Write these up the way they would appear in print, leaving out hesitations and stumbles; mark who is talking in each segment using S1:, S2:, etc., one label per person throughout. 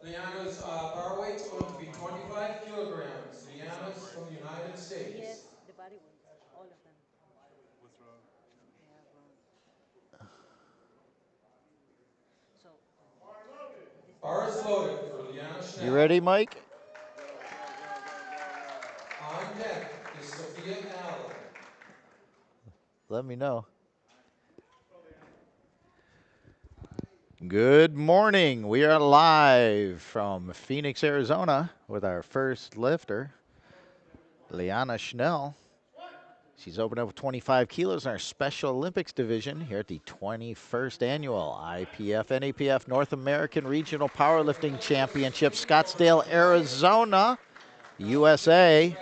S1: Liana's bar weight's going to be 25 kilograms. Liana's from the United States.
S2: Yes, the body weight, all of them. They have, so this
S1: Bar is loaded for Liana
S3: You
S1: Schnell.
S3: ready, Mike?
S1: On deck is Sophia Allen.
S3: Let me know. Good morning. We are live from Phoenix, Arizona with our first lifter, Liana Schnell. She's opened up with 25 kilos in our Special Olympics division here at the 21st Annual IPF NAPF North American Regional Powerlifting Championship, Scottsdale, Arizona, USA.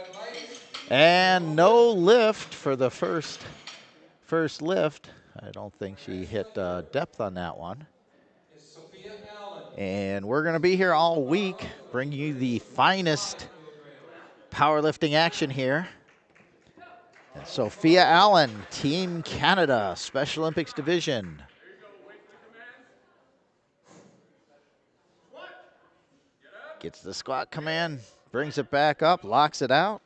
S3: And no lift for the first lift. I don't think she hit depth on that one.
S1: Is Sophia Allen.
S3: And we're going to be here all week, bringing you the finest powerlifting action here. And Sophia Allen, Team Canada, Special Olympics Division. Gets the squat command, brings it back up, locks it out.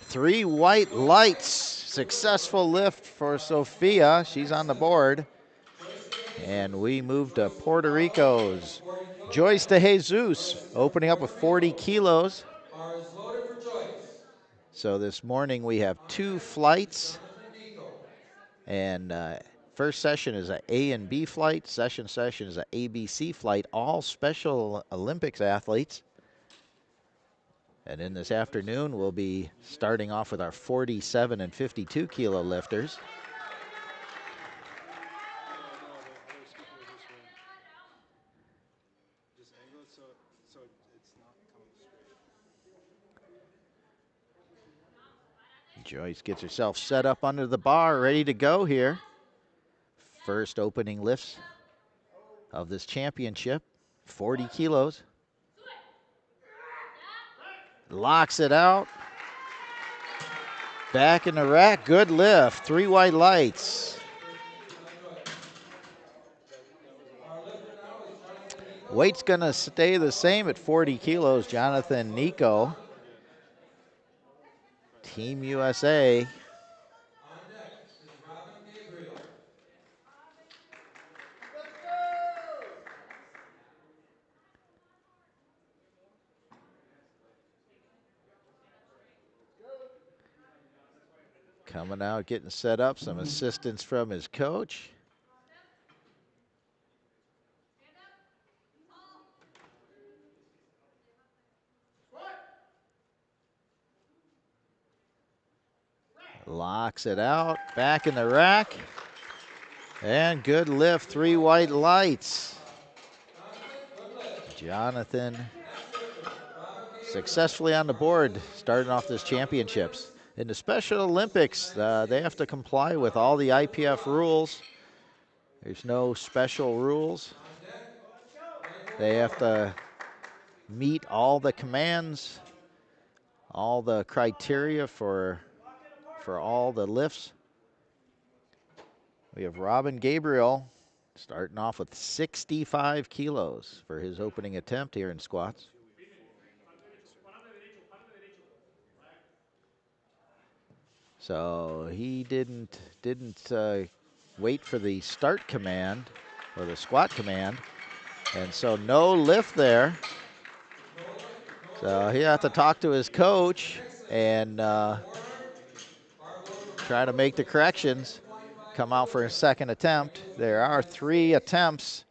S3: 3 white lights. Successful lift for Sophia. She's on the board. And we move to Puerto Rico's Joyce De Jesus, opening up with 40 kilos.
S1: Bar is loaded for Joyce.
S3: So this morning we have 2 flights.
S1: Jonathan Nico.
S3: And first session is an A and B flight. Session is an ABC flight. All Special Olympics athletes. And in this afternoon, we'll be starting off with our 47 and 52 kilo lifters. Joyce gets herself set up under the bar, ready to go here. First opening lifts of this championship, 40 kilos. Locks it out. Back in the rack, good lift, 3 white lights. Weight's gonna stay the same at 40 kilos, Jonathan Nico. Team USA. Coming out, getting set up, some assistance from his coach. Locks it out, back in the rack. And good lift, 3 white lights. Jonathan successfully on the board, starting off this championships. In the Special Olympics, they have to comply with all the IPF rules. There's no special rules. They have to meet all the commands, all the criteria for all the lifts. We have Robin Gabriel starting off with 65 kilos for his opening attempt here in squats. So he didn't wait for the start command or the squat command, and so no lift there. So he had to talk to his coach and try to make the corrections. Come out for a second attempt. There are 3 attempts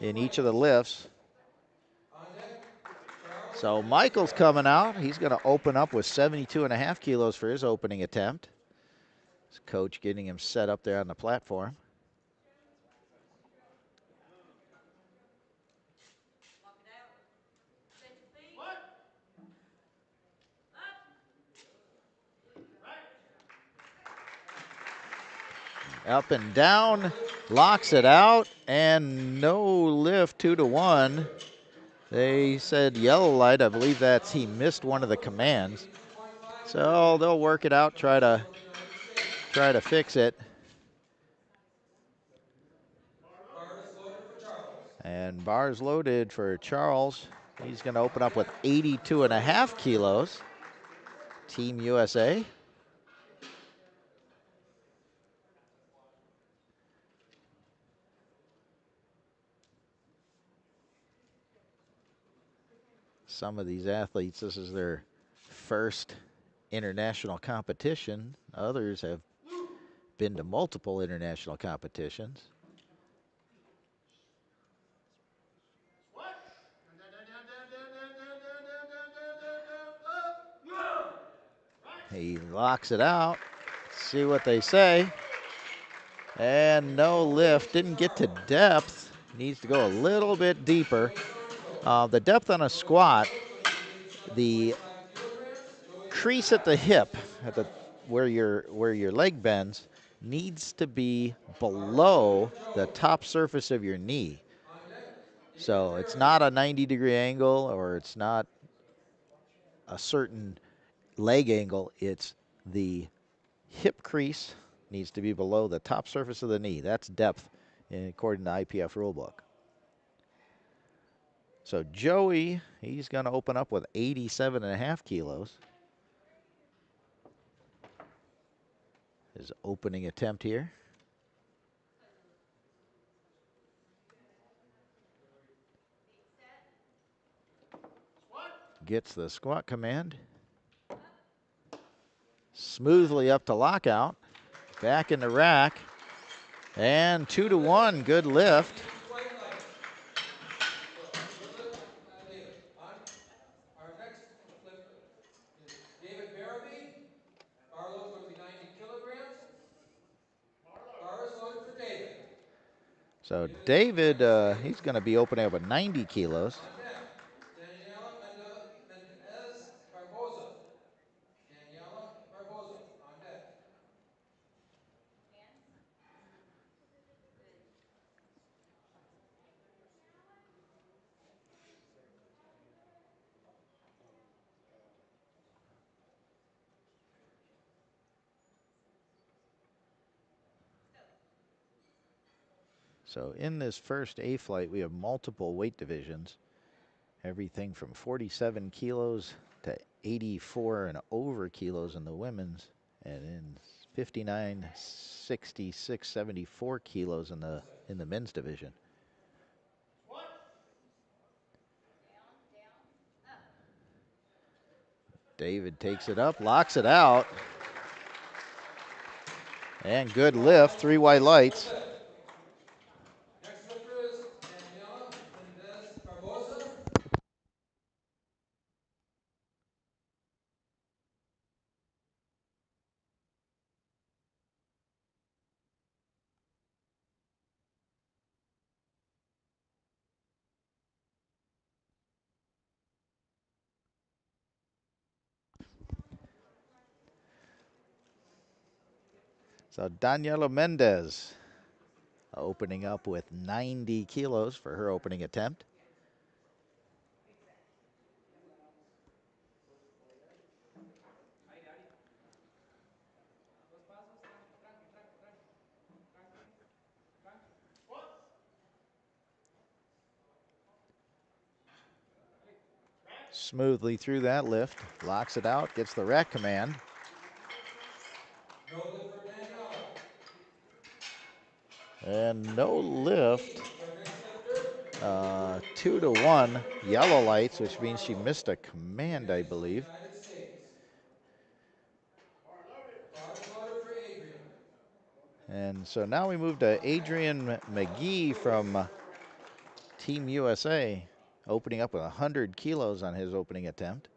S3: in each of the lifts. So Michael's coming out. He's going to open up with 72.5 kilos for his opening attempt. His coach getting him set up there on the platform. Up and down, locks it out, and no lift, 2-1. They said yellow light. I believe that's he missed one of the commands. So they'll work it out, try to fix it. And bars loaded for Charles. He's going to open up with 82.5 kilos. Team USA. Some of these athletes, this is their first international competition. Others have been to multiple international competitions. He locks it out. See what they say. And no lift. Didn't get to depth. Needs to go a little bit deeper. The depth on a squat, the crease at the hip, where your leg bends, needs to be below the top surface of your knee. So it's not a 90-degree angle, or it's not a certain leg angle. It's the hip crease needs to be below the top surface of the knee. That's depth according to IPF rulebook. So Joey, he's going to open up with 87.5 kilos. His opening attempt here. Gets the squat command. Smoothly up to lockout. Back in the rack. And 2-1, good lift.
S1: Our next lifter is David Barabee. Bar load is going to be 90 kilograms. Bar is loaded for David.
S3: So David, he's going to be opening up at 90 kilos.
S1: On deck, Daniela Mendez Barboza. Daniela Barboza on deck.
S3: So in this first A flight, we have multiple weight divisions. Everything from 47 kilos to 84 and over kilos in the women's, and in 59, 66, 74 kilos in the men's division. David takes it up, locks it out. And good lift, 3 white lights.
S1: Next lifter is Daniela Mendez Barboza.
S3: So Daniela Mendez opening up with 90 kilos for her opening attempt. Smoothly through that lift, locks it out, gets the rack command.
S1: No lift for Daniela.
S3: And no lift.
S1: Our next lifter.
S3: 2-1 yellow lights, which means she missed a command, I believe.
S1: United States. Bar is loaded for Adrian.
S3: And so now we move to Adrian McGee from Team USA, opening up with 100 kilos on his opening attempt.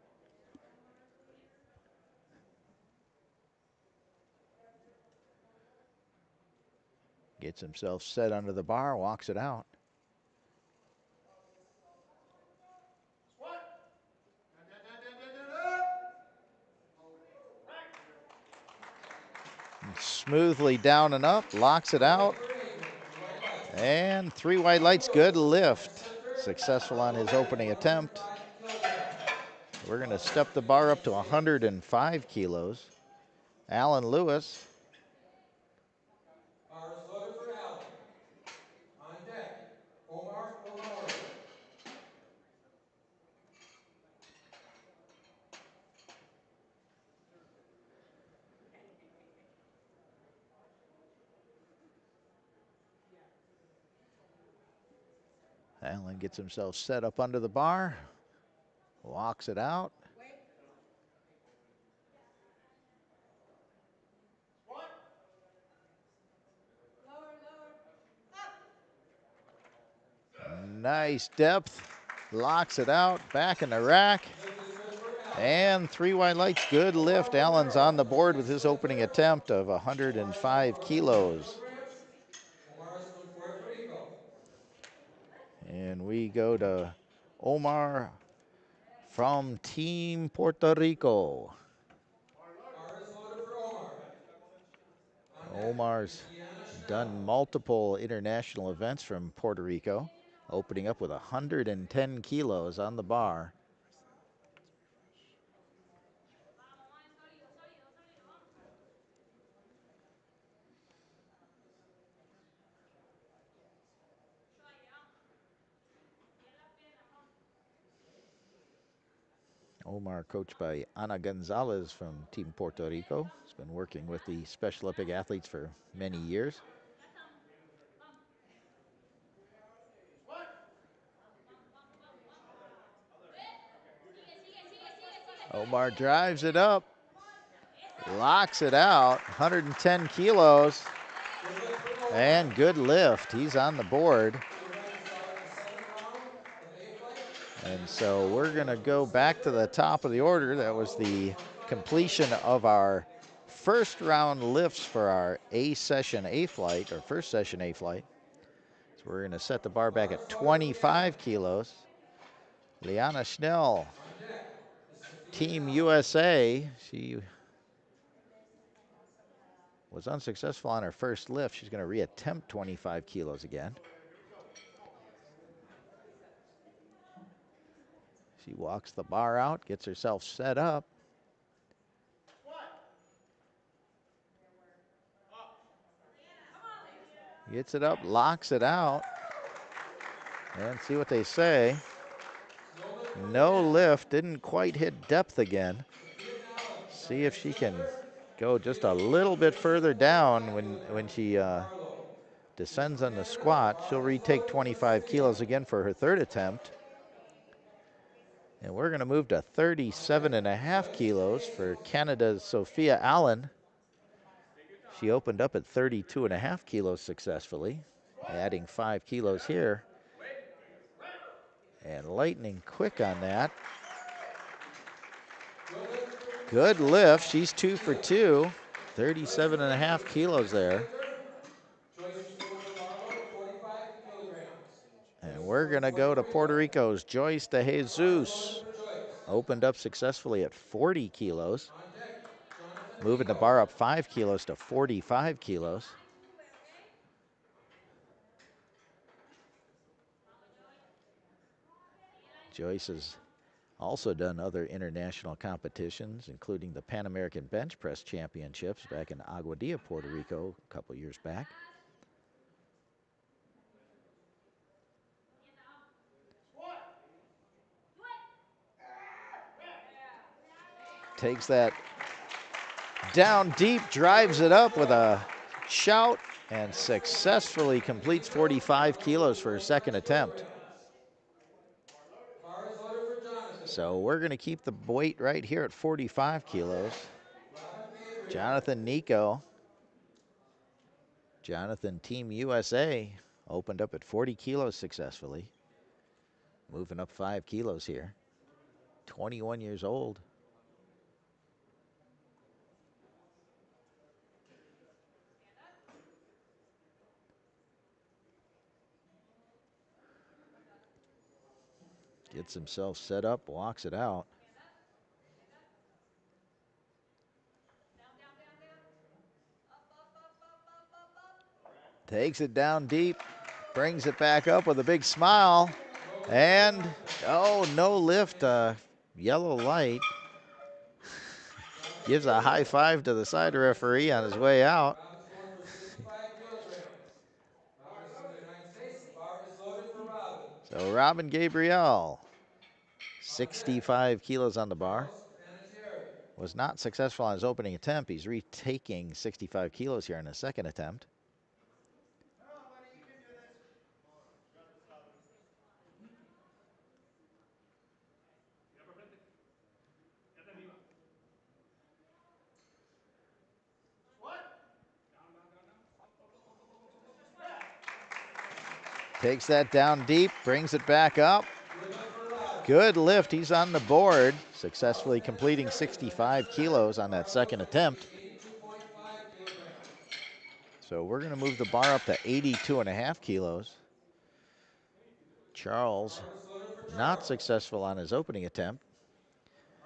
S3: Gets himself set under the bar, walks it out. And smoothly down and up, locks it out. And 3 white lights, good lift. Successful on his opening attempt. We're going to step the bar up to 105 kilos. Alan Lewis.
S1: Bar is loaded for Alan. On deck, Omar
S3: Allen gets himself set up under the bar, walks it out. Nice depth, locks it out, back in the rack. And 3 white lights, good lift. Allen's on the board with his opening attempt of 105 kilos. And we go to Omar from Team Puerto Rico. Omar's done multiple international events from Puerto Rico, opening up with 110 kilos on the bar. Omar, coached by Ana Gonzalez from Team Puerto Rico. He's been working with the Special Olympic athletes for many years. Omar drives it up, locks it out, 110 kilos, and good lift. He's on the board. And so we're going to go back to the top of the order. That was the completion of our first round lifts for our A-session A-flight, or first session A-flight. So we're going to set the bar back at 25 kilos. Liana Schnell, Team USA. She was unsuccessful on her first lift. She's going to reattempt 25 kilos again. She walks the bar out, gets herself set up. Gets it up, locks it out. And see what they say. No lift, didn't quite hit depth again. See if she can go just a little bit further down when she descends on the squat. She'll retake 25 kilos again for her third attempt. And we're going to move to 37.5 kilos for Canada's Sophia Allen. She opened up at 32.5 kilos successfully, adding 5 kilos here. And lightning quick on that. Good lift. She's 2 for 2. 37.5 kilos there. And we're going to go to Puerto Rico's Joyce De Jesus. Opened up successfully at 40 kilos. Moving the bar up 5 kilos to 45 kilos. Joyce has also done other international competitions, including the Pan American Bench Press Championships back in Aguadilla, Puerto Rico, a couple years back. Takes that down deep, drives it up with a shout, and successfully completes 45 kilos for her second attempt. So we're going to keep the weight right here at 45 kilos. Jonathan Nico. Jonathan, Team USA, opened up at 40 kilos successfully. Moving up 5 kilos here. 21 years old. Gets himself set up, walks it out. Takes it down deep, brings it back up with a big smile. And, oh, no lift, yellow light. Gives a high five to the side referee on his way out. So Robin Gabriel, 65 kilos on the bar. Was not successful on his opening attempt. He's retaking 65 kilos here in his second attempt. Takes that down deep, brings it back up.
S1: Good lift for Raj.
S3: Good lift. He's on the board, successfully completing 65 kilos on that second attempt.
S1: 82.5 kilograms.
S3: So we're going to move the bar up to 82.5 kilos. Charles,
S1: Bar was loaded for
S3: not
S1: Charles.
S3: successful on his opening attempt.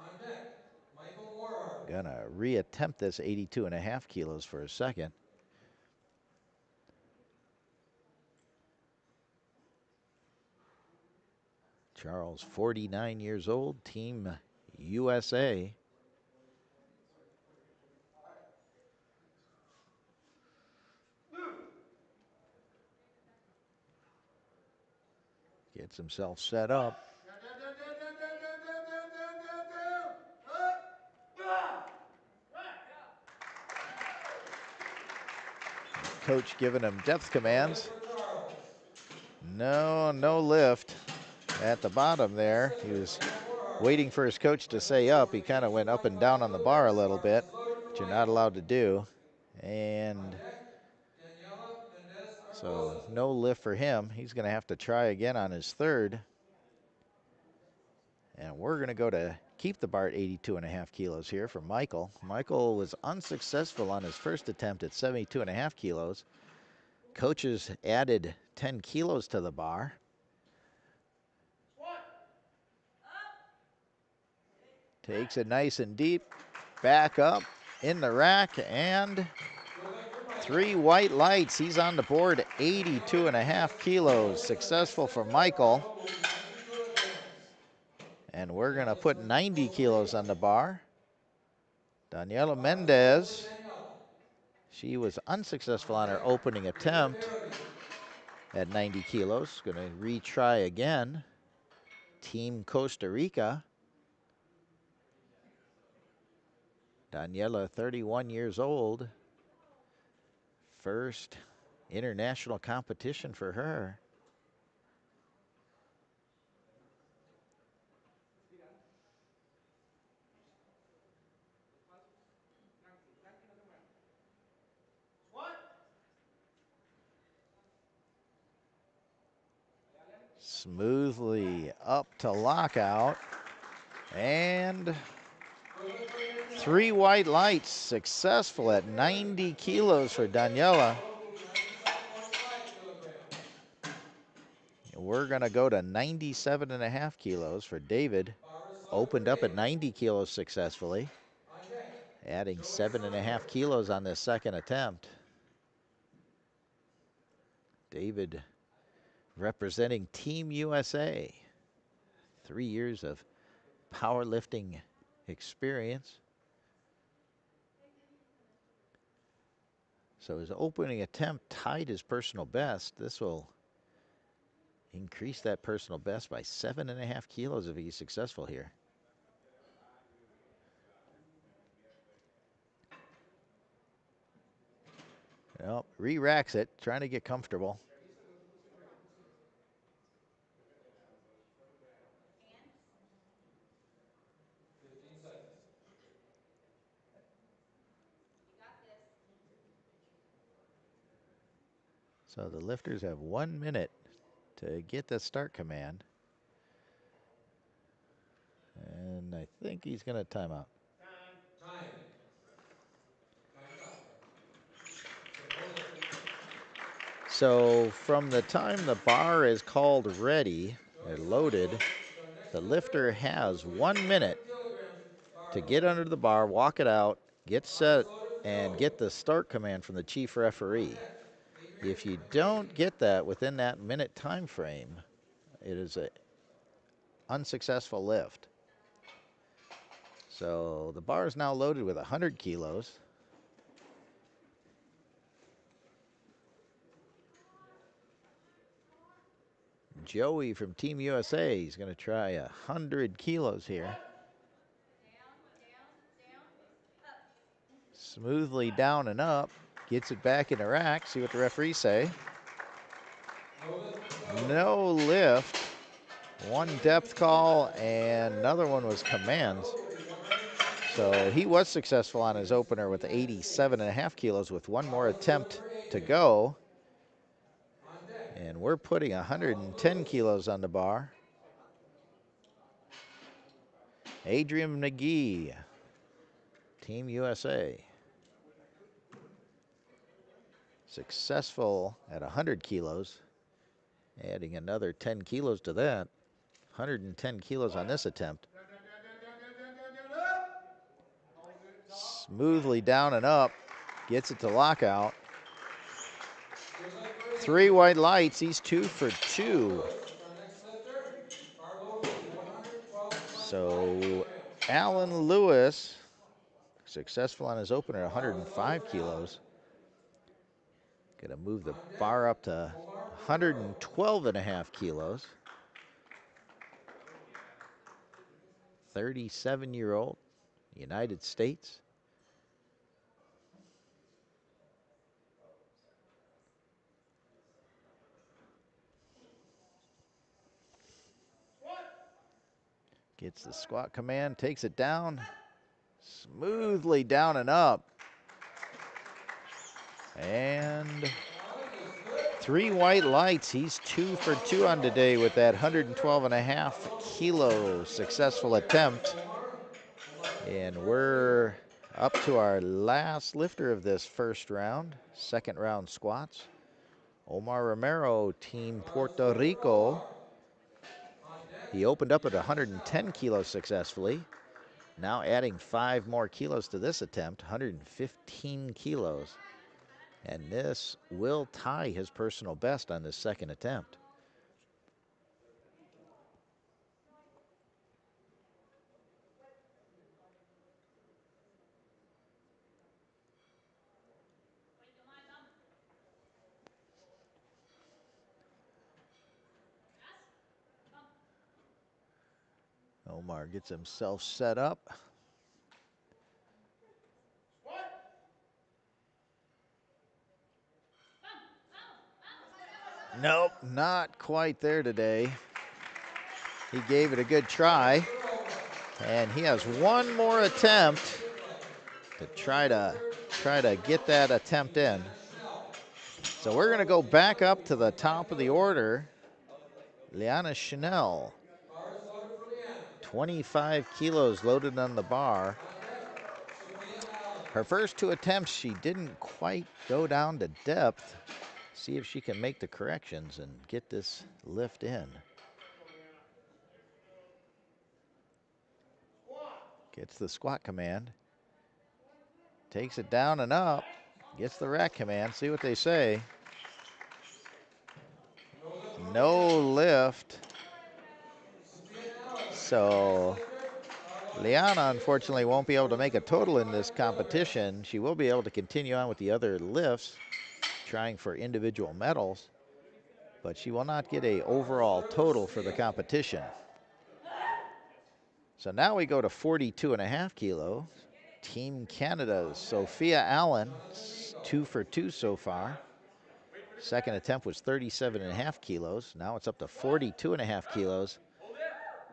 S1: On deck, Michael Moorhart.
S3: Gonna reattempt this 82.5 kilos for a second. Charles, 49 years old, Team USA. Gets himself set up. Coach giving him depth commands.
S1: For Charles.
S3: No lift at the bottom there. He was waiting for his coach to say up. He kind of went up and down on the bar a little bit, which you're not allowed to do. And so no lift for him. He's going to have to try again on his third. And we're going to go to keep the bar at 82.5 kilos here for Michael. Michael was unsuccessful on his first attempt at 72.5 kilos. Coaches added 10 kilos to the bar. Takes it nice and deep, back up in the rack, and 3 white lights. He's on the board, 82.5 kilos. Successful for Michael. And we're going to put 90 kilos on the bar. Daniela Mendez, she was unsuccessful on her opening attempt at 90 kilos. Going to retry again. Team Costa Rica. Daniela, 31 years old. First international competition for her. Smoothly up to lockout. And 3 white lights, successful at 90 kilos for Daniela. We're going to go to 97.5 kilos for David. Opened up at 90 kilos successfully, adding 7.5 kilos on this second attempt. David representing Team USA. 3 years of powerlifting experience. So his opening attempt tied his personal best. This will increase that personal best by 7.5 kilos if he's successful here. Well, re-racks it, trying to get comfortable. So the lifters have 1 minute to get the start command. And I think he's going to time out.
S1: Time.
S3: So from the time the bar is called ready and loaded, the lifter has 1 minute to get under the bar, walk it out, get set, and get the start command from the chief referee. If you don't get that within that minute time frame, it is an unsuccessful lift. So the bar is now loaded with 100 kilos. Joey from Team USA is going to try 100 kilos here. Smoothly down and up. Gets it back in the rack. See what the referees say. No lift. 1 depth call and another one was commands. So he was successful on his opener with 87.5 kilos with 1 more attempt to go. And we're putting 110 kilos on the bar. Adrian McGee, Team USA. Successful at 100 kilos. Adding another 10 kilos to that. 110 kilos on this attempt. Smoothly down and up. Gets it to lockout. 3 white lights. He's 2 for 2. So Alan Lewis, successful on his opener, 105 kilos. Going to move the bar up to 112.5 kilos. 37-year-old, United States. Gets the squat command, takes it down, smoothly down and up. And 3 white lights. He's 2 for 2 on today with that 112.5 kilo successful attempt. And we're up to our last lifter of this first round, second round squats. Omar Romero, Team Puerto Rico. He opened up at 110 kilos successfully. Now adding 5 more kilos to this attempt, 115 kilos. And this will tie his personal best on this second attempt. Omar gets himself set up. Nope, not quite there today. He gave it a good try. And he has one more attempt to try to get that attempt in. So we're going to go back up to the top of the order. Liana Schnell, 25 kilos loaded on the bar. Her first 2 attempts, she didn't quite go down to depth. See if she can make the corrections and get this lift in. Gets the squat command. Takes it down and up. Gets the rack command. See what they say. No lift. So Liana, unfortunately, won't be able to make a total in this competition. She will be able to continue on with the other lifts, trying for individual medals, but she will not get an overall total for the competition. So now we go to 42.5 kilos. Team Canada's Sophia Allen, 2 for 2 so far. Second attempt was 37.5 kilos. Now it's up to 42.5 kilos.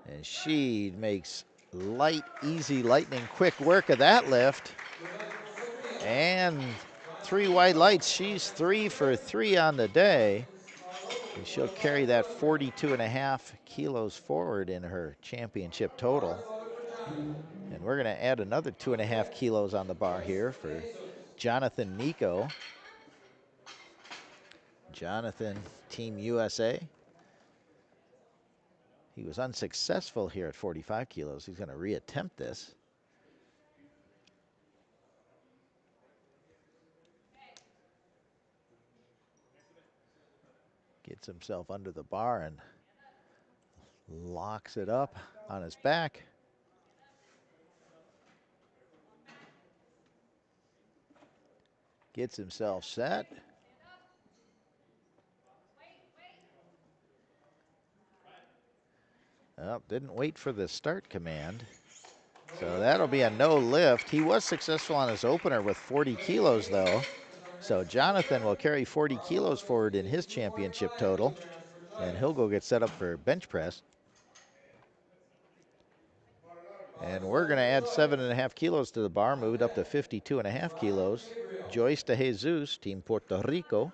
S3: And she makes light, easy, lightning quick work of that lift. And 3 white lights. She's 3 for 3 on the day. And she'll carry that 42.5 kilos forward in her championship total. And we're going to add another 2.5 kilos on the bar here for Jonathan Nico. Jonathan, Team USA. He was unsuccessful here at 45 kilos. He's going to reattempt this. Gets himself under the bar and locks it up on his back. Gets himself set. Oh, didn't wait for the start command. So that'll be a no lift. He was successful on his opener with 40 kilos though. So Jonathan will carry 40 kilos forward in his championship total. And he'll go get set up for bench press. And we're going to add 7.5 kilos to the bar, move it up to 52.5 kilos. Joyce de Jesus, Team Puerto Rico.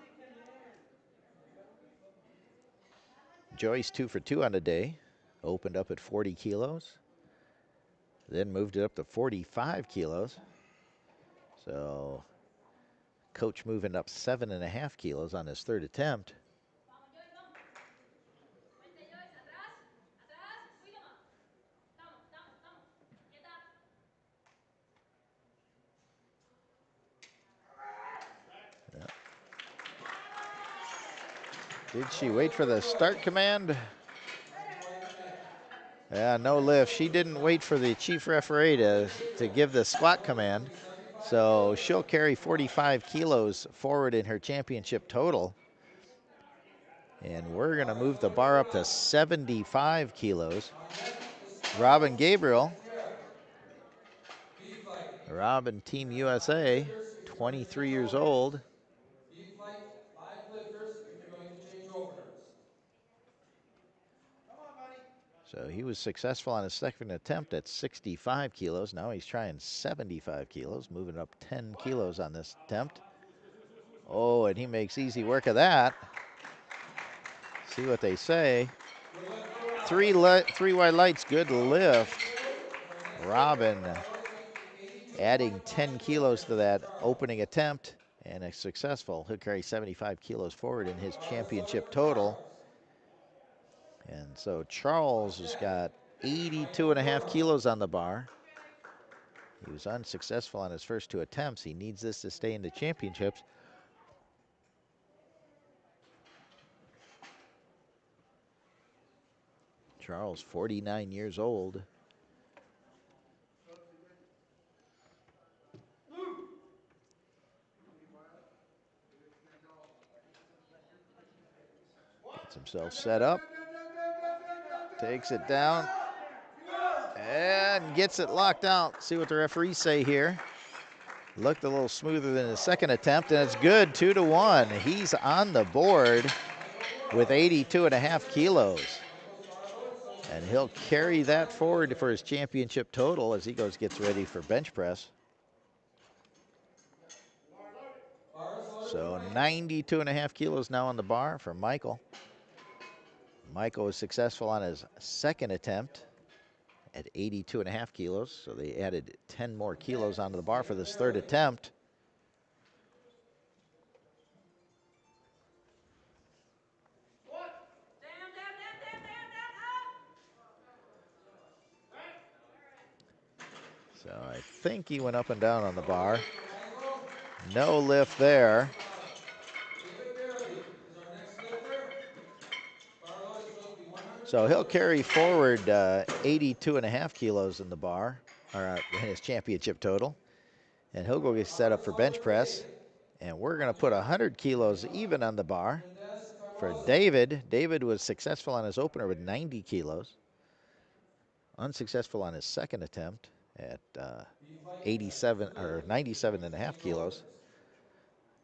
S3: Joyce 2 for 2 on the day. Opened up at 40 kilos. Then moved it up to 45 kilos. So coach moving up 7.5 kilos on his third attempt. Yeah. Did she wait for the start command? Yeah, no lift. She didn't wait for the chief referee to give the squat command. So she'll carry 45 kilos forward in her championship total. And we're going to move the bar up to 75 kilos. Robin Gabriel, Robin Team USA, 23 years old.
S1: B flight, 5 lifters if you're going to change openers.
S3: So he was successful on his second attempt at 65 kilos. Now he's trying 75 kilos, moving up 10 kilos on this attempt. Oh, and he makes easy work of that. See what they say. Three white lights, good lift. Robin adding 10 kilos to that opening attempt, and a successful. He'll carry 75 kilos forward in his championship total. And so Charles has got 82.5 kilos on the bar. He was unsuccessful on his first 2 attempts. He needs this to stay in the championships. Charles, 49 years old. Gets himself set up. Takes it down. And gets it locked out. See what the referees say here. Looked a little smoother than his second attempt, and it's good, 2-1. He's on the board with 82.5 kilos. And he'll carry that forward for his championship total as he gets ready for bench press. So 92.5 kilos now on the bar for Michael. Michael was successful on his second attempt at 82.5 kilos. So they added 10 more kilos onto the bar for this third attempt. So I think he went up and down on the bar. No lift there. So he'll carry forward 82.5 kilos in the bar, or in his championship total. And he'll go get set up for bench press. And we're going to put 100 kilos even on the bar for David. David was successful on his opener with 90 kilos. Unsuccessful on his second attempt at 87 or 97.5 kilos.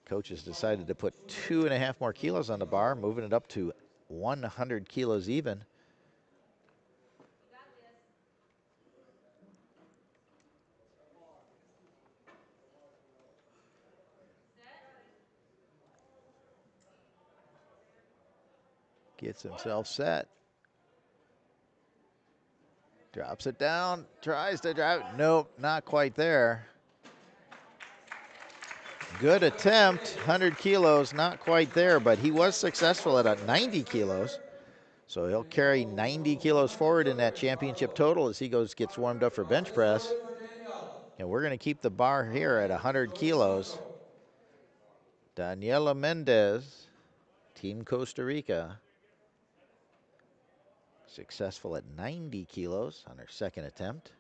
S3: Coaches decided to put 2.5 more kilos on the bar, moving it up to 100 kilos even. Gets himself set. Drops it down, tries to drop. Nope, not quite there. Good attempt, 100 kilos, not quite there, but he was successful at 90 kilos. So he'll carry 90 kilos forward in that championship total as he gets warmed up for bench press. And we're going to keep the bar here at 100 kilos. Daniela Mendez, Team Costa Rica, successful at 90 kilos on her second attempt.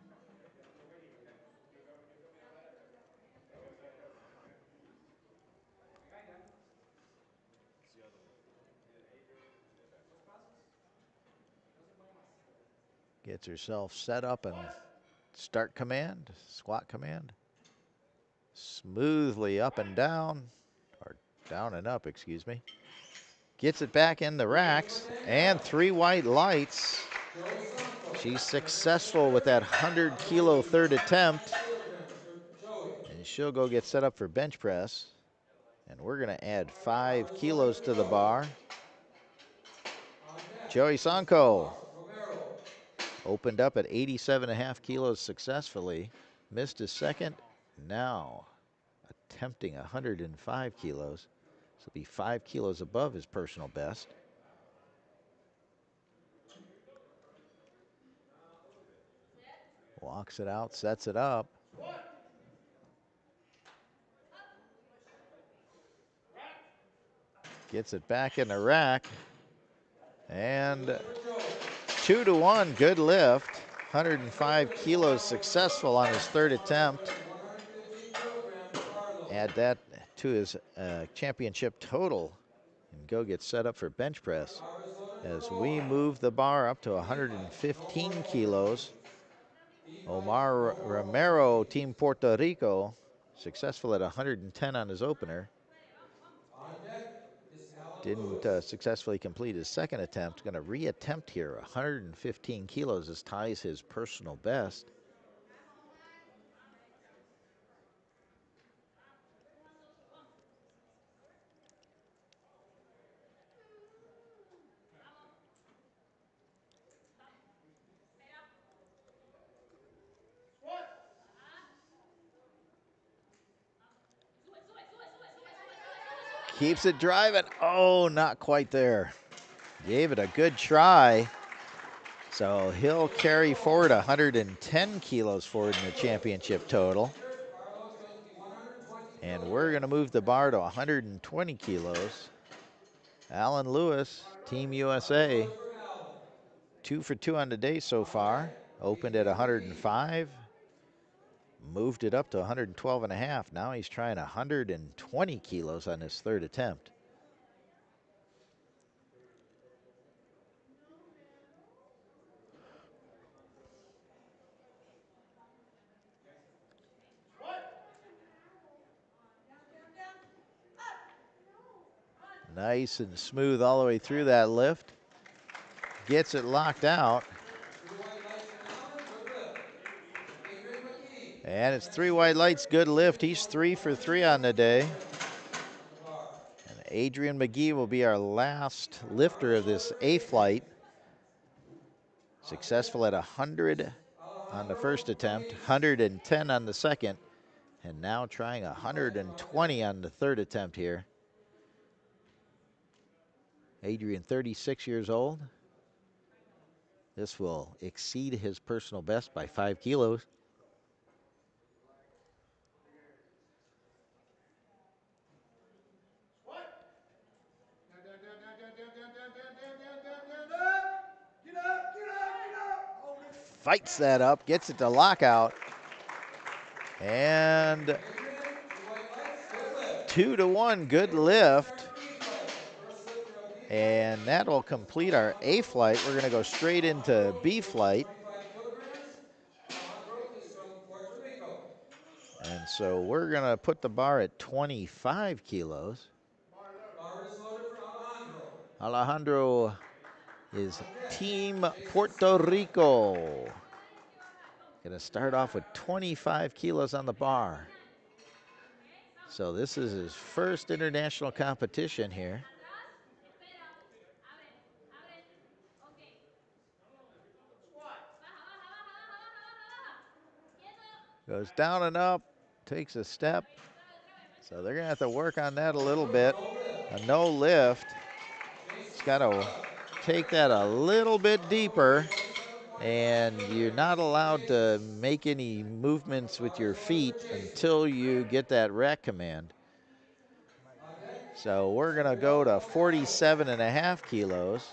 S3: Gets herself set up and start command, squat command. Smoothly up and down, or down and up, excuse me. Gets it back in the racks, and 3 white lights. She's successful with that 100 kilo third attempt. And she'll go get set up for bench press. And we're going to add 5 kilos to the bar. Joey Sanko
S1: Romero.
S3: opened up at 87.5 kilos successfully. Missed his second. Now attempting 105 kilos. This will be 5 kilos above his personal best. Walks it out, sets it up. Gets it back in the rack. And 2-1, good lift. 105 kilos successful on his third attempt.
S1: 115 kilograms, Barlow.
S3: Add that to his championship total and go get set up for bench press.
S1: Bar is loaded
S3: As
S1: for
S3: we
S1: Omar.
S3: move the bar up to 115 kilos. Omar Romero, Team Puerto Rico, successful at 110 on his opener.
S1: On deck is Alan
S3: Didn't
S1: Lewis.
S3: successfully complete his second attempt. Going to re-attempt here. 115 kilos. This ties his personal best. Keeps it driving. Oh, not quite there. Gave it a good try. So he'll carry forward 110 kilos forward in the championship total.
S1: Barlow's going to be 120
S3: And we're going to move the bar to 120 kilos. Alan Lewis, Team USA,
S1: kilograms for Alan.
S3: 2 for 2 on the day so far. Opened at 105. Moved it up to 112.5. Now he's trying 120 kilos on his third attempt. Nice and smooth all the way through that lift. Gets it locked out.
S1: 3 white lights for Alan. Good lift. Adrian McGee.
S3: And it's 3 white lights, good lift. He's 3 for 3 on the day.
S1: On the bar.
S3: And Adrian McGee will be our last lifter of this A flight. Successful at 100 on the first attempt, 110 on the second, and now trying 120 on the third attempt here. Adrian, 36 years old. This will exceed his personal best by 5 kilos. Fights that up, gets it to lockout. And
S1: Adrian, 2 white lights. Good lift.
S3: 2-1, good lift.
S1: B flight. First lifter of B
S3: And that'll complete our A flight. We're going to go straight into B flight.
S1: 25 kilograms. Alejandro is from Puerto Rico.
S3: And so we're going to put the bar at 25 kilos.
S1: Bar is loaded for Alejandro.
S3: Alejandro is Team Puerto Rico. Going to start off with 25 kilos on the bar. So this is his first international competition here. Goes down and up, takes a step. So they're going to have to work on that a little bit. A no lift. He's got to take that a little bit deeper. And you're not allowed to make any movements with your feet until you get that rack command. So we're going to go to 47.5 kilos.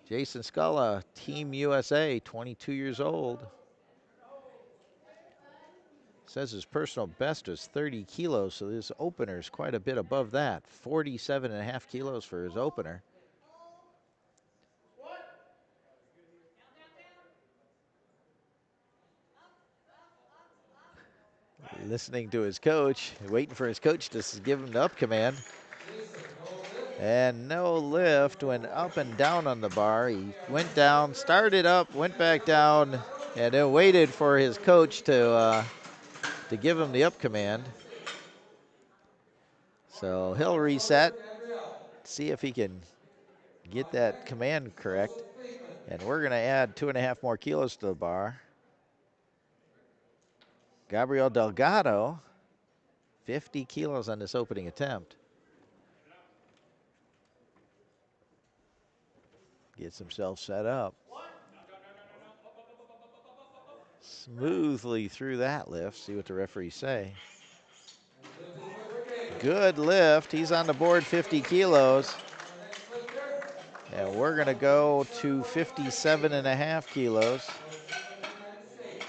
S3: Jason Sculla, Team USA, 22 years old. Says his personal best was 30 kilos, so this opener is quite a bit above that. 47.5 kilos for his opener. Listening to his coach, waiting for his coach to give him the up command. And no lift, went up and down on the bar. He went down, started up, went back down, and then waited for his coach to give him the up command. So he'll reset. see if he can get that command correct.
S1: Joseph Fleekman.
S3: And we're going to add 2.5 more kilos to the bar. Gabriel Delgado, 50 kilos on this opening attempt. Gets himself set up. Smoothly through that lift. See what the referees say.
S1: Lift is good for David.
S3: Good lift. He's on the board, 50 kilos.
S1: Our next lifter,
S3: And we're going to go to 57.5 kilos.
S1: Joseph from the United States.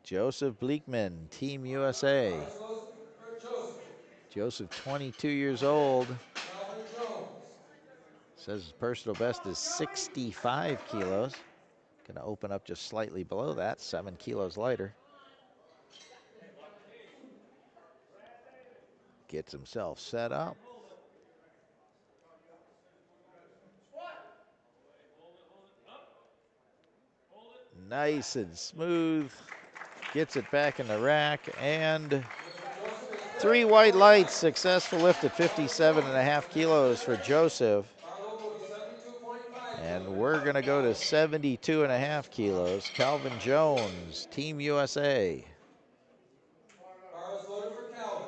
S3: Joseph Bleekman, Team USA.
S1: Bar is loaded for Joseph.
S3: Joseph, 22 years old.
S1: Calvin Jones.
S3: Says his personal best is 65 kilos. Going to open up just slightly below that, 7 kilos lighter. Gets himself set up. Nice and smooth. Gets it back in the rack, and 3 white lights. Successful lift at 57.5 kilos for Joseph.
S1: Bar load will be 72.5.
S3: And we're going to go to 72.5 kilos. Calvin Jones, Team USA.
S1: Bar is loaded for Calvin.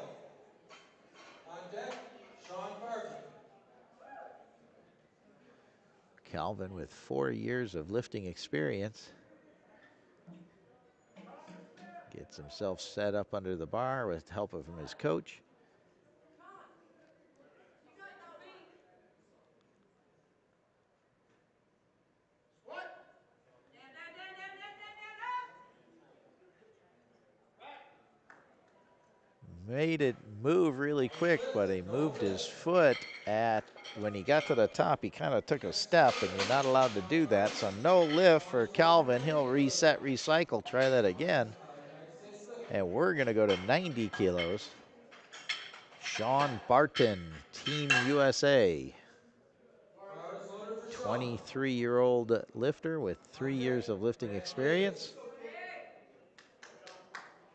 S1: On deck, Sean Barton.
S3: Calvin with 4 years of lifting experience. Gets himself set up under the bar with help from his coach. Made it move really quick, but he moved his foot when he got to the top, he kind of took a step, and you're not allowed to do that. So no lift for Calvin. He'll reset, recycle, try that again. And we're going to go to 90 kilos. Sean Barton, Team USA. 23-year-old lifter with 3 years of lifting experience.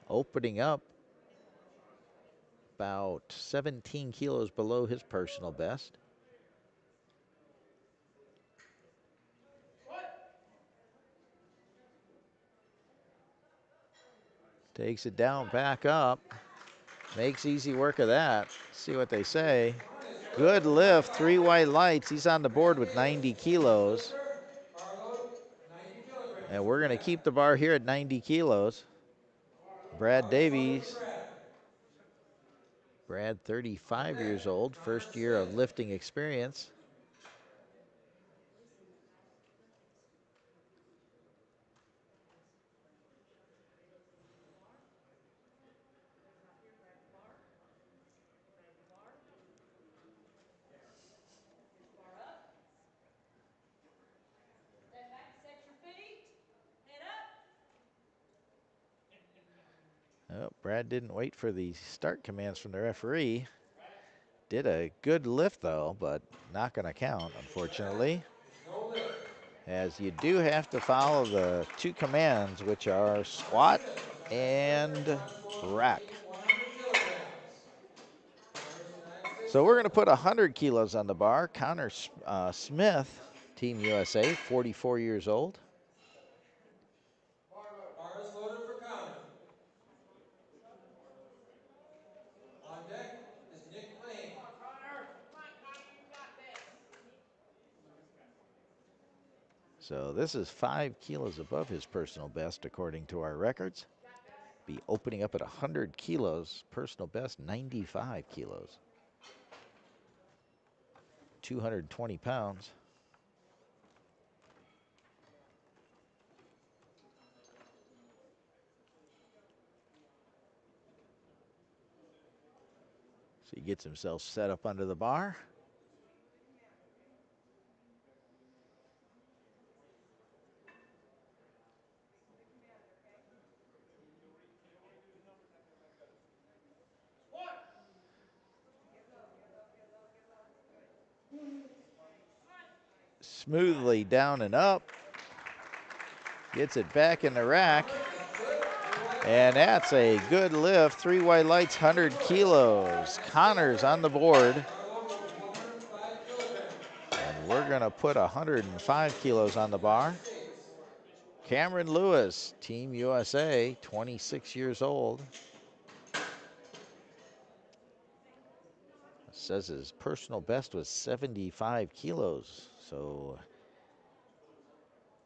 S3: Opening up about 17 kilos below his personal best. Takes it down, back up. Makes easy work of that. See what they say. Good lift, 3 white lights. He's on the board with 90 kilos. And we're going to keep the bar here at 90 kilos. Brad Davies. Brad, 35 years old, first year of lifting experience. Oh, Brad didn't wait for the start commands from the referee. Did a good lift, though, but not going to count, unfortunately. As you do have to follow the 2 commands, which are squat and rack. So we're going to put 100 kilos on the bar. Connor Smith, Team USA, 44 years old.
S1: Bar is loaded for Connor. On deck is Nick Lane.
S3: So this is 5 kilos above his personal best, according to our records. Be opening up at 100 kilos, personal best 95 kilos. 220 pounds. So he gets himself set up under the bar. Smoothly down and up. Gets it back in the rack. And that's a good lift. 3 white lights, 100 kilos. Connor's on the board. we're going to put 105 kilos on the bar.
S1: United States.
S3: Cameron Lewis, Team USA, 26 years old. Says his personal best was 75 kilos. So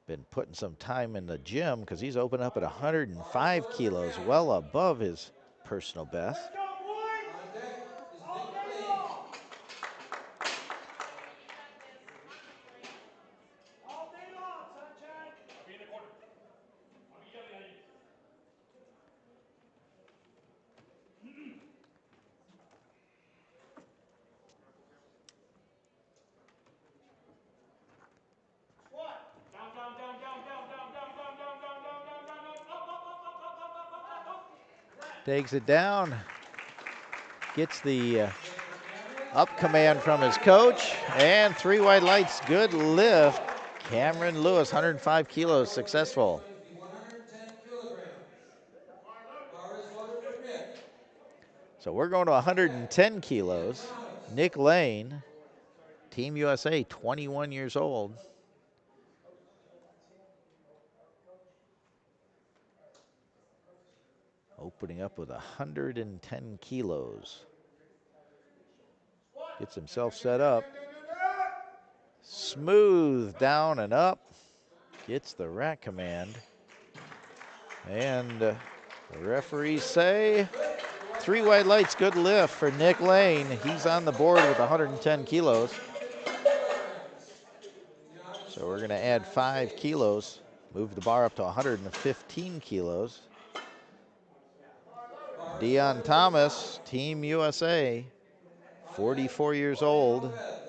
S3: been putting some time in the gym because he's opened up at 105 kilos, well above his personal best.
S1: On deck is Nick Lane.
S3: Takes it down, gets the up command from his coach, and 3 white lights, good lift. Cameron Lewis, 105 kilos, successful.
S1: It's going to be 110 kilograms. Bar is loaded for Nick.
S3: So we're going to 110 kilos.
S1: Thomas.
S3: Nick Lane, Team USA, 21 years old. Opening up with 110 kilos. Gets himself set up. Smooth down and up. Gets the rack command. And the referees say 3 white lights, good lift for Nick Lane. He's on the board with 110 kilos.
S1: 115 kilograms.
S3: So we're going to add 5 kilos, move the bar up to 115 kilos.
S1: Bar is
S3: Dion
S1: loaded for
S3: Thomas, Team USA, 44 years old.
S1: Lopez.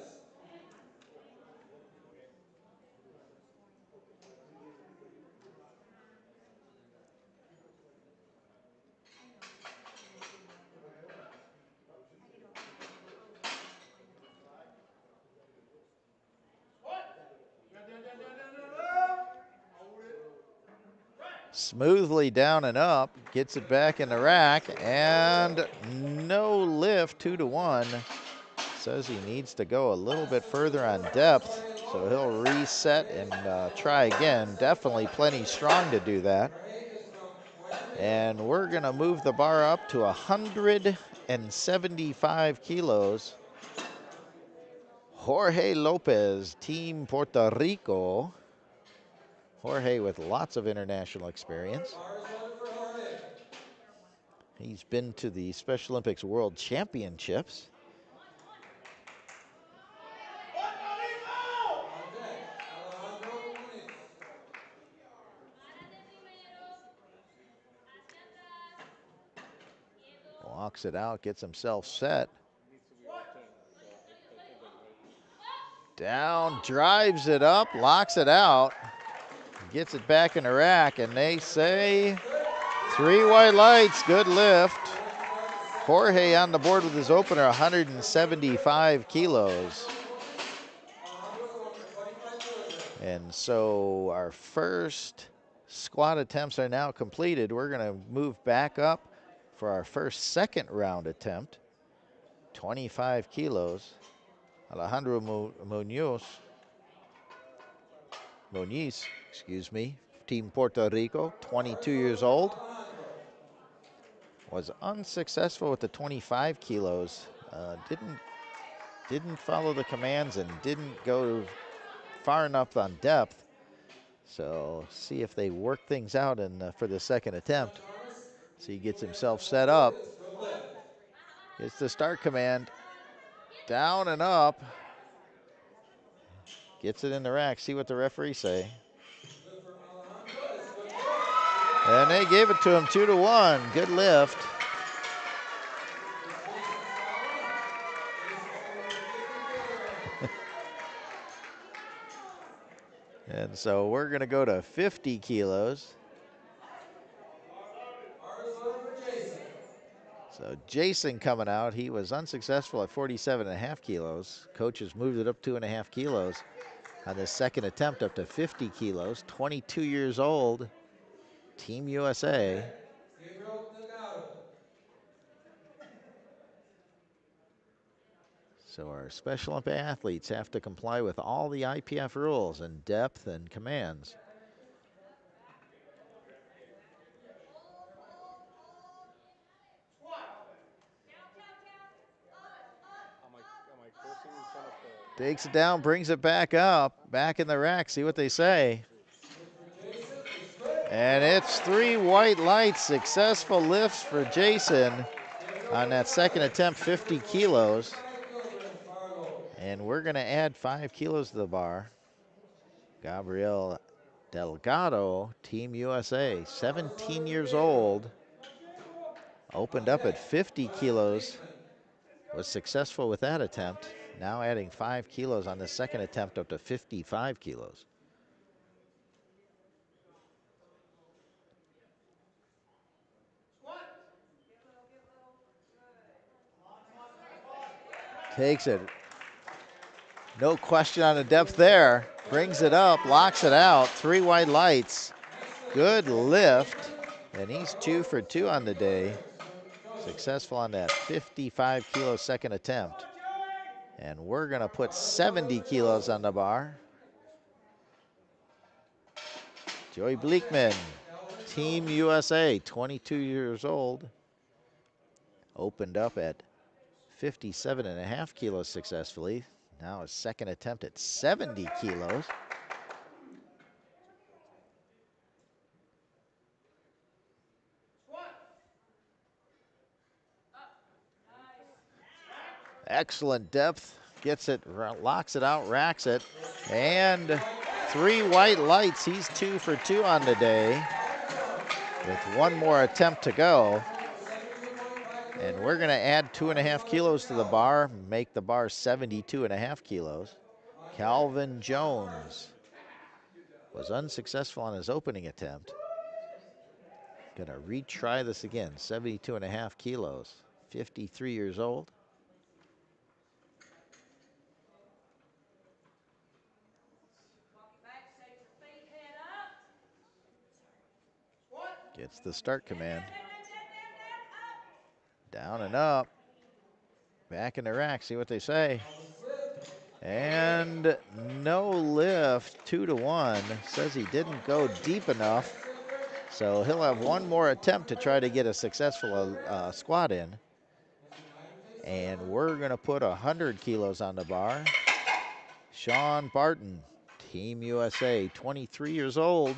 S3: Smoothly down and up, gets it back in the rack, and no lift, 2-1. Says he needs to go a little bit further on depth, so he'll reset and try again. Definitely plenty strong to do that.
S1: Jorge is from Puerto Rico.
S3: And we're gonna move the bar up to 175 kilos. Jorge Lopez, Team Puerto Rico. Jorge with lots of international experience.
S1: Bar is loaded for Jorge.
S3: He's been to the Special Olympics World Championships.
S1: On deck, Alejandro Muniz.
S3: Walks it out, gets himself set. Down, drives it up, locks it out. Gets it back in the rack, and they say 3 white lights, good lift. Jorge on the board with his opener, 175 kilos.
S1: Alejandro's 125 kilograms.
S3: And so our first squat attempts are now completed. We're gonna move back up for our second round attempt. 25 kilos. Alejandro Moniz, excuse me, Team Puerto Rico, 22 years old.
S1: Alejandro.
S3: Was unsuccessful with the 25 kilos. Didn't follow the commands and didn't go far enough on depth. So see if they work things out for the second attempt.
S1: Thomas.
S3: So he gets himself set up.
S1: Good lift.
S3: Gets the start command. Down and up. Gets it in the rack. See what the referees say.
S1: Good for Alejandro. It's a good lift.
S3: And they gave it to him 2-1. Good lift.
S1: Jason Sala. Jason's 250 kilograms.
S3: And so we're going to go to 50 kilos.
S1: Bar is loaded for Jason.
S3: So Jason coming out, he was unsuccessful at 47.5 kilos. Coaches moved it up 2.5 kilos on the second attempt up to 50 kilos. 22 years old, Team USA.
S1: Gabriel Delgado.
S3: So our Special Olympic athletes have to comply with all the IPF rules and depth and commands. Takes it down, brings it back up, back in the rack, see what they say. And it's 3 white lights, successful lifts for Jason on that second attempt, 50 kilos. And we're gonna add 5 kilos to the bar. Gabriel Delgado, Team USA, 17 years old, opened up at 50 kilos, was successful with that attempt. Now adding 5 kilos on the second attempt up to 55 kilos. Takes it. No question on the depth there. Brings it up, locks it out. 3 white lights. Good lift. And he's 2 for 2 on the day. Successful on that 55 kilo second attempt. And we're going to put 70 kilos on the bar. Joey Bleekman, Team USA, 22 years old. Opened up at 57.5 kilos successfully. Now a second attempt at 70 kilos. Excellent depth. Gets it, locks it out, racks it. And 3 white lights. He's 2 for 2 on the day with 1 more attempt to go. And we're going to add 2.5 kilos to the bar, make the bar 72.5 kilos. Calvin Jones was unsuccessful on his opening attempt. Going to retry this again, 72.5 kilos, 53 years old. Gets the start command. Down and up. Back in the rack, see what they say. And no lift, 2-1. Says he didn't go deep enough. So he'll have 1 more attempt to try to get a successful squat in. And we're gonna put 100 kilos on the bar. Sean Barton, Team USA, 23 years old.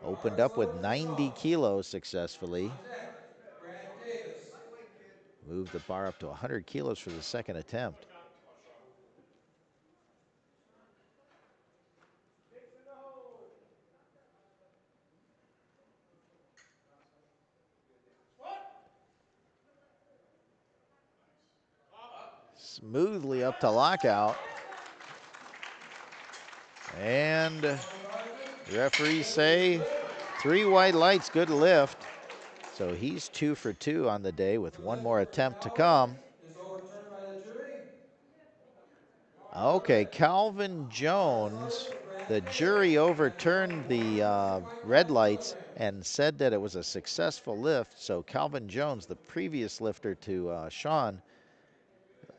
S3: Opened up with 90 kilos successfully. Moved the bar up to 100 kilos for the second attempt. Smoothly up to lockout. And the referees say 3 white lights, good lift. So he's 2 for 2 on the day with 1 more attempt to come. Okay, Calvin Jones, the jury overturned the red lights and said that it was a successful lift. So Calvin Jones, the previous lifter to Sean,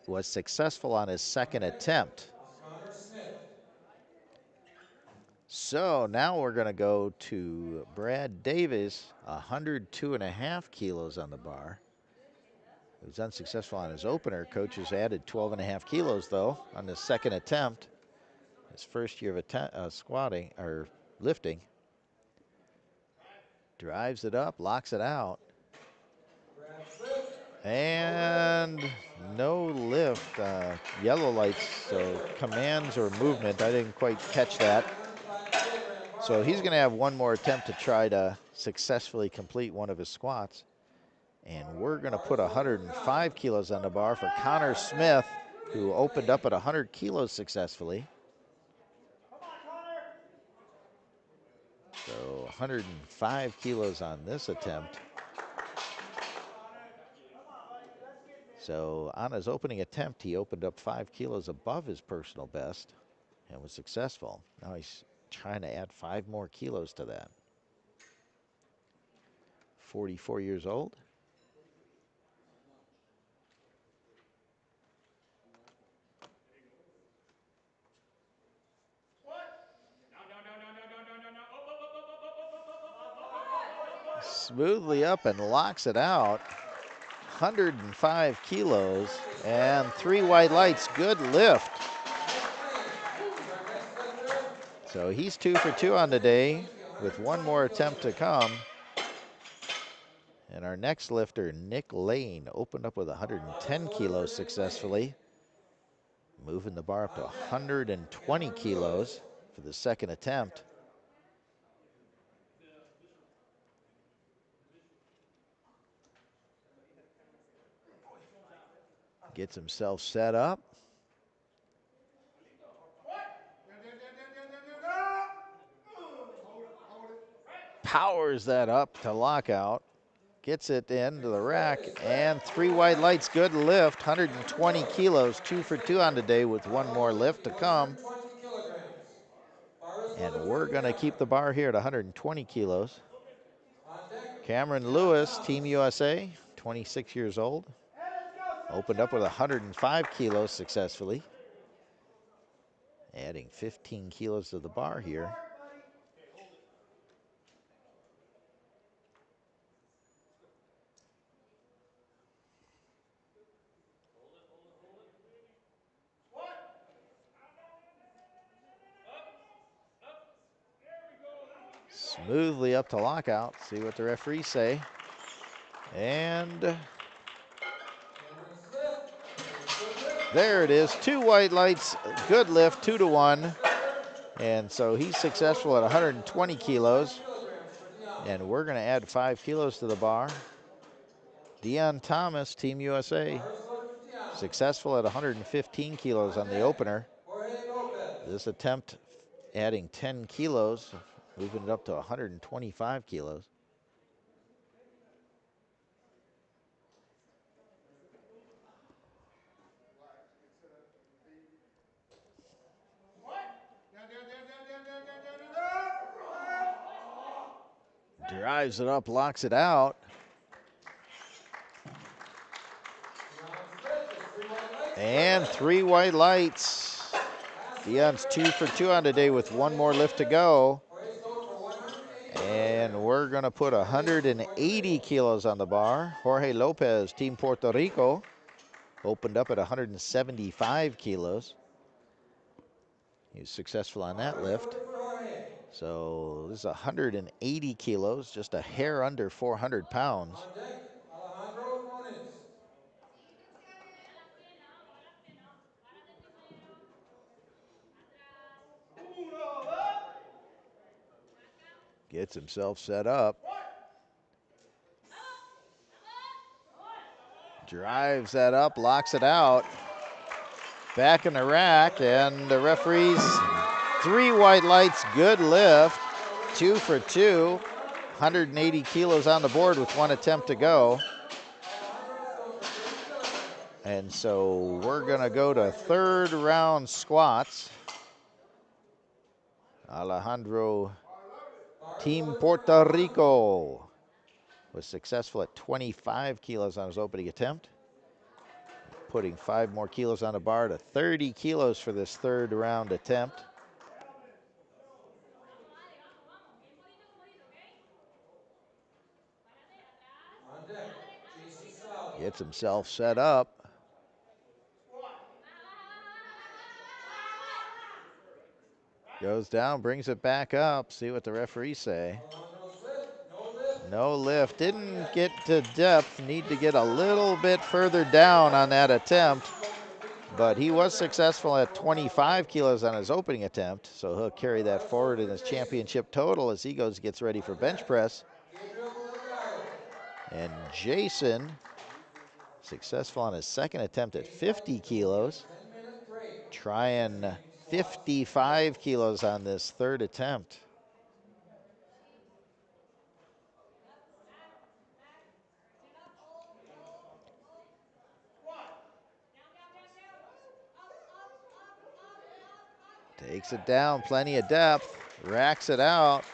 S3: was successful on his second attempt. So now we're going to go to Brad Davis, 102.5 kilos on the bar. He was unsuccessful on his opener. Coaches added 12.5 kilos, though, on the second attempt. His first year of squatting or lifting. Drives it up, locks it out. And no lift, yellow lights, so commands or movement. I didn't quite catch that. So he's going to have 1 more attempt to try to successfully complete one of his squats. And we're going to put 105 kilos on the bar for Connor Smith, who opened up at 100 kilos successfully. So 105 kilos on this attempt. So on his opening attempt, he opened up 5 kilos above his personal best and was successful. Now he's trying to add 5 more kilos to that. 44 years old. smoothly up and locks it out. 105 kilos and 3 white lights. Good lift. So he's 2 for 2 on the day with one more attempt to come. And our next lifter, Nick Lane, opened up with 110 kilos successfully, moving the bar up to 120 kilos for the second attempt. Gets himself set up. Powers that up to lockout. Gets it into the rack, and 3 white lights. Good lift, 120 kilos, 2 for 2 on the day with one more lift to come. And we're going to keep the bar here at 120 kilos. Cameron Lewis, Team USA, 26 years old. Opened up with 105 kilos successfully. Adding 15 kilos to the bar here. Smoothly up to lockout. See what the referees say. And there it is. 2 white lights. Good lift, 2 to 1. And so he's successful at 120 kilos. And we're going to add 5 kilos to the bar. Dion Thomas, Team USA, successful at 115 kilos on the opener. This attempt adding 10 kilos, moving it up to 125 kilos. Drives it up, locks it out. And 3 white lights. Dion's 2 for 2 on the day with one more lift to go. And we're going to put 180 kilos on the bar. Jorge Lopez, Team Puerto Rico, opened up at 175 kilos. He was successful on that lift. So this is 180 kilos, just a hair under 400 pounds. Gets himself set up. Drives that up, locks it out. Back in the rack, and the referees, 3 white lights, good lift. 2 for 2, 180 kilos on the board with one attempt to go. And so we're gonna go to 3rd round squats. Alejandro, Team Puerto Rico, was successful at 25 kilos on his opening attempt. Putting 5 more kilos on the bar to 30 kilos for this 3rd round attempt. Gets himself set up. Goes down, brings it back up. See what the referees say. No lift. Didn't get to depth. Need to get a little bit further down on that attempt. But he was successful at 25 kilos on his opening attempt. So he'll carry that forward in his championship total as he gets ready for bench press. And Jason, successful on his second attempt at 50 kilos. Trying 55 kilos on this 3rd attempt. Takes it down, plenty of depth, racks it out,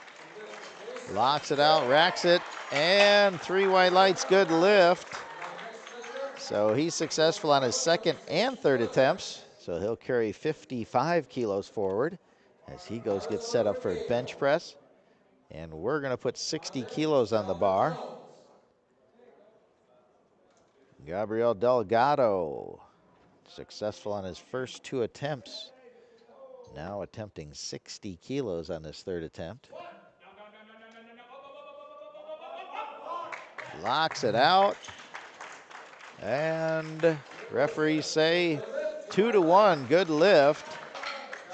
S3: locks it out, racks it, and 3 white lights, good lift. So he's successful on his 2nd and 3rd attempts. So he'll carry 55 kilos forward as he gets set up for a bench press. And we're going to put 60 kilos on the bar. Gabriel Delgado, successful on his first 2 attempts. Now attempting 60 kilos on his 3rd attempt. Locks it out. And referees say 2-1, good lift.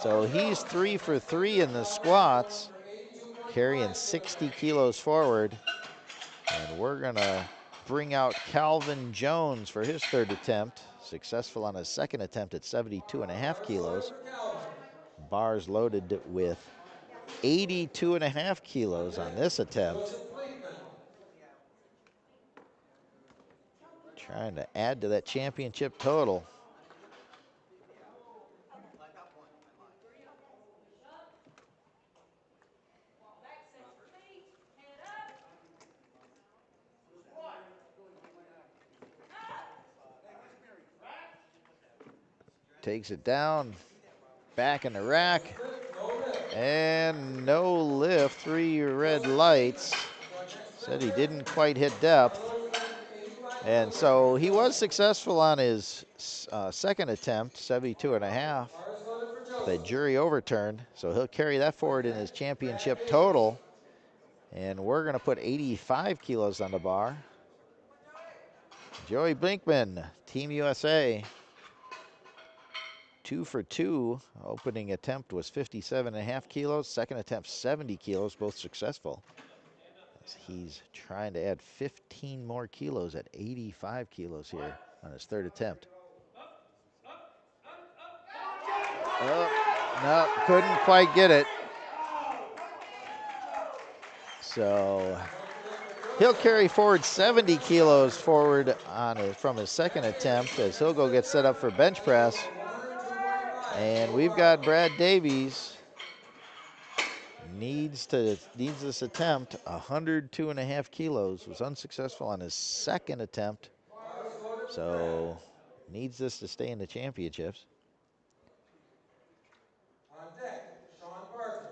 S3: So he's 3 for 3 in the squats, carrying 60 kilos forward. And we're gonna bring out Calvin Jones for his 3rd attempt. Successful on his 2nd attempt at 72.5 kilos. Bars loaded with 82.5 kilos on this attempt. Trying to add to that championship total. Takes it down, back in the rack, and no lift. 3 red lights. Said he didn't quite hit depth. And so he was successful on his 2nd attempt, 72.5. The jury overturned, so he'll carry that forward in his championship total. And we're going to put 85 kilos on the bar. Joey Blinkman, Team USA. 2 for 2. Opening attempt was 57.5 kilos. 2nd attempt, 70 kilos, both successful. As he's trying to add 15 more kilos at 85 kilos here on his 3rd attempt. Oh, no, couldn't quite get it. So he'll carry forward 70 kilos forward on from his 2nd attempt as he'll go get set up for bench press. And we've got Brad Davies. Needs this attempt. 102.5 kilos. Was unsuccessful on his 2nd attempt. So needs this to stay in the championships.
S1: On deck, Sean Barton.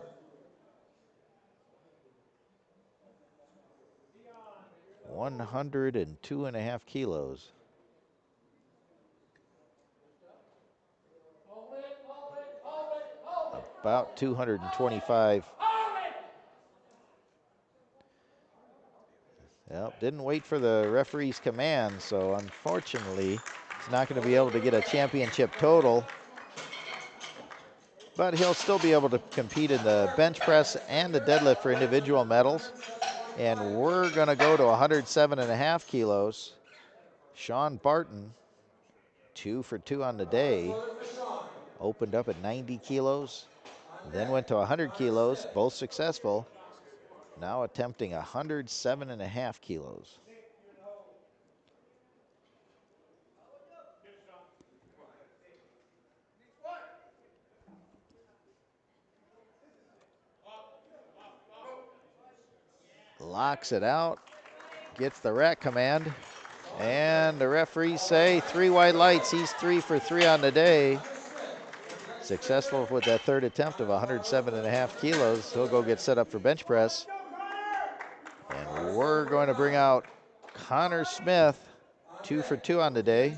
S3: 102.5 kilos. About 225. Well, didn't wait for the referee's command, so unfortunately, he's not going to be able to get a championship total. But he'll still be able to compete in the bench press and the deadlift for individual medals. And we're going to go to 107.5 kilos. Sean Barton, 2 for 2 on the day. Opened up at 90 kilos, then went to 100 kilos, both successful. Now attempting 107.5 kilos. Locks it out, gets the rack command, and the referees say 3 white lights. He's 3 for 3 on the day. Successful with that 3rd attempt of 107.5 kilos. He'll go get set up for bench press. And we're going to bring out Connor Smith, 2 for 2 on the day.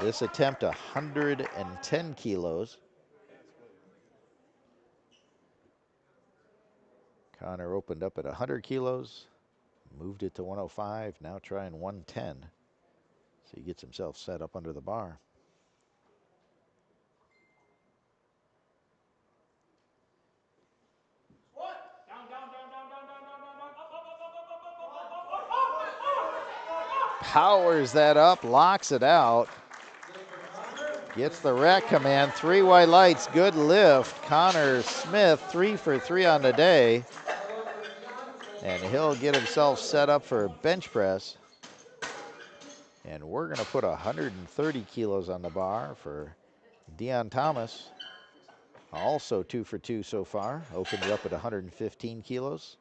S3: This attempt 110 kilos. Connor opened up at 100 kilos, moved it to 105, now trying 110. So he gets himself set up under the bar. Powers that up, locks it out. Gets the rack command, 3 white lights, good lift. Connor Smith, 3 for 3 on the day. And he'll get himself set up for bench press. And we're gonna put 130 kilos on the bar for Dion Thomas. Also 2 for 2 so far. Opened it up at 115 kilos.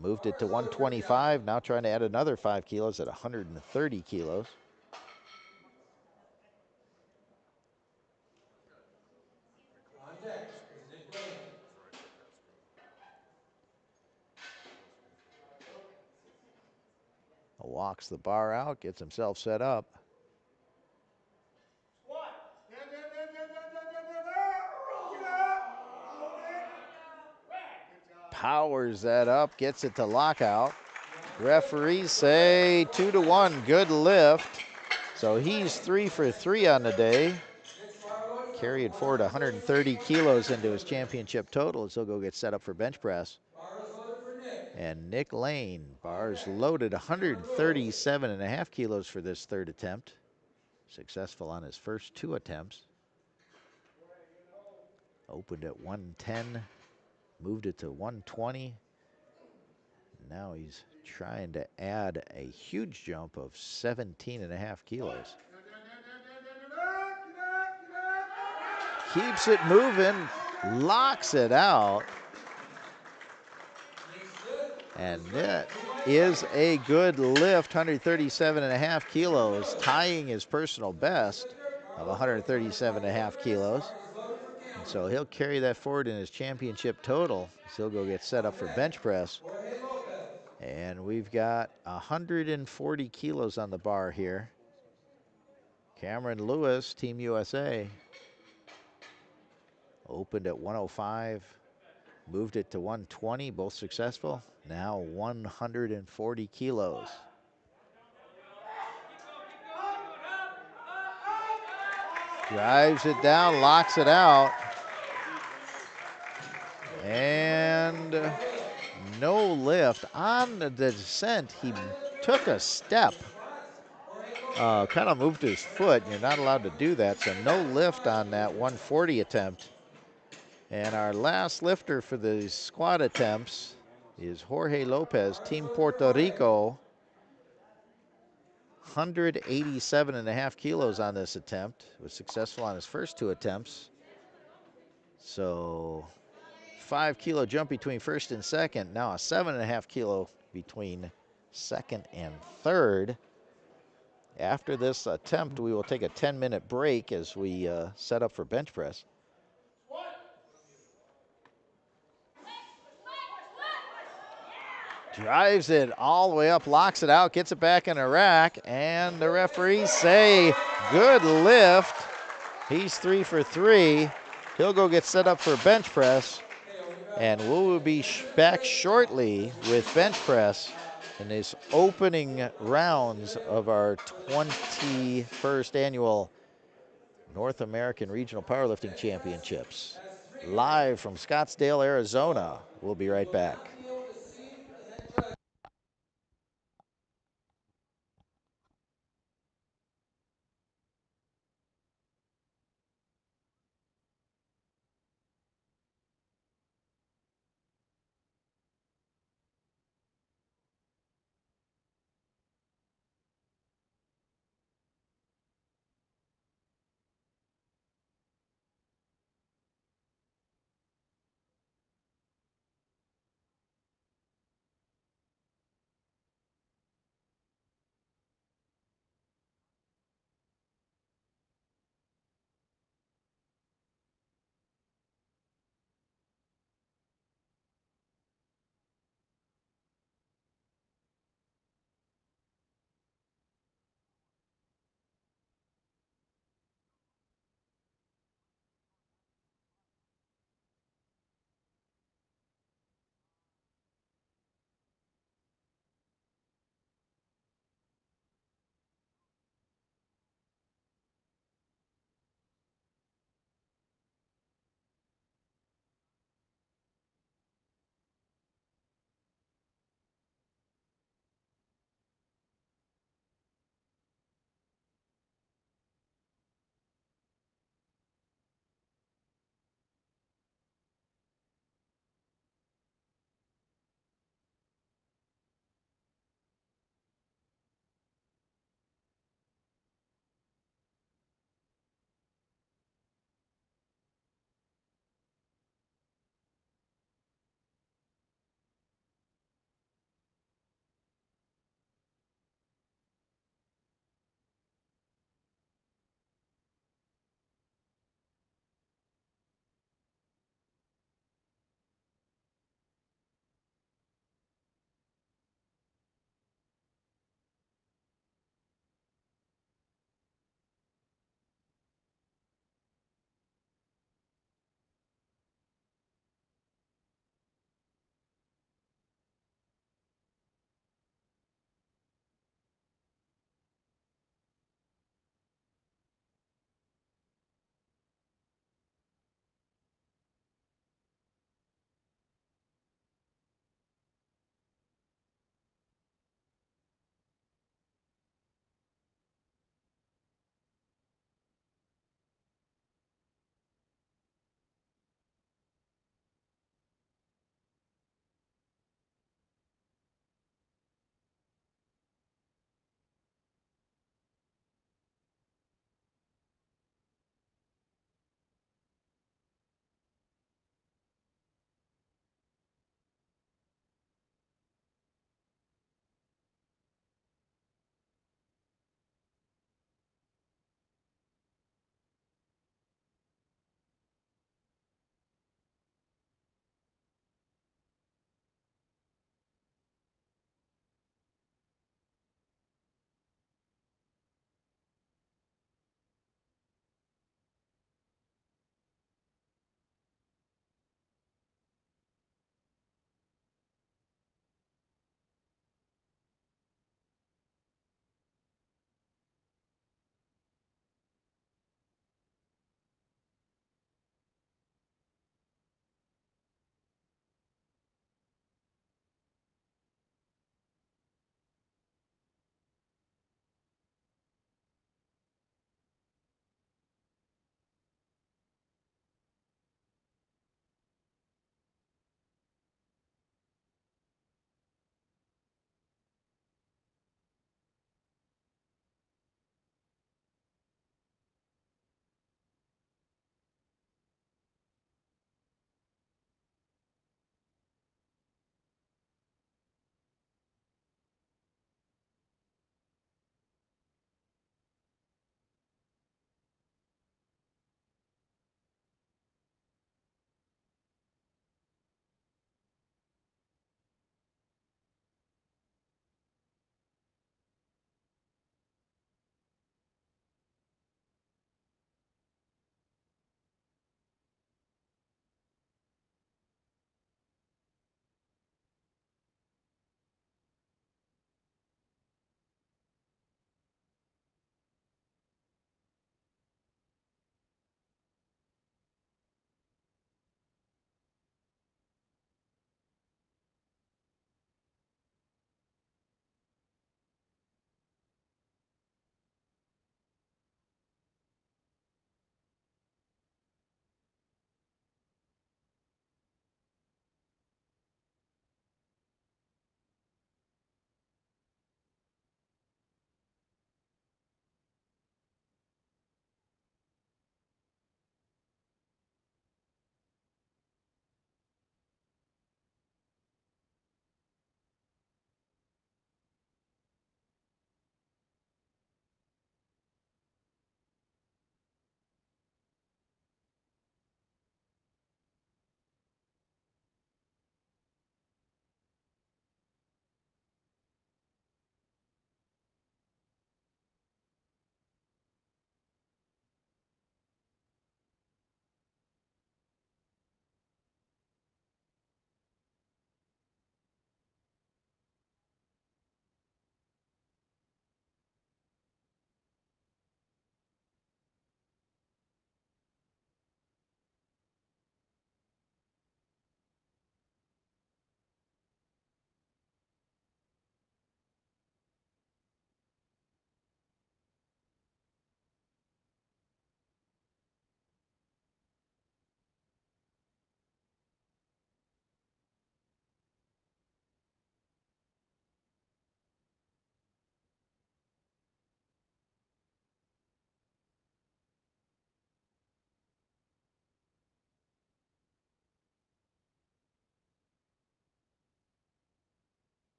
S3: Moved it to 125, now trying to add another 5 kilos at 130 kilos. Walks the bar out, gets himself set up. Powers that up, gets it to lockout. Referees say 2-1, good lift. So he's 3 for 3 on the day. Carried forward 130 kilos into his championship total, so he'll go get set up for bench press. And Nick Lane, bars loaded 137.5 kilos for this third attempt. Successful on his first 2 attempts. Opened at 110, moved it to 120. Now he's trying to add a huge jump of 17.5 kilos. Keeps it moving, locks it out. And that is a good lift, 137.5 kilos, tying his personal best of 137.5 kilos. And so he'll carry that forward in his championship total. So he'll go get set up for bench press. And we've got 140 kilos on the bar here. Cameron Lewis, Team USA, opened at 105, moved it to 120, both successful. Now 140 kilos. Drives it down, locks it out. And no lift. On the descent, he took a step. Kind of moved his foot. You're not allowed to do that, so no lift on that 140 attempt. And our last lifter for the squad attempts is Jorge Lopez, Team Puerto Rico. 187.5 kilos on this attempt. Was successful on his first 2 attempts. So 5 kilo jump between first and second. Now a 7.5 kilo between second and third. After this attempt, we will take a 10-minute break as we set up for bench press. Drives it all the way up, locks it out, gets it back in a rack, and the referees say good lift. He's 3 for 3. He'll go get set up for bench press, and we will be back shortly with bench press in these opening rounds of our 21st annual North American Regional Powerlifting Championships. Live from Scottsdale, Arizona. We'll be right back.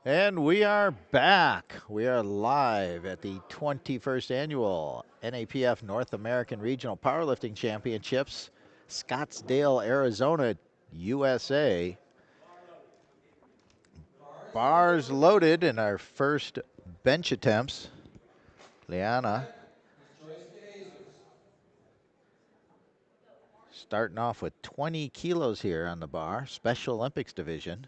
S3: And we are back. We are live at the 21st Annual NAPF North American Regional Powerlifting Championships, Scottsdale, Arizona, USA. Bars loaded in our first bench attempts. Liana starting off with 20 kilos here on the bar, Special Olympics division.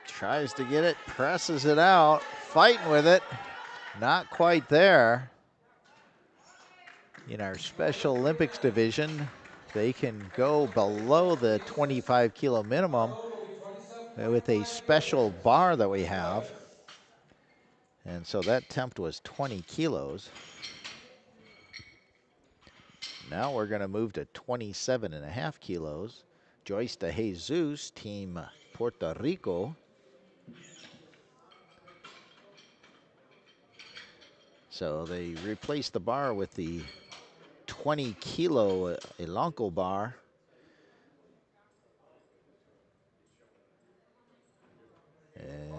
S3: Tries to get it, presses it out, fighting with it. Not quite there. In our Special Olympics division, they can go below the 25 kilo minimum with a special bar that we have. And so that tempt was 20 kilos. Now we're going to move to 27.5 kilos. Joyce de Jesus, Team Puerto Rico. So they replaced the bar with the 20 kilo Elanco bar. And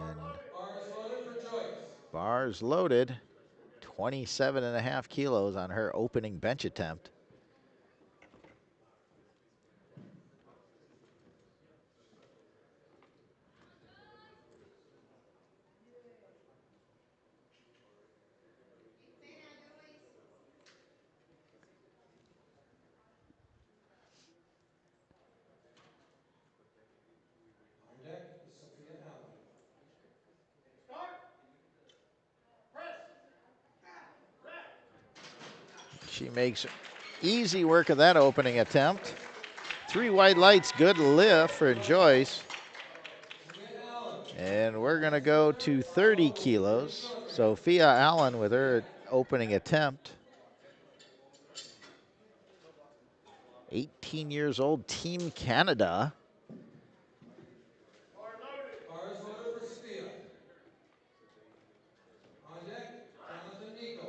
S3: bars loaded, 27.5 kilos on her opening bench attempt. She makes easy work of that opening attempt. 3 white lights, good lift for Joyce. And we're going to go to 30 kilos. Sophia Allen with her opening attempt. 18 years old, Team Canada.
S1: Bars loaded for Sophia. On deck, Jonathan Nico.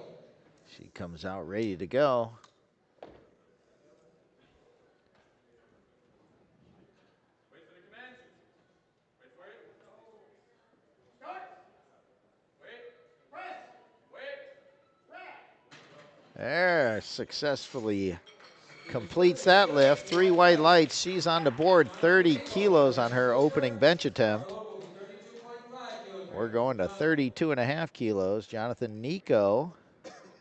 S3: She comes out ready to go.
S1: Wait for the command. Wait for it. Start. Wait. Press. Wait. Rack.
S3: There, successfully completes that lift. 3 white lights. She's on the board, 30 kilos on her opening bench attempt. We're going to 32.5 kilos. Jonathan Nico,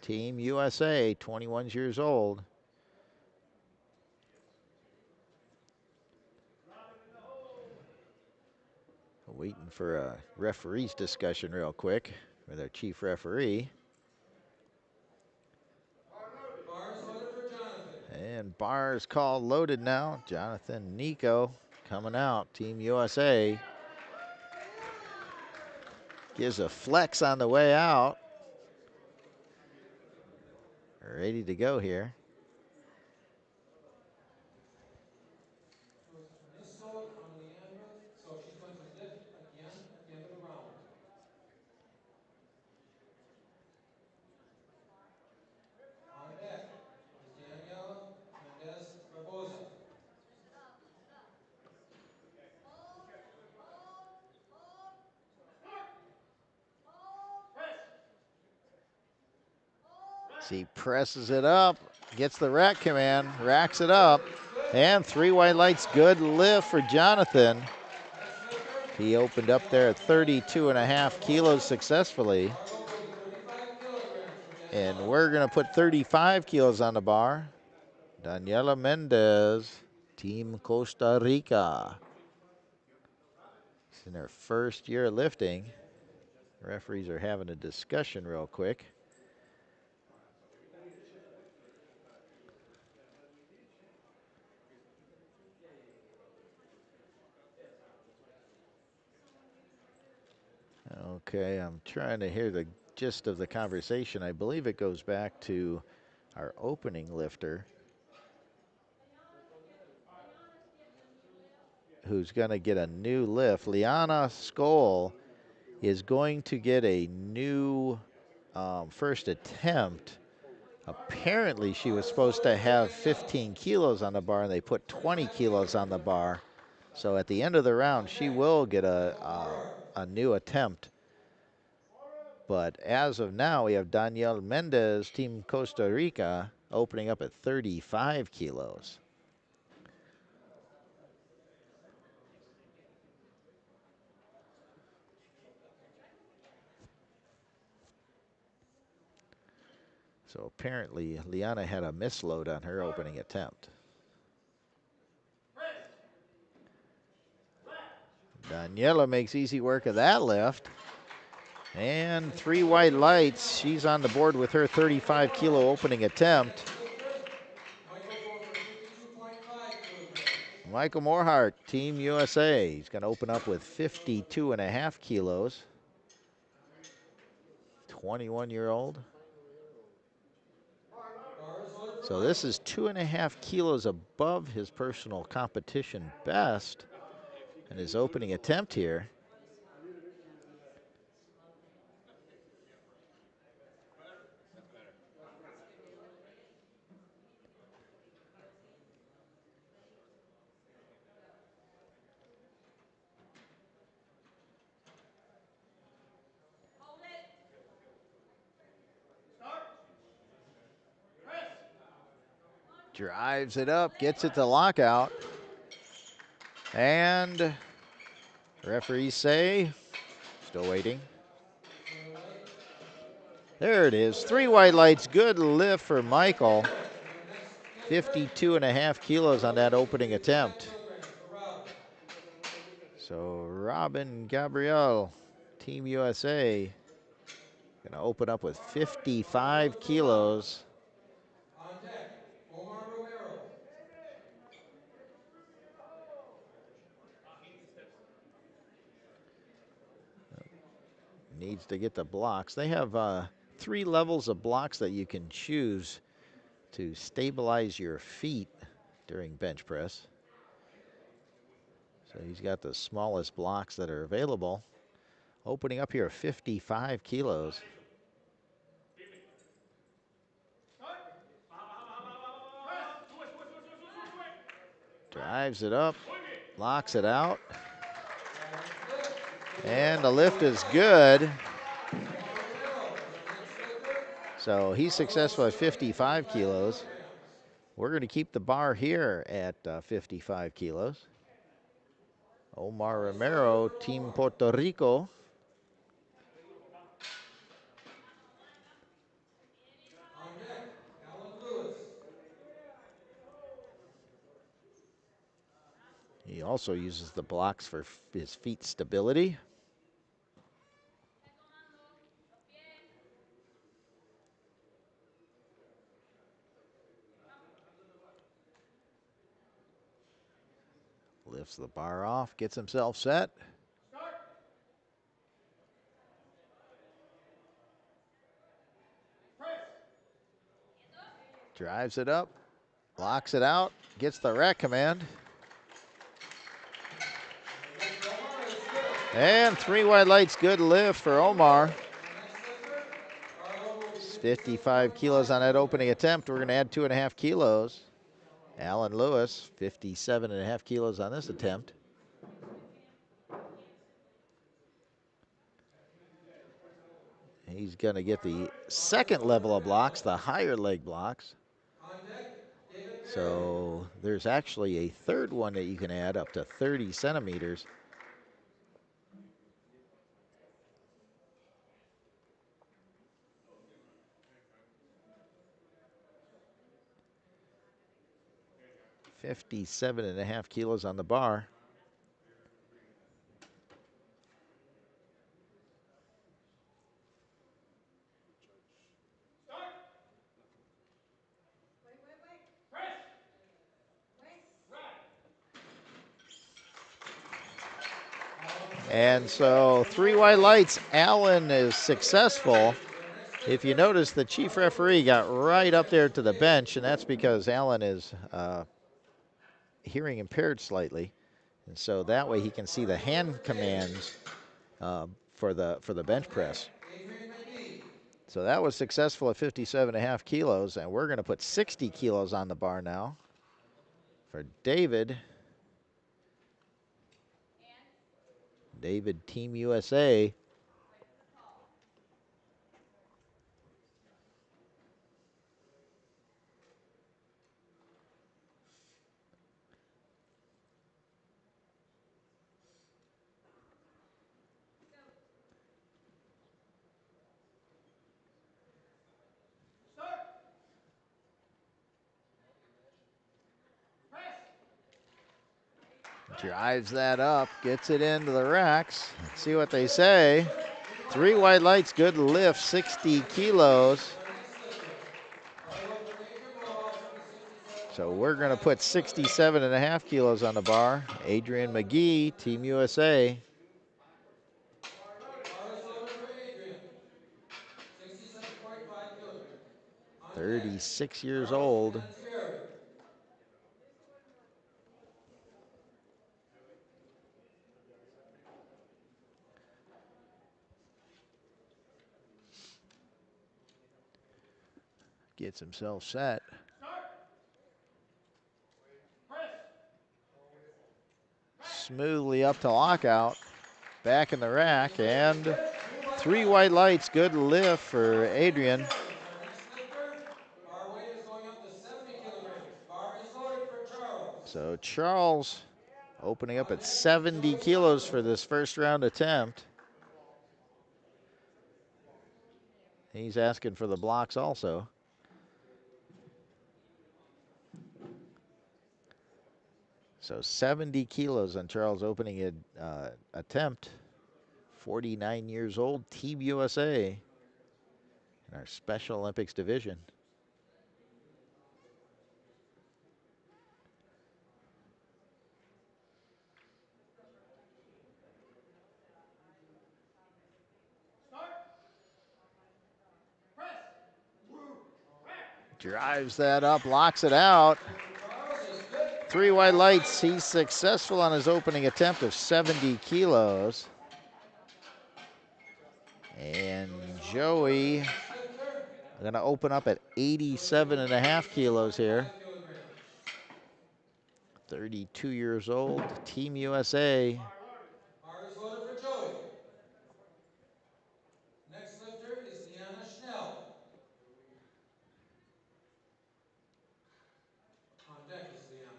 S3: Team USA, 21 years old. Waiting for a referee's discussion real quick with our chief referee.
S1: Bars loaded for Jonathan.
S3: And bars called loaded now. Jonathan Nico coming out, Team USA. Gives a flex on the way out. Ready to go here.
S1: Misload on Leandra, so she's going to lift again at the end of the round. On deck is Daniela Mendez Barboza.
S3: She presses it up, gets the rack command, racks it up, and 3 white lights, good lift for Jonathan. He opened up there at 32.5 kilos successfully. And we're gonna put 35 kilos on the bar. Daniela Mendez, Team Costa Rica. It's in her first year lifting. Referees are having a discussion real quick. Okay, I'm trying to hear the gist of the conversation. I believe it goes back to our opening lifter, who's going to get a new lift. Liana Skoll is going to get a new first attempt Apparently, she was supposed to have 15 kilos on the bar, and they put 20 kilos on the bar. So at the end of the round, she will get a new attempt. But as of now, we have Danielle Mendez, Team Costa Rica, opening up at 35 kilos. So apparently, Liana had a misload on her opening attempt. Daniela makes easy work of that lift. And 3 white lights. She's on the board with her 35 kilo opening attempt.
S1: Michael's going for 52.5 kilograms.
S3: Michael Morhart, Team USA. He's going to open up with 52.5 kilos. 21-year-old. So this is 2.5 kilos above his personal competition best in his opening attempt here. Drives it up, gets it to lockout. And referees say, still waiting. There it is, 3 white lights, good lift for Michael. 52.5 kilos on that opening attempt. So Robin Gabrielle, Team USA, gonna open up with 55 kilos.
S1: On deck, Omar Romero.
S3: Needs to get the blocks. They have 3 levels of blocks that you can choose to stabilize your feet during bench press. So he's got the smallest blocks that are available. Opening up here 55 kilos. Drives it up, locks it out. And the lift is good. So he's successful at 55 kilos. We're going to keep the bar here at 55 kilos. Omar Romero, Team Puerto Rico.
S1: On deck, Alan Lewis.
S3: He also uses the blocks for his feet stability. Lifts the bar off, gets himself set. Drives it up, locks it out, gets the rack command. And 3 white lights, good lift for Omar. 55 kilos on that opening attempt. We're going to add 2.5 kilos. Alan Lewis, 57.5 kilos on this attempt. He's going to get the second level of blocks, the higher leg blocks. So there's actually a third one that you can add up to 30 centimeters. $57.5 kilos on the bar. And so 3 white lights, Allen is successful. If you notice, the chief referee got right up there to the bench, and that's because Allen is hearing impaired slightly. And so that way he can see the hand commands for the bench press. So that was successful at 57.5 kilos, and we're going to put 60 kilos on the bar now for David. David, Team USA. Drives that up, gets it into the racks. Let's see what they say. 3 white lights, good lift, 60 kilos. So we're going to put 67.5 kilos on the bar. Adrian McGee, Team USA. 36 years old. Gets himself set. Smoothly up to lockout. Back in the rack, and 3 white lights. Good lift for Adrian. So Charles opening up at 70 kilos for this first round attempt. He's asking for the blocks also. So 70 kilos on Charles' opening attempt. 49 years old, Team USA in our Special Olympics division. Drives that up, locks it out. 3 white lights. He's successful on his opening attempt of 70 kilos. And Joey going to open up at 87.5 kilos here. 32 years old, Team USA.
S1: Bar is loaded for Joey. Next lifter is Liana Schnell. On deck is Liana.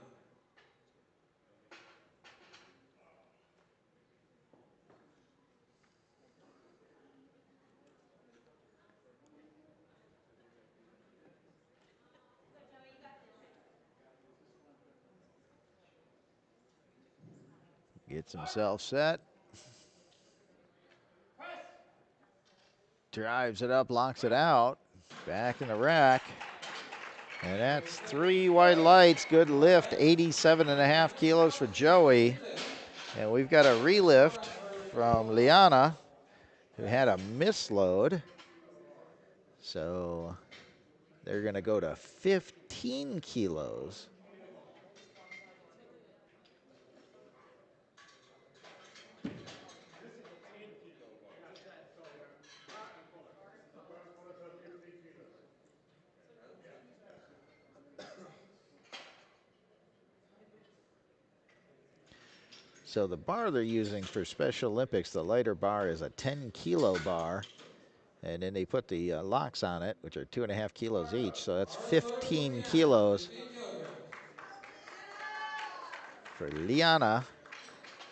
S3: Gets himself set. Drives it up, locks it out. Back in the rack. And that's 3 white lights. Good lift, 87.5 kilos for Joey. And we've got a relift from Liana, who had a misload. So they're going to go to 15 kilos. So the bar they're using for Special Olympics, the lighter bar, is a 10-kilo bar. And then they put the locks on it, which are 2.5 kilos each. So that's 15 kilos for Liana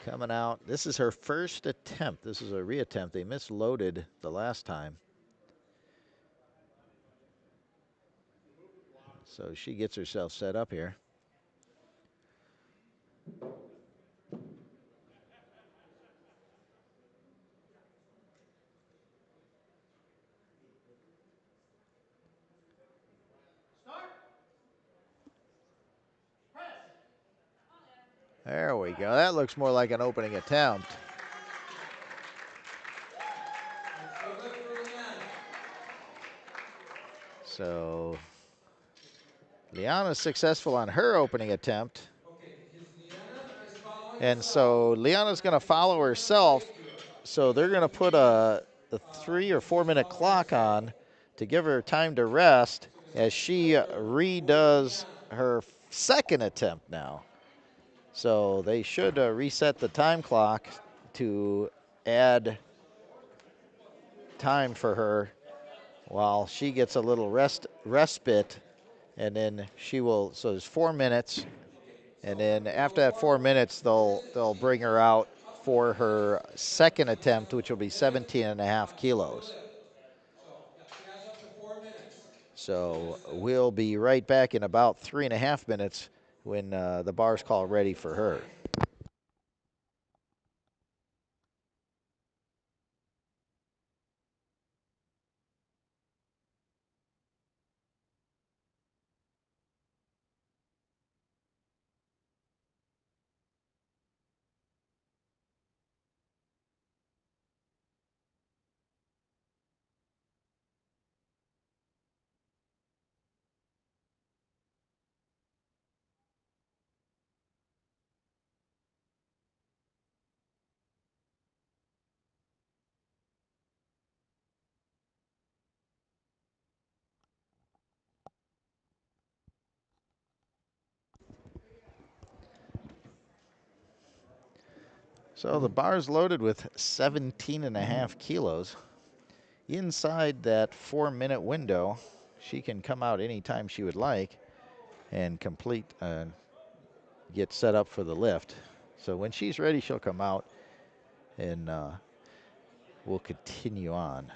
S3: coming out. This is her first attempt. This is a reattempt. They misloaded the last time. So she gets herself set up here. There we go. That looks more like an opening attempt. So Liana's successful on her opening attempt. And so Liana's going to follow herself. So they're going to put a 3 or 4 minute clock on to give her time to rest as she redoes her second attempt now. So they should reset the time clock to add time for her while she gets a little respite, and then she will. So there's 4 minutes, and then after that 4 minutes, they'll bring her out for her second attempt, which will be 17 and a half kilos. So we'll be right back in about 3.5 minutes when the bar's call ready for her. So the bar's loaded with 17 and a half kilos. Inside that 4-minute window, she can come out anytime she would like and complete get set up for the lift. So when she's ready, she'll come out and we'll continue on.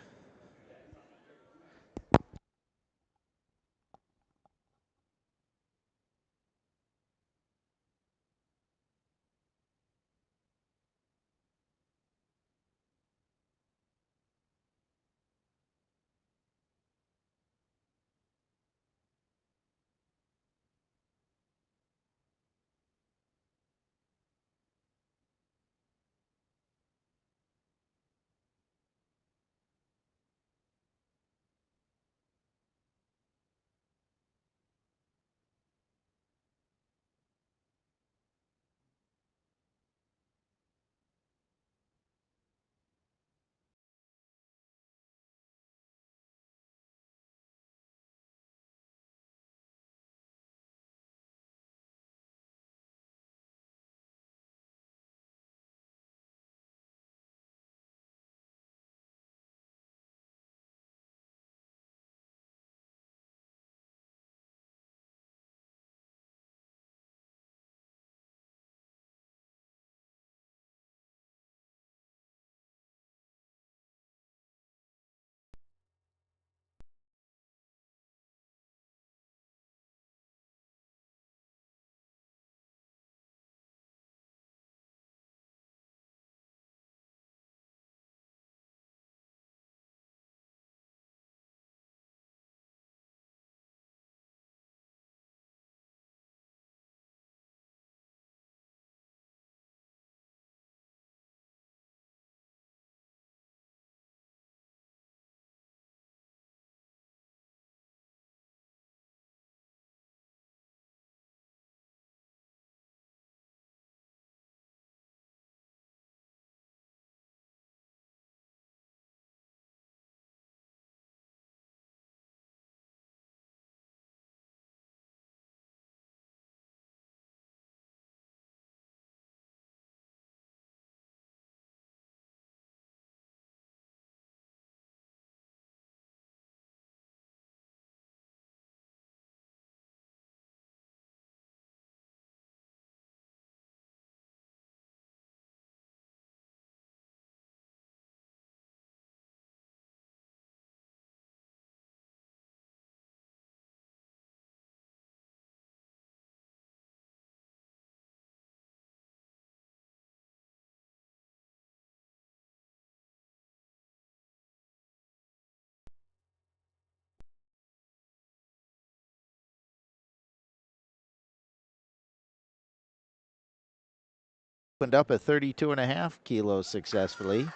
S3: Opened up at 32 and a half kilos successfully.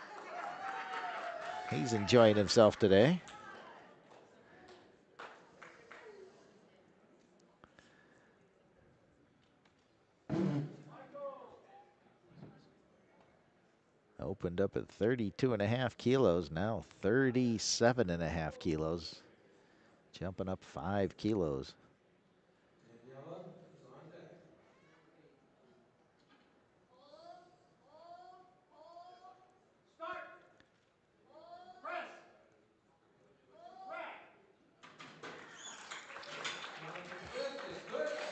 S3: He's enjoying himself today. Opened up at 32 and a half kilos, now 37 and a half kilos. Jumping up 5 kilos.
S1: Daniela is on deck.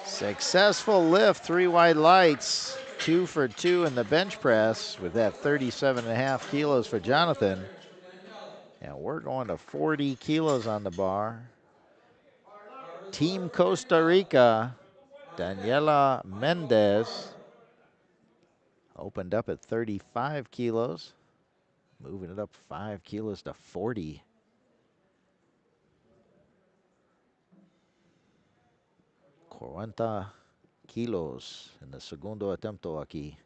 S3: Successful lift, 3 white lights, 2 for 2 in the bench press with that 37.5 kilos for Jonathan. And we're going to 40 kilos on the bar. Team Costa Rica, Daniela Mendez, opened up at 35 kilos, moving it up 5 kilos to 40. Cuarenta kilos en el segundo atempto aquí.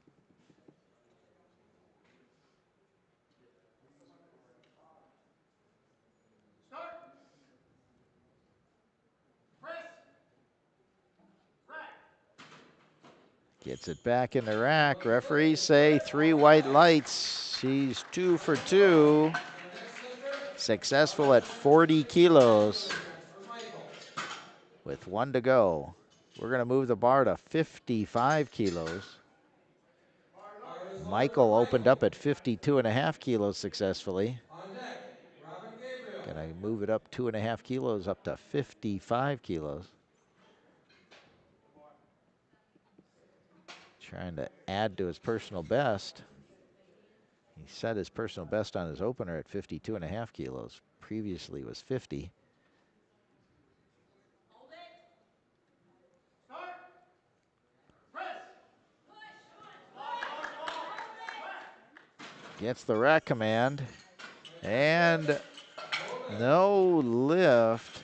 S3: Gets it back in the rack. Referees say 3 white lights. She's 2 for 2. Successful at 40 kilos with 1 to go. We're going to move the bar to 55 kilos. Michael opened up at 52.5 kilos successfully. Going to move it up 2.5 kilos up to 55 kilos. Trying to add to his personal best. He set his personal best on his opener at 52.5 kilos. Previously was 50. Gets the rack command. And no lift.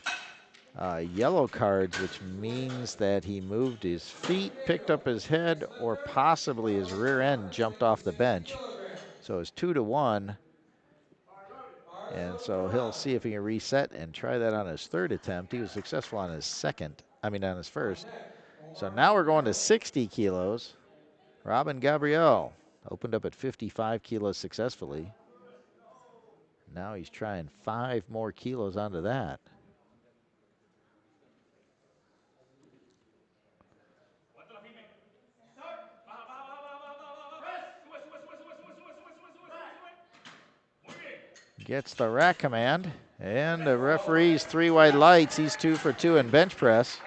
S3: Yellow cards, which means that he moved his feet, picked up his head, or possibly his rear end jumped off the bench. So it's 2 to 1. And so he'll see if he can reset and try that on his 3rd attempt. He was successful on his on his first. So now we're going to 60 kilos. Robin Gabriel opened up at 55 kilos successfully. Now he's trying 5 more kilos onto that. Gets the rack command, and the referee's 3 white lights. He's 2 for 2 in bench press.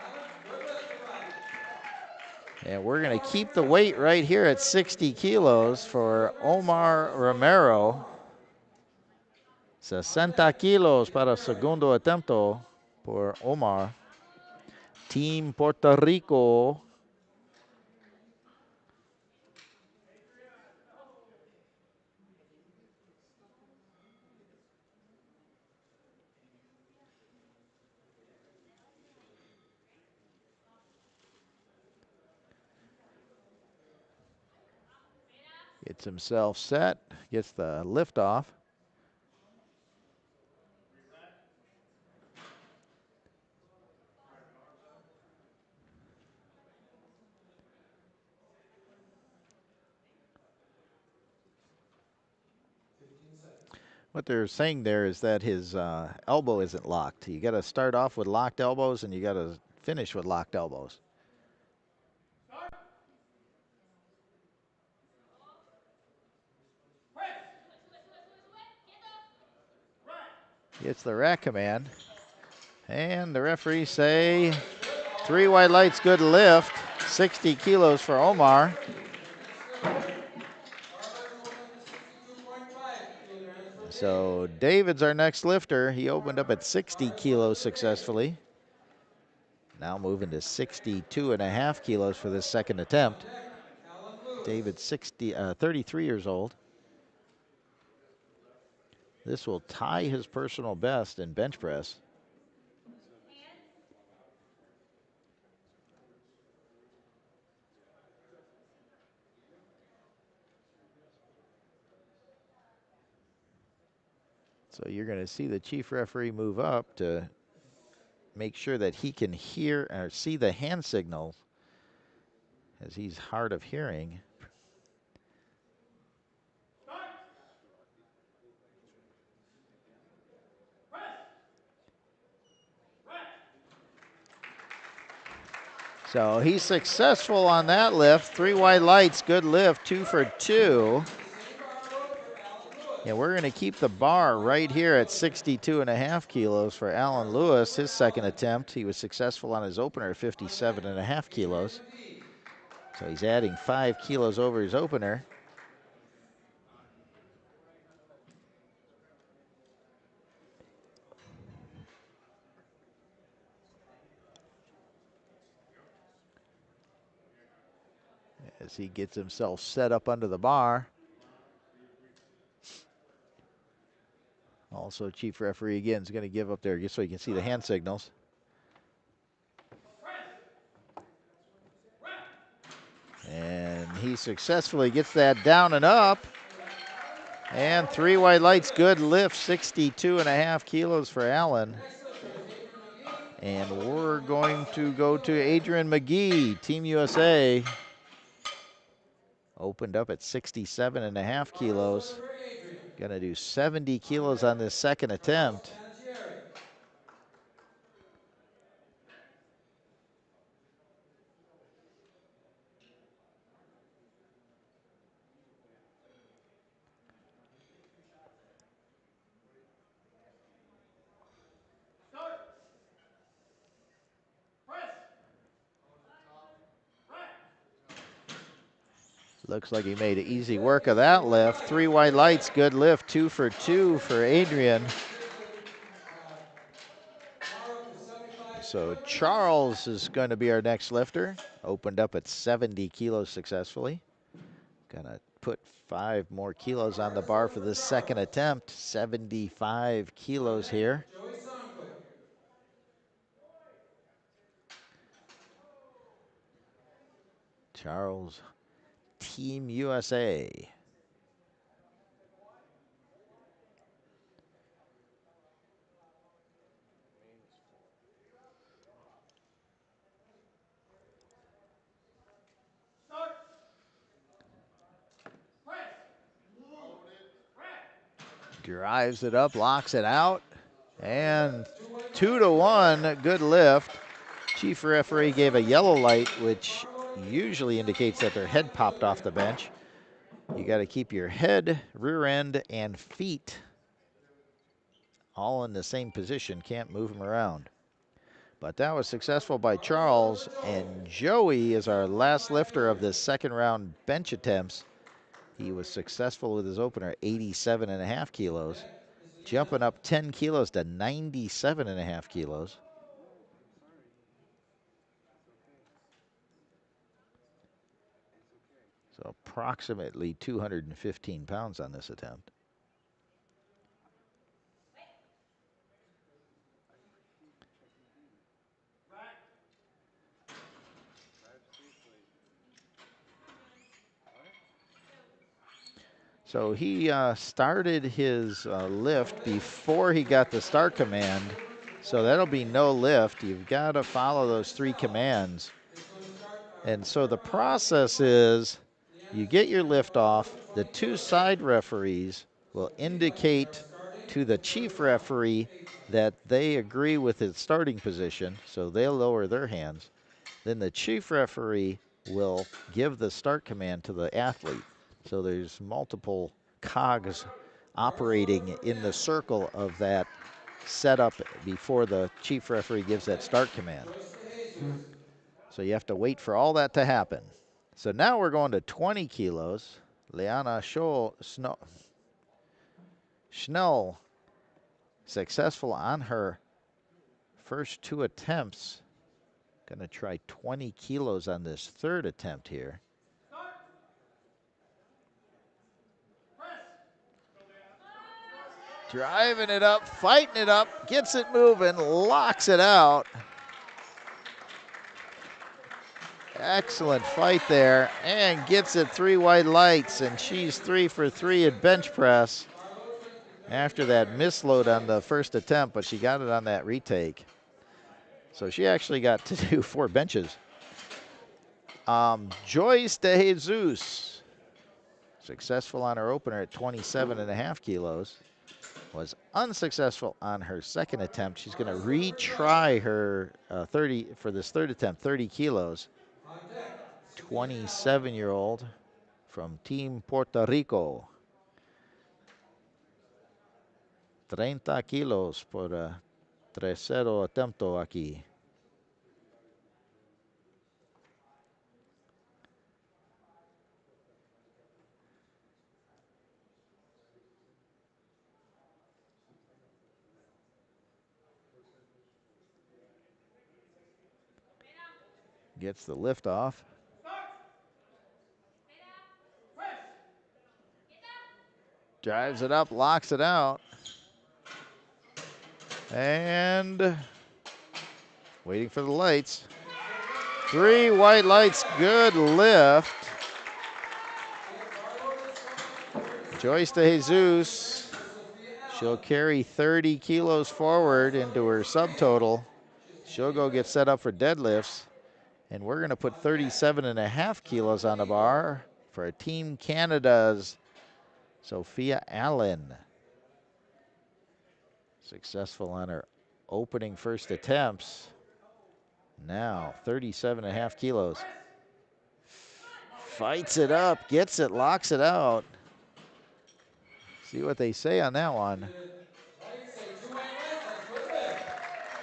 S3: And we're going to keep the weight right here at 60 kilos for Omar Romero. 60 kilos para segundo atento por Omar. Team Puerto Rico. Gets himself set, gets the lift off. What they're saying there is that his elbow isn't locked. You got to start off with locked elbows, and you got to finish with locked elbows. Gets the rack command. And the referees say 3 white lights, good lift. 60 kilos for Omar. So David's our next lifter. He opened up at 60 kilos successfully. Now moving to 62.5 kilos for this 2nd attempt. David's 33 years old. This will tie his personal best in bench press. So you're going to see the chief referee move up to make sure that he can hear or see the hand signals, as he's hard of hearing. So he's successful on that lift. 3 wide lights, good lift, 2 for 2. And we're going to keep the bar right here at 62.5 kilos for Alan Lewis. His second attempt, he was successful on his opener at 57.5 kilos. So he's adding 5 kilos over his opener. As he gets himself set up under the bar. Also, chief referee again is going to give up there just so you can see the hand signals. And he successfully gets that down and up. And 3 wide lights, good lift, 62.5 kilos for Allen. And we're going to go to Adrian McGee, Team USA. Opened up at 67.5 kilos. Gonna do 70 kilos on this second attempt. Looks like he made easy work of that lift. 3 wide lights, good lift, 2 for 2 for Adrian. So Charles is going to be our next lifter. Opened up at 70 kilos successfully. Gonna put 5 more kilos on the bar for this second attempt. 75 kilos here. Charles, Team USA. Drives it up, locks it out, and 2-1, good lift. Chief referee gave a yellow light, which usually indicates that their head popped off the bench. You got to keep your head, rear end, and feet all in the same position. Can't move them around. But that was successful by Charles, and Joey is our last lifter of this second round bench attempts. He was successful with his opener, 87.5 kilos, jumping up 10 kilos to 97.5 kilos. So approximately 215 pounds on this attempt. So he started his lift before he got the start command. So that'll be no lift. You've got to follow those 3 commands. And so the process is you get your lift off. The 2 side referees will indicate to the chief referee that they agree with his starting position. So they'll lower their hands. Then the chief referee will give the start command to the athlete. So there's multiple cogs operating in the circle of that setup before the chief referee gives that start command. So you have to wait for all that to happen. So now we're going to 20 kilos. Liana Schnell, successful on her first 2 attempts. Going to try 20 kilos on this third attempt here. Driving it up, fighting it up, gets it moving, locks it out. Excellent fight there, and gets it 3 wide lights, and she's 3 for 3 at bench press after that misload on the first attempt, but she got it on that retake. So she actually got to do 4 benches. Joyce De Jesus, successful on her opener at 27.5 kilos. was unsuccessful on her second attempt. She's going to retry her 30 for this third attempt, 30 kilos.
S1: On deck.
S3: 27-year-old from Team Puerto Rico. 30 kilos por tercero atento aquí. Gets the lift off. Drives it up, locks it out. And waiting for the lights. 3 white lights, good lift. Joyce de Jesus, she'll carry 30 kilos forward into her subtotal. She'll go get set up for deadlifts. And we're going to put 37.5 kilos on the bar for Team Canada's Sophia Allen. Successful on her opening first attempts. Now 37.5 kilos. Fights it up, gets it, locks it out. See what they say on that one.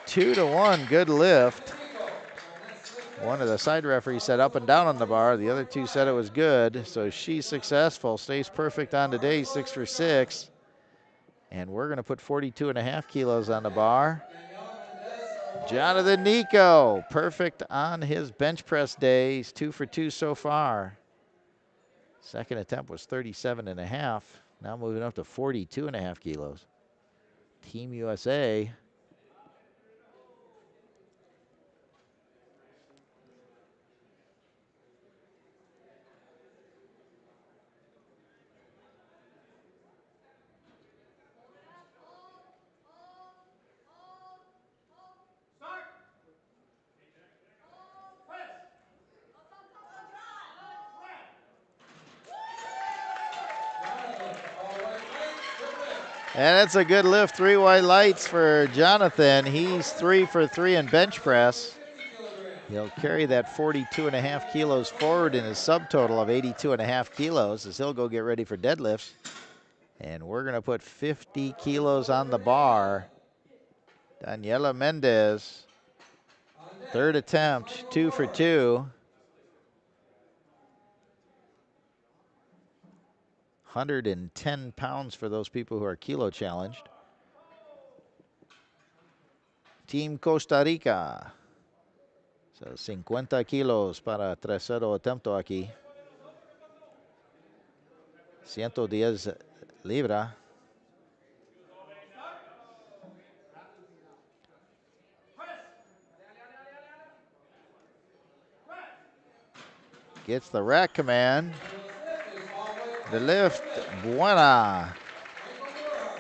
S3: 2-1, good lift. One of the side referees said up and down on the bar. The other two said it was good. So she's successful, stays perfect on today, 6 for 6. And we're going to put 42.5 kilos on the bar. Jonathan Nico, perfect on his bench press days, 2 for 2 so far. Second attempt was 37.5. Now moving up to 42.5 kilos. Team USA. And it's a good lift, 3 white lights for Jonathan. He's 3 for 3 in bench press. He'll carry that 42.5 kilos forward in his subtotal of 82.5 kilos as he'll go get ready for deadlifts. And we're going to put 50 kilos on the bar. Daniela Mendez, third attempt, 2 for 2. 110 pounds for those people who are kilo challenged. Team Costa Rica. So 50 kilos para tercero atento aquí. 110 libra. Gets the rack command. The lift, buena.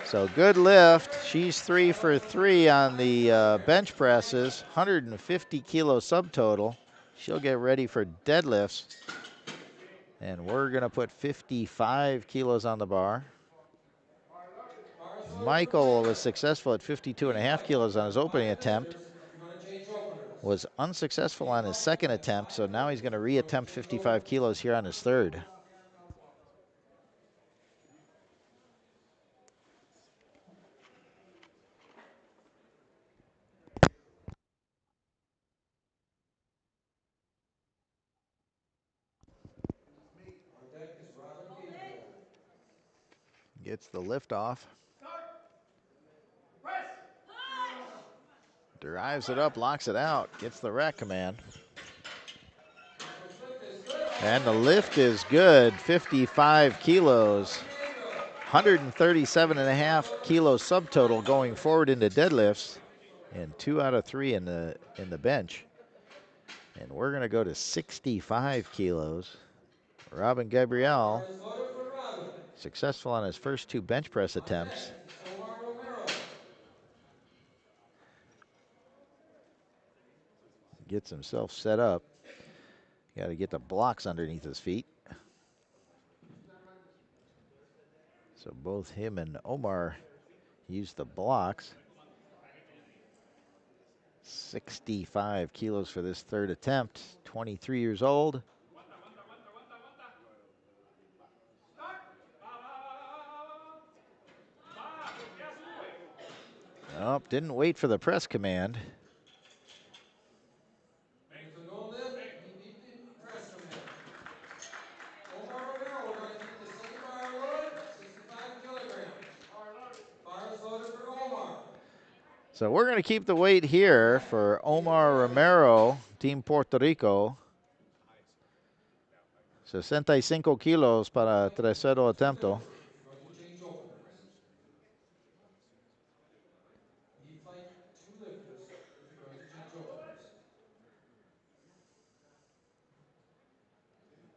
S3: So good lift. She's 3 for 3 on the bench presses. 150 kilo subtotal. She'll get ready for deadlifts. And we're going to put 55 kilos on the bar. Michael was successful at 52.5 kilos on his opening attempt. Was unsuccessful on his second attempt, so now he's going to reattempt 55 kilos here on his third. Gets the lift off. Drives it up, locks it out, gets the rack command. And the lift is good, 55 kilos. 137.5 kilos subtotal going forward into deadlifts. And 2 out of 3 in the bench. And we're going to go to 65 kilos. Robin Gabriel, successful on his first 2 bench press attempts. Gets himself set up. Got to get the blocks underneath his feet. So both him and Omar use the blocks. 65 kilos for this third attempt. 23 years old. Oh, didn't wait for the press command.
S1: It's a no lift. He beat the press command. Omar Romero, we're going to keep the same bar load, 65 kilograms. Bars loaded for Omar.
S3: So we're going to keep the weight here for Omar Romero, Team Puerto Rico. 65 kilos para tercero atento.
S1: Going to change openers. He fight two lifters if you're going to change openers.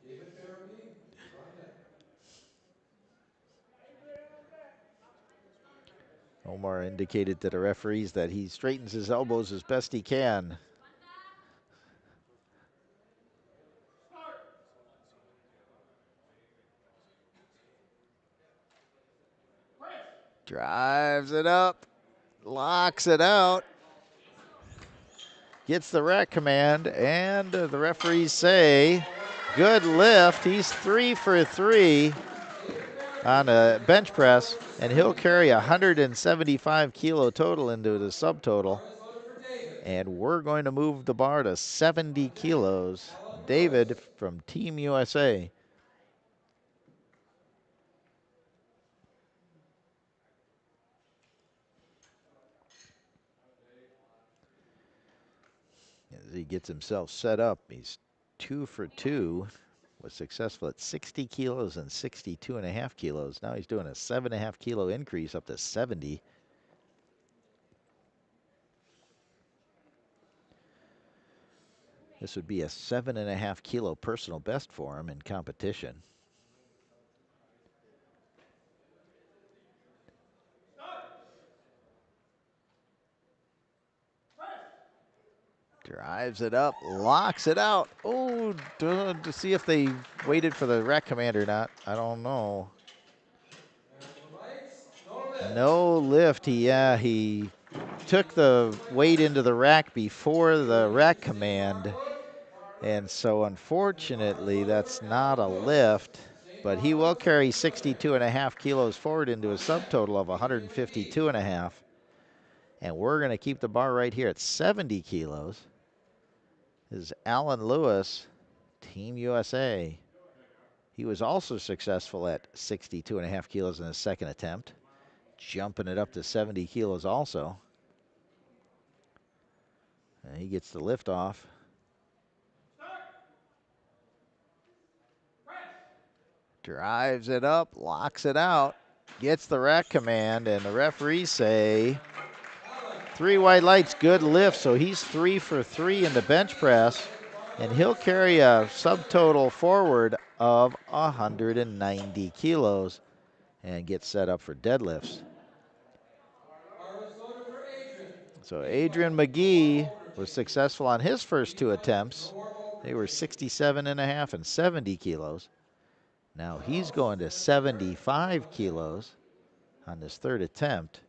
S1: David Farabee, front deck.
S3: Omar indicated to the referees that he straightens his elbows as best he can. Drives it up, locks it out, gets the rack command, and the referees say, good lift. He's 3 for 3 on a bench press, and he'll carry 175 kilo total into the subtotal. And we're going to move the bar to 70 kilos. David from Team USA. As he gets himself set up, he's 2 for 2. Was successful at 60 kilos and 62.5 kilos. Now he's doing a 7.5 kilo increase up to 70. This would be a 7.5 kilo personal best for him in competition. Drives it up, locks it out. Oh, to see if they waited for the rack command or not. I don't know. No lift. He took the weight into the rack before the rack command. And so unfortunately, that's not a lift. But he will carry 62.5 kilos forward into a subtotal of 152.5. And we're going to keep the bar right here at 70 kilos. This is Alan Lewis, Team USA. He was also successful at 62.5 kilos in his second attempt, jumping it up to 70 kilos also. And he gets the lift off. Drives it up, locks it out, gets the rack command, and the referees say 3 white lights, good lift. So he's 3 for 3 in the bench press, and he'll carry a subtotal forward of 190 kilos and get set up for deadlifts. So Adrian McGee was successful on his first 2 attempts. They were 67.5 and 70 kilos. Now he's going to 75 kilos on this third attempt.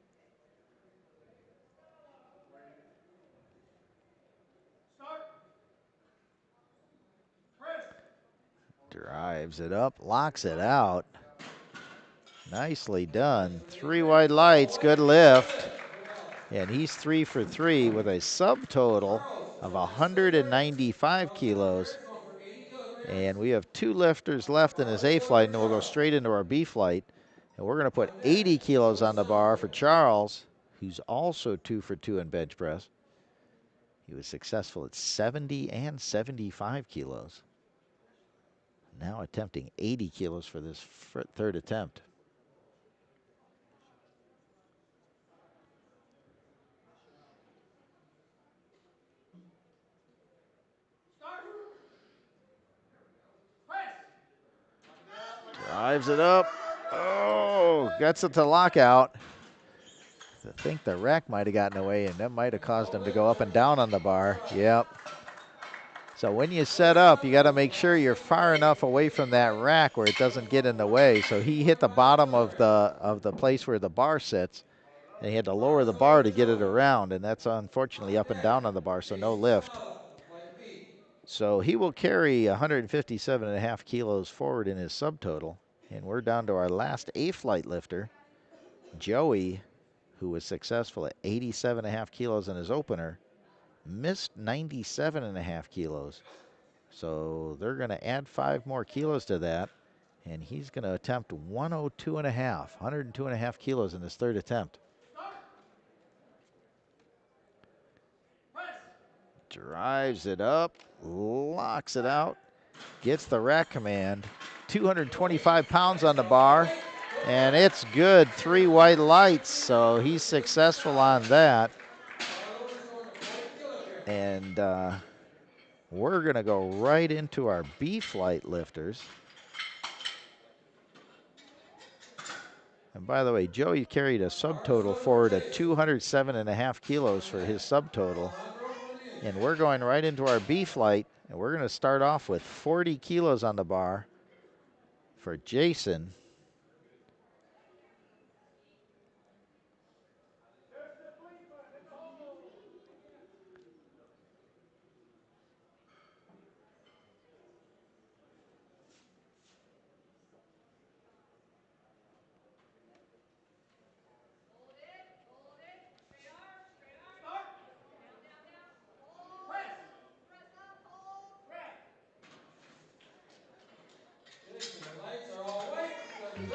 S3: Drives it up, locks it out. Nicely done. 3 wide lights, good lift. And he's 3 for 3 with a subtotal of 195 kilos. And we have 2 lifters left in his A flight, and we'll go straight into our B flight. And we're going to put 80 kilos on the bar for Charles, who's also 2 for 2 in bench press. He was successful at 70 and 75 kilos. Now attempting 80 kilos for this third attempt. Drives it up. Oh, gets it to lockout. I think the rack might have gotten away, and that might have caused him to go up and down on the bar. Yep. So when you set up, you got to make sure you're far enough away from that rack where it doesn't get in the way. So he hit the bottom of the place where the bar sits, And he had to lower the bar to get it around, and that's unfortunately up and down on the bar, so no lift. So he will carry 157.5 kilos forward in his subtotal. And we're down to our last A-flight lifter, Joey, who was successful at 87.5 kilos in his opener, missed 97.5 kilos. So they're going to add 5 more kilos to that, and he's going to attempt 102.5 kilos in his third attempt. Drives it up, locks it out, gets the rack command. 225 pounds on the bar, and it's good. 3 white lights, so he's successful on that. And we're going to go right into our B flight lifters. And by the way, Joey carried a subtotal forward at 207.5 kilos for his subtotal. And we're going right into our B flight, and we're going to start off with 40 kilos on the bar for Jason.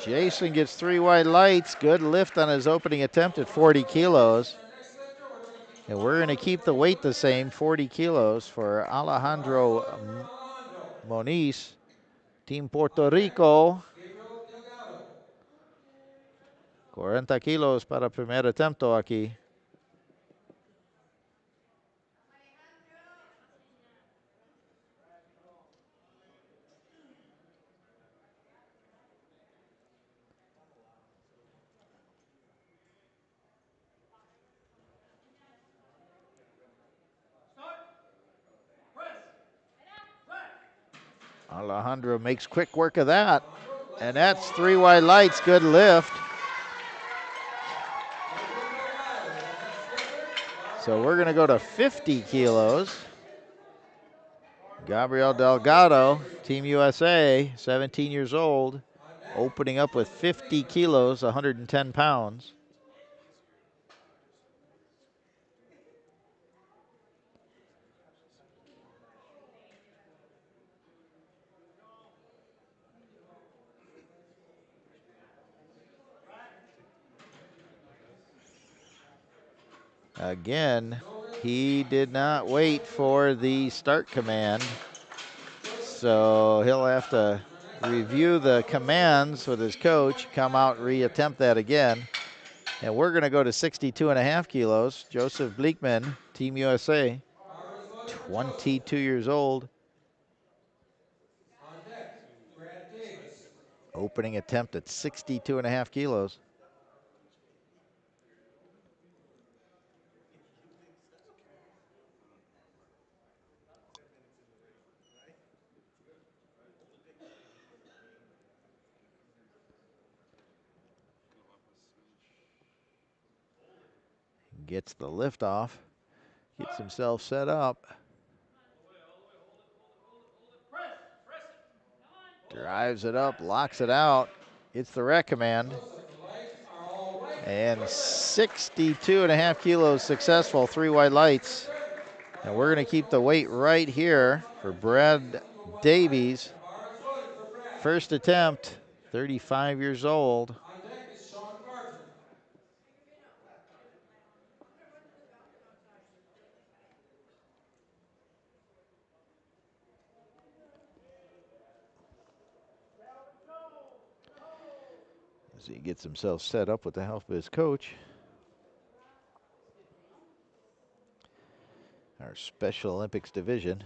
S3: Jason gets 3 white lights. Good lift on his opening attempt at 40 kilos. And we're going to keep the weight the same, 40 kilos, for Alejandro Moniz, Team Puerto Rico. 40 kilos para primer atento aquí. Alejandro makes quick work of that. And that's 3 white lights, good lift. So we're going to go to 50 kilos. Gabriel Delgado, Team USA, 17 years old, opening up with 50 kilos, 110 pounds. Again, he did not wait for the start command, so he'll have to review the commands with his coach, come out and reattempt that again. And we're going to go to 62.5 kilos. Joseph Bleekman, Team USA, 22 years old. Opening attempt at 62.5 kilos. Gets the lift off, gets himself set up. Drives it up, locks it out. It's the rack command. And 62.5 kilos successful, 3 white lights. And we're going to keep the weight right here for Brad Davies. First attempt, 35 years old. As he gets himself set up with the help of his coach. Our Special Olympics division.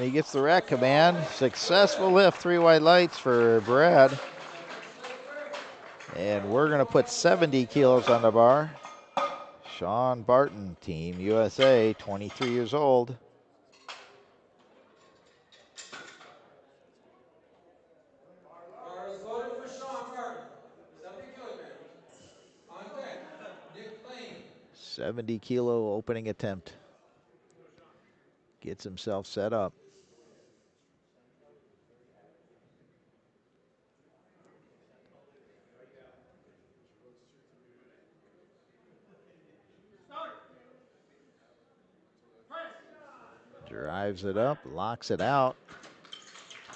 S3: he gets the rack command. Successful lift, 3 white lights for Brad. And we're going to put 70 kilos on the bar. Sean Barton, Team USA, 23 years old.
S1: Bars loaded for Sean Barton, 70 kilograms. On deck, Nick Lane.
S3: 70 kilo opening attempt. Gets himself set up. Drives it up, locks it out.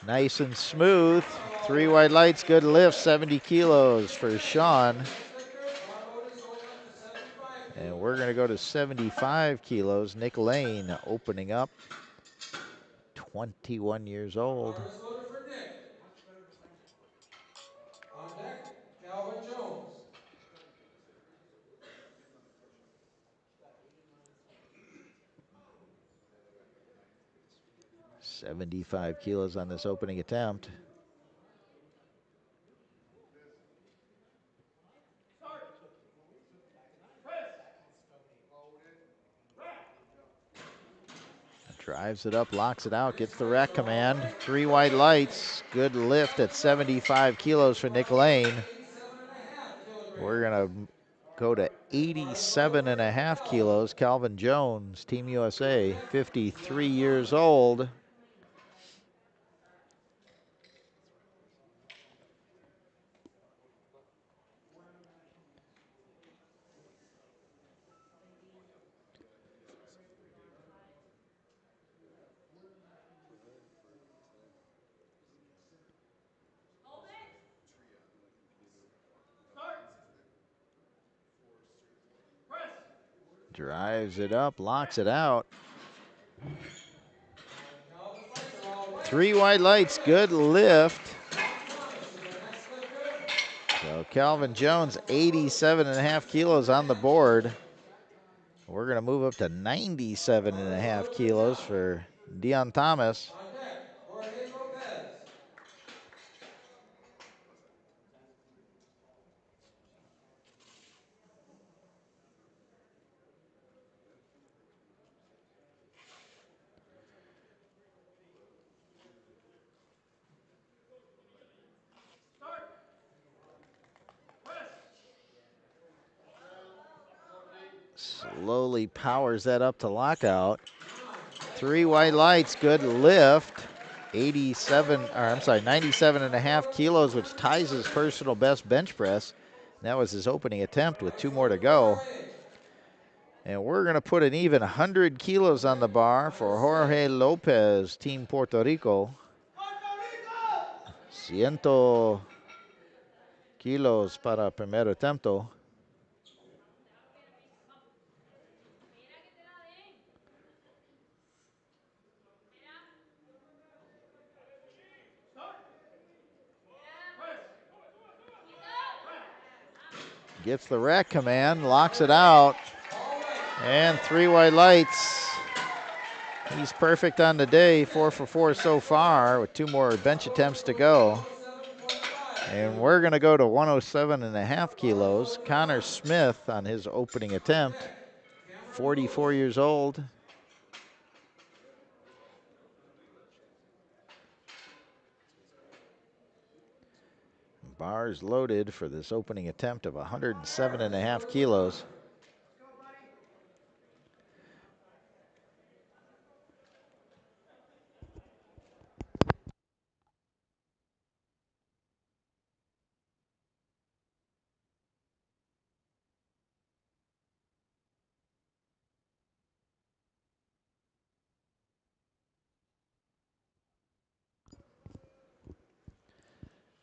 S3: Nice and smooth. 3 white lights, good lift, 70 kilos for Sean. And we're going to go to 75 kilos. Nick Lane opening up, 21 years old.
S1: Bars loaded for Nick. On deck, Calvin Jones.
S3: 75 kilos on this opening attempt. Drives it up, locks it out, gets the rack command. 3 white lights, good lift at 75 kilos for Nick Lane. We're going to go to 87.5 kilos. Calvin Jones, Team USA, 53 years old. Drives it up, locks it out. 3 white lights, good lift. So Calvin Jones, 87.5 kilos on the board. We're going to move up to 97.5 kilos for Dion Thomas.
S1: On deck, Jorge Lopez.
S3: Slowly powers that up to lockout. 3 white lights, good lift. 97.5 kilos, which ties his personal best bench press. That was his opening attempt with 2 more to go. And we're going to put an even 100 kilos on the bar for Jorge Lopez, Team Puerto Rico. 100 kilos para primer attempt. Gets the rack command, locks it out, and 3 white lights. He's perfect on the day, 4 for 4 so far with 2 more bench attempts to go. And we're going to go to 107.5 kilos. Connor Smith on his opening attempt, 44 years old. Bars loaded for this opening attempt of 107.5 kilos.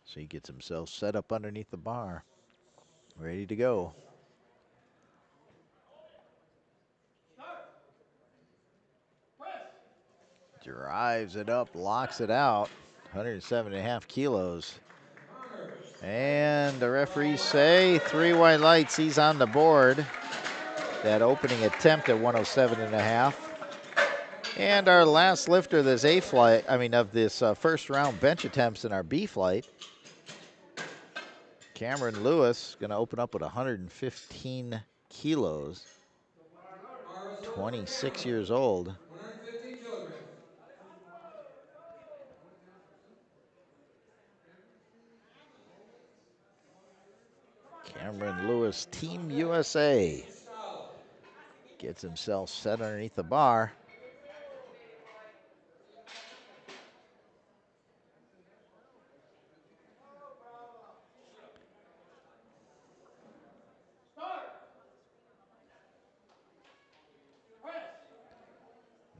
S3: So he gets himself set up underneath the bar, ready to go. Drives it up, locks it out, 107.5 kilos. And the referees say 3 white lights, he's on the board. That opening attempt at 107.5. And our last lifter of this A flight, of this first round bench attempts in our B flight, Cameron Lewis, going to open up with 115 kilos, 26 years old.
S1: 115 kilograms.
S3: Cameron Lewis, Team USA, gets himself set underneath the bar.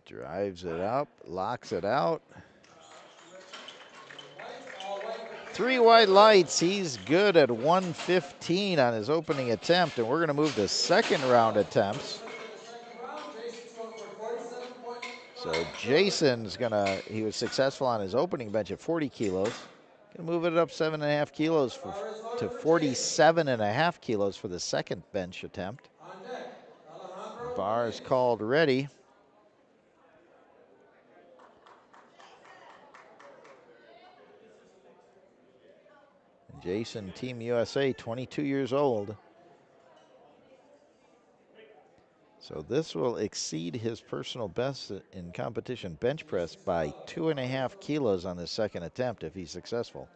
S3: Drives it up, locks it out. 3 white lights. He's good at 115 on his opening attempt, and we're going to move to second round attempts. So Jason's he was successful on his opening bench at 40 kilos. Gonna move it up 7.5 kilos to 47.5 kilos for the second bench attempt. Bar is called ready. Jason, Team USA, 22 years old. So this will exceed his personal best in competition bench press by 2.5 kilos on the second attempt if he's successful.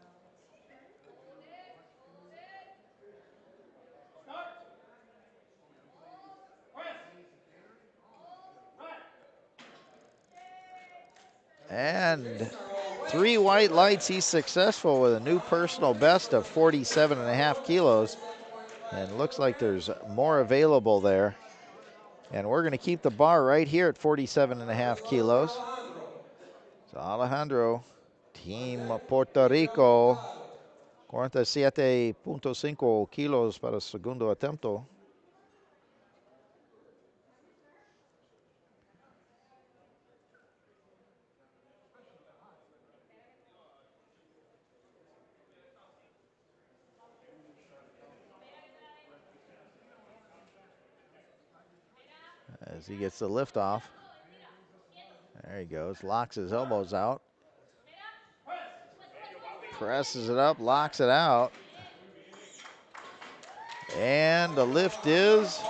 S3: And 3 white lights, he's successful with a new personal best of 47.5 kilos. And looks like there's more available there. And we're going to keep the bar right here at 47.5 kilos. So Alejandro, Team Puerto Rico, 47.5 kilos para el segundo atento. As he gets the lift off. There he goes, locks his elbows out. Presses it up, locks it out. And the lift is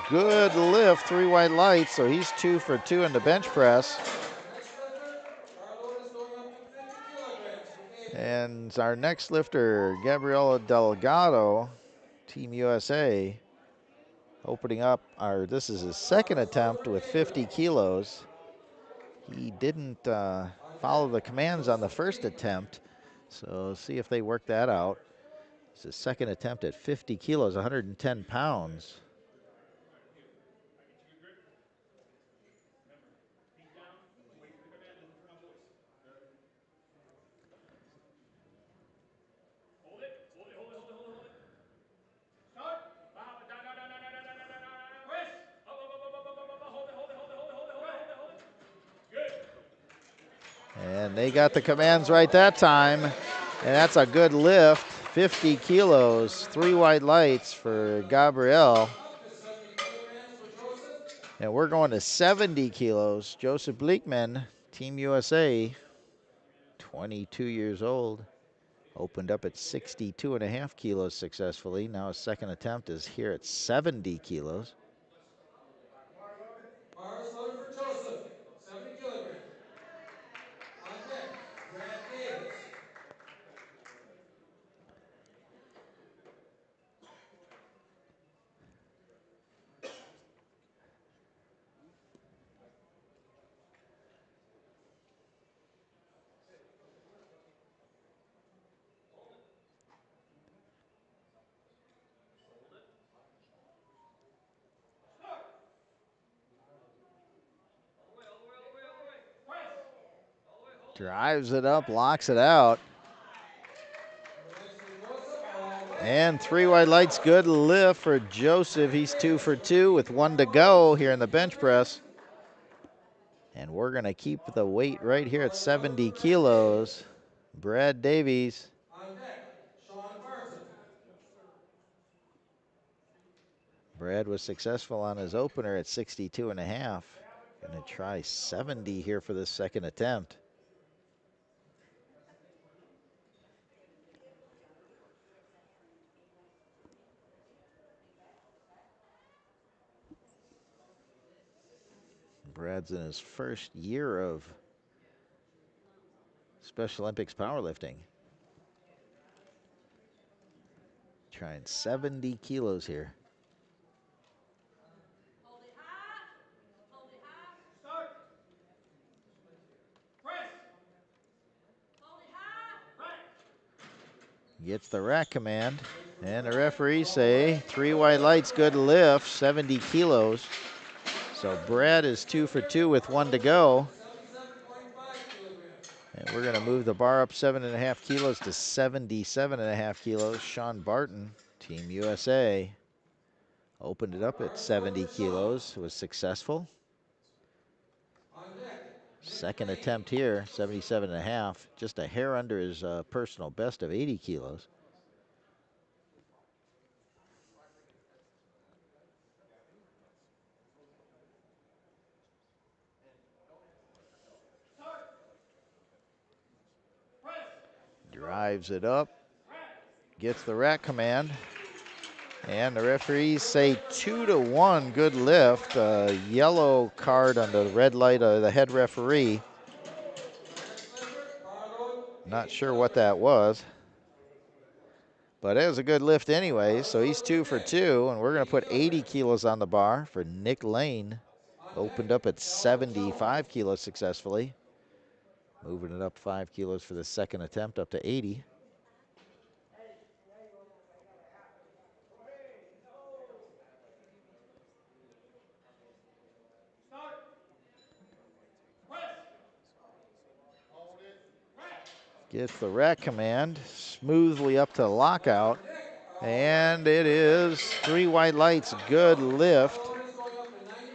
S3: good lift, 3 white lights, so he's 2 for 2 in the bench press. And our next lifter, Gabriela Delgado, Team USA, opening up this is his second attempt with 50 kilos. He didn't follow the commands on the first attempt, so see if they work that out. It's his second attempt at 50 kilos, 110 pounds. And they got the commands right that time. And that's a good lift. 50 kilos, 3 white lights for Gabriel. And we're going to 70 kilos. Joseph Bleekman, Team USA, 22 years old. Opened up at 62.5 kilos successfully. Now his second attempt is here at 70 kilos.
S1: Bar is loaded for Joseph, 70 kilograms. On deck, Brad Davis.
S3: Drives it up, locks it out. And 3 white lights, good lift for Joseph. He's 2 for 2 with 1 to go here in the bench press. And we're going to keep the weight right here at 70 kilos. Brad Davies.
S1: On deck, Sean Barton.
S3: Brad was successful on his opener at 62.5. Gonna try 70 here for this second attempt. Brad's in his first year of Special Olympics powerlifting. Trying 70 kilos here. Gets the rack command, and the referees say 3 white lights, good lift, 70 kilos. So Brad is 2 for 2 with 1 to go.
S1: 77.5 kilograms.
S3: And we're gonna move the bar up 7.5 kilos to 77.5 kilos. Sean Barton, Team USA, opened it up at 70 kilos, was successful.
S1: On deck.
S3: Second attempt here, 77.5, just a hair under his personal best of 80 kilos. Drives it up, gets the rack command, and the referees say 2 to 1, good lift. Yellow card on the red light of the head referee.
S1: Next lifter, bar load.
S3: Not sure what that was, but it was a good lift anyway. So he's 2 for 2, and we're going to put 80 kilos on the bar for Nick Lane. Opened up at 75 kilos successfully. Moving it up 5 kilos for the second attempt, up to 80. Gets the rack command smoothly up to lockout. And it is 3 white lights, good lift.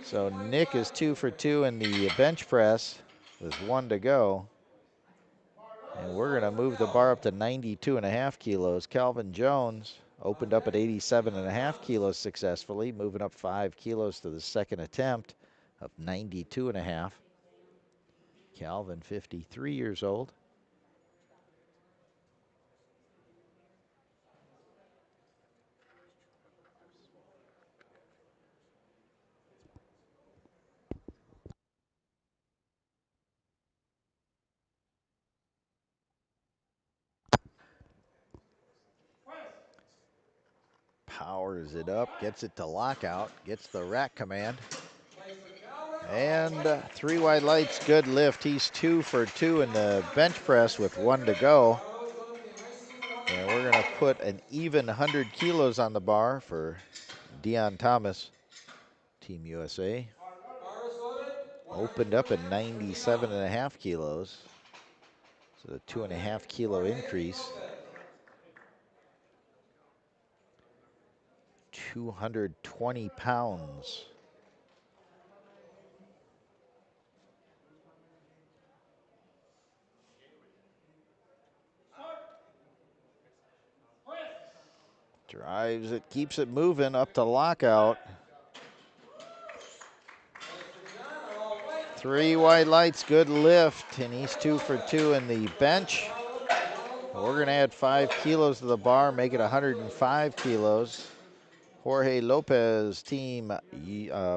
S3: So Nick is 2 for 2 in the bench press with 1 to go. And we're gonna move the bar up to 92.5 kilos. Calvin Jones opened up at 87.5 kilos successfully, moving up 5 kilos to the second attempt of 92.5. Calvin, 53 years old. Powers it up, gets it to lockout, gets the rack command. And 3 white lights, good lift. He's 2 for 2 in the bench press with 1 to go. And we're gonna put an even 100 kilos on the bar for Dion Thomas, Team USA. Opened up at 97.5 kilos. So a 2.5 kilo increase. 220 pounds. Drives it, keeps it moving up to lockout. 3 white lights, good lift, and he's 2 for 2 in the bench. We're gonna add 5 kilos to the bar, make it 105 kilos. Jorge Lopez, Team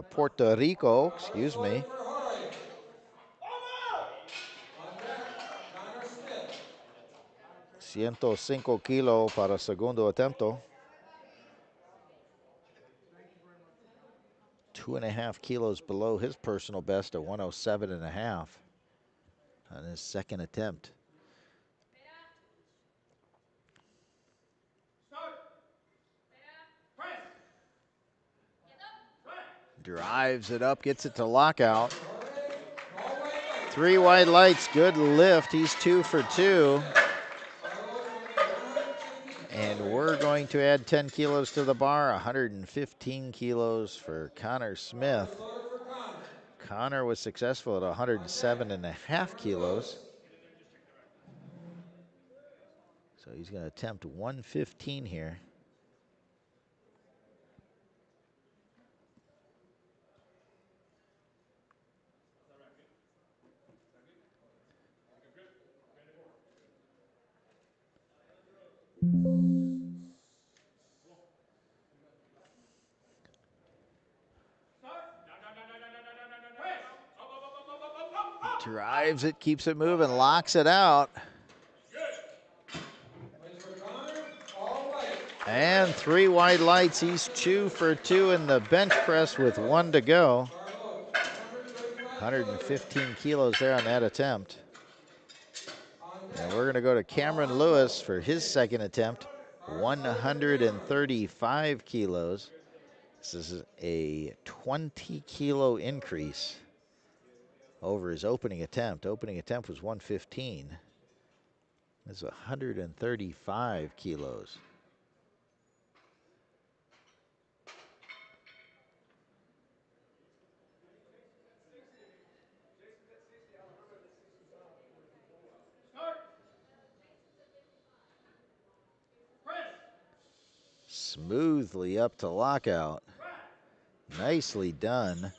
S3: Puerto Rico, excuse me. 105 kilos para segundo atento. 2.5 kilos below his personal best at 107.5 on his second attempt. Drives it up, gets it to lockout. 3 white lights, good lift. He's 2 for 2. And we're going to add 10 kilos to the bar, 115 kilos for Connor Smith. Connor was successful at 107.5 kilos. So he's going to attempt 115 here. Drives it, keeps it moving, locks it out.
S1: Wins for Connor, all white.
S3: And 3 white lights. He's 2 for 2 in the bench press with 1 to go.
S1: Bar load, 135
S3: 115 kilos there on that attempt.
S1: On
S3: And
S1: deck,
S3: we're going to go to Cameron Lewis for his second attempt. 135 kilos. This is a 20 kilo increase over his opening attempt. Opening attempt was 115. This is 135 kilos. Smoothly up to lockout. Nicely done.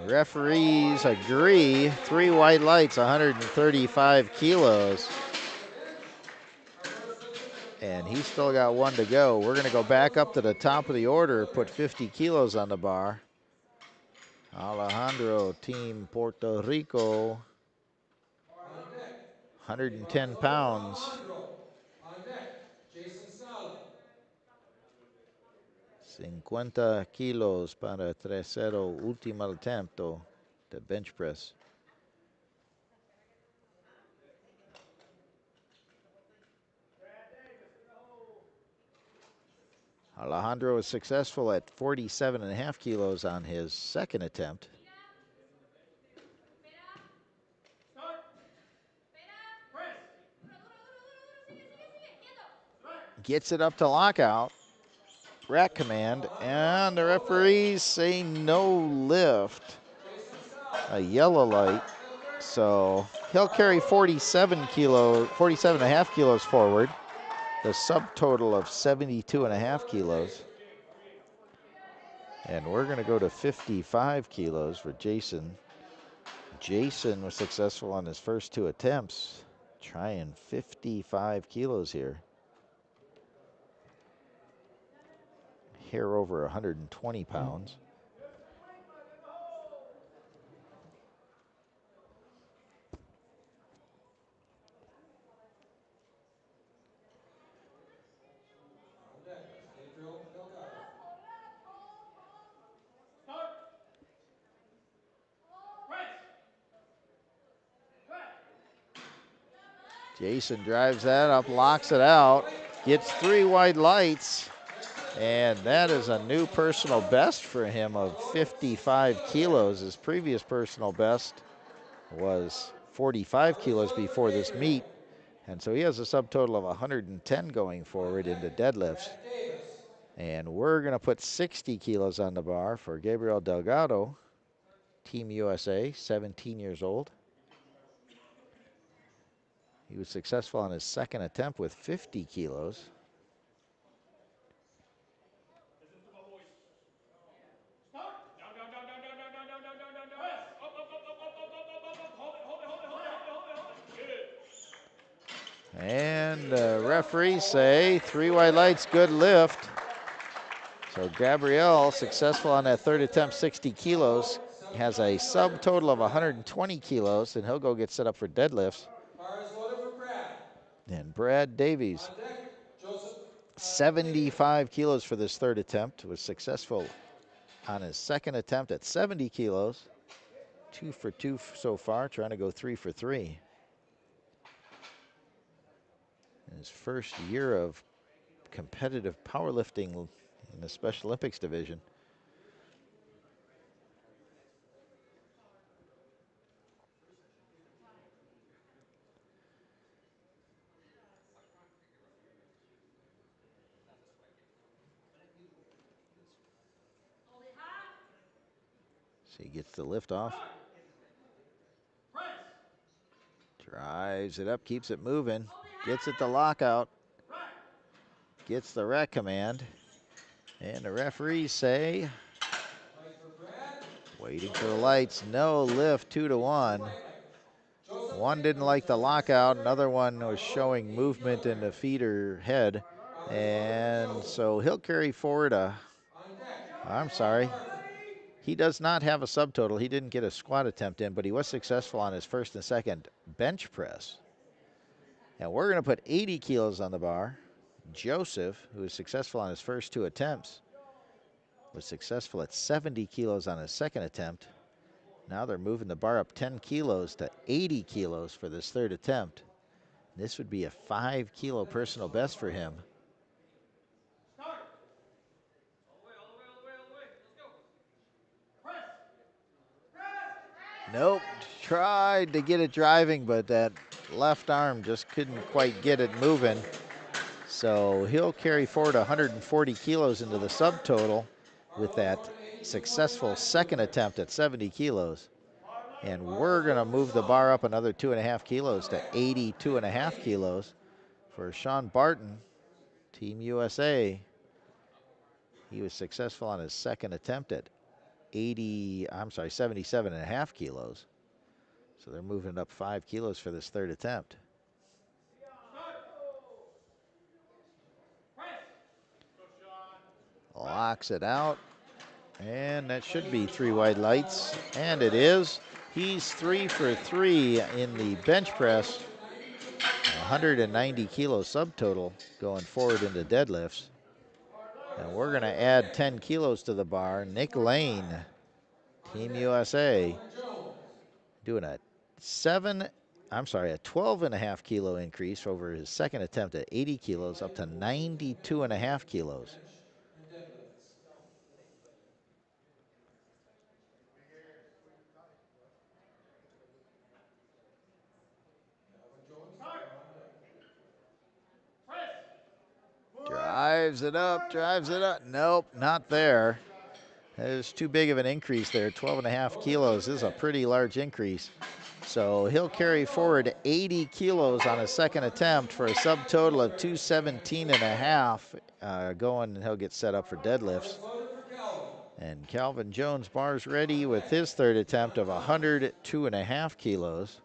S3: Referees agree. 3 white lights, 135 kilos. And he's still got 1 to go. We're going to go back up to the top of the order, put 50 kilos on the bar. Alejandro, Team Puerto Rico,
S1: on deck.
S3: 110 pounds.
S1: Alejandro. On deck, Jason Sala.
S3: 50 kilos para 3-0, último attempt de bench press. Alejandro was successful at 47.5 kilos on his second attempt. Gets it up to lockout. Rack command, and the referees say no lift. A yellow light. So he'll carry 47.5 kilos forward. The subtotal of 72.5 kilos. And we're going to go to 55 kilos for Jason. Jason was successful on his first 2 attempts, trying 55 kilos here. Hair over 120 pounds.
S1: On deck, that's Gabriel Delgado.
S3: Jason drives that up, locks it out, gets 3 white lights, and that is a new personal best for him of 55 kilos. His previous personal best was 45 kilos before this meet, and so he has a subtotal of 110 going forward into deadlifts.
S1: Brad Davis.
S3: And we're going to put 60 kilos on the bar for Gabriel Delgado, Team USA, 17 years old. He was successful on his second attempt with 50 kilos. And referees say 3 white lights, good lift. So Gabriel, successful on that third attempt, 60 kilos, has a subtotal of 120 kilos, and he'll go get set up for deadlifts.
S1: Bar is loaded for Brad.
S3: And Brad Davies,
S1: On deck, Joseph.
S3: 75 kilos for this third attempt, was successful on his second attempt at 70 kilos. 2 for 2 so far, trying to go 3 for 3. In his first year of competitive powerlifting in the Special Olympics division. So he gets the lift off. Drives it up, keeps it moving. Gets it to lockout. Gets the rack command. And the referees say, waiting for the lights, no lift, 2-1. One didn't like the lockout, another one was showing movement in the feet or head. And so he'll carry forward He does not have a subtotal. He didn't get a squat attempt in, but he was successful on his first and second bench press. And we're going to put 80 kilos on the bar. Joseph, who was successful on his first 2 attempts, was successful at 70 kilos on his second attempt. Now they're moving the bar up 10 kilos to 80 kilos for this third attempt. This would be a 5 kilo personal best for him. Nope, tried to get it driving, but that left arm just couldn't quite get it moving. So he'll carry forward 140 kilos into the subtotal with that successful second attempt at 70 kilos. And we're going to move the bar up another 2.5 kilos to 82.5 kilos for Sean Barton, Team USA. He was successful on his second attempt at 77.5 kilos. So they're moving it up 5 kilos for this third attempt. Locks it out. And that should be 3 wide lights. And it is. He's 3 for 3 in the bench press. 190 kilo subtotal going forward into deadlifts. And we're going to add 10 kilos to the bar. Nick Lane, Team USA, doing a 12.5 kilo increase over his second attempt at 80 kilos up to 92.5 kilos. Drives it up, drives it up. Nope, not there. There's too big of an increase there. 12.5 kilos is a pretty large increase. So he'll carry forward 80 kilos on his second attempt for a subtotal of 217.5. Going, he'll get set up for deadlifts. And Calvin Jones bars ready with his third attempt of 102.5 kilos.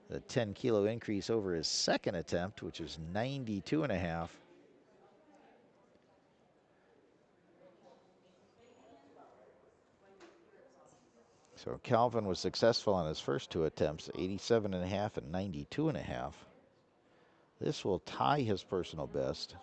S3: The 10 kilo increase over his second attempt, which is 92.5. So Calvin was successful on his first 2 attempts, 87.5 and 92.5. This will tie his personal best.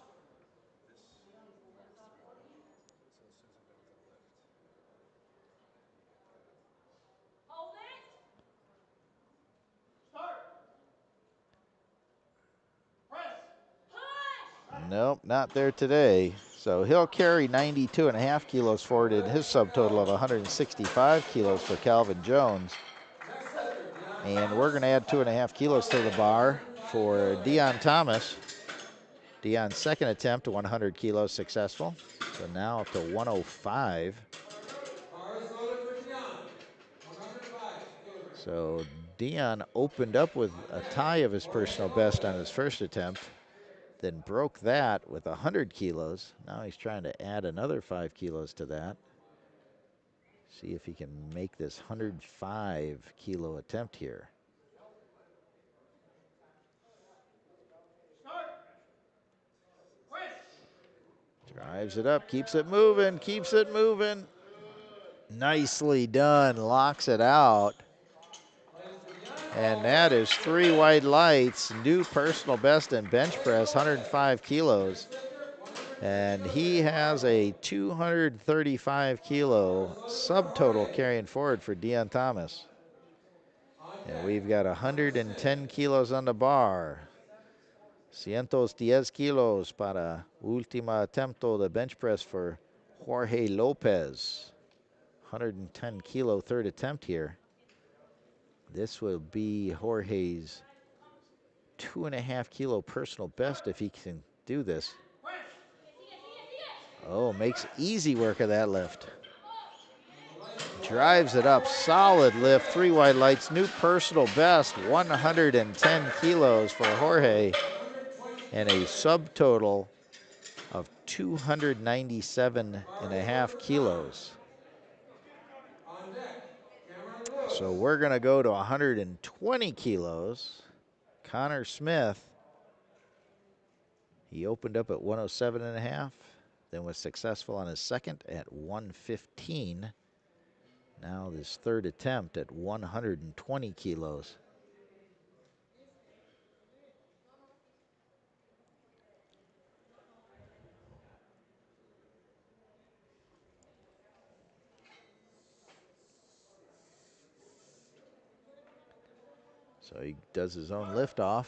S3: Nope, not there today. So he'll carry 92.5 kilos forward in his subtotal of 165 kilos for Calvin Jones. And we're going to add 2.5 kilos to the bar for Dion Thomas. Dion's second attempt to 100 kilos successful. So now up to 105. So Dion opened up with a tie of his personal best on his first attempt, then broke that with 100 kilos. Now he's trying to add another 5 kilos to that. See if he can make this 105 kilo attempt here. Drives it up, keeps it moving, keeps it moving. Nicely done, locks it out. And that is 3 white lights, new personal best in bench press, 105 kilos. And he has a 235 kilo subtotal carrying forward for Dion Thomas. And we've got 110 kilos on the bar. 110 kilos para última atempto de bench press for Jorge Lopez. 110 kilo third attempt here. This will be Jorge's 2.5 kilo personal best if he can do this. Oh, makes easy work of that lift. Drives it up, solid lift, 3 wide lights, new personal best, 110 kilos for Jorge, and a subtotal of 297.5 kilos. So we're going to go to 120 kilos. Connor Smith, he opened up at 107.5. then was successful on his second at 115. Now his third attempt at 120 kilos. So he does his own liftoff.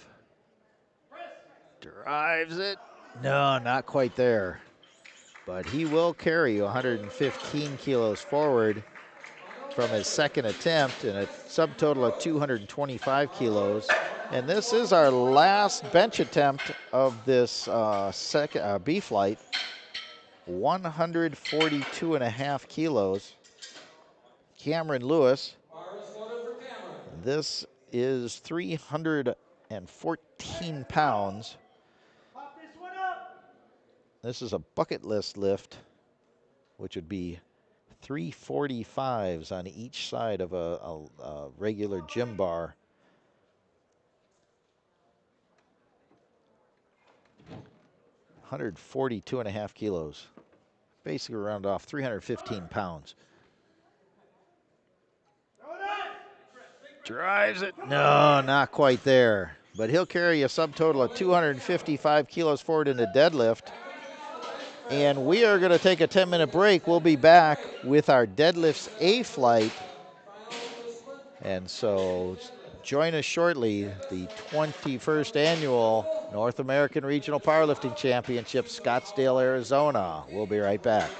S3: Drives it. No, not quite there. But he will carry 115 kilos forward from his second attempt and a subtotal of 225 kilos. And this is our last bench attempt of this second B flight. 142 and a half kilos. Cameron Lewis. This is 314 pounds. This is a bucket list lift, which would be 345s on each side of a regular gym bar. $142.5 kilos. Basically round off 315 pounds. Drives it. No, not quite there. But he'll carry a subtotal of 255 kilos forward in the deadlift. And we are going to take a 10-minute break. We'll be back with our deadlifts A flight. And so join us shortly, the 21st annual North American Regional Powerlifting Championship, Scottsdale, Arizona. We'll be right back.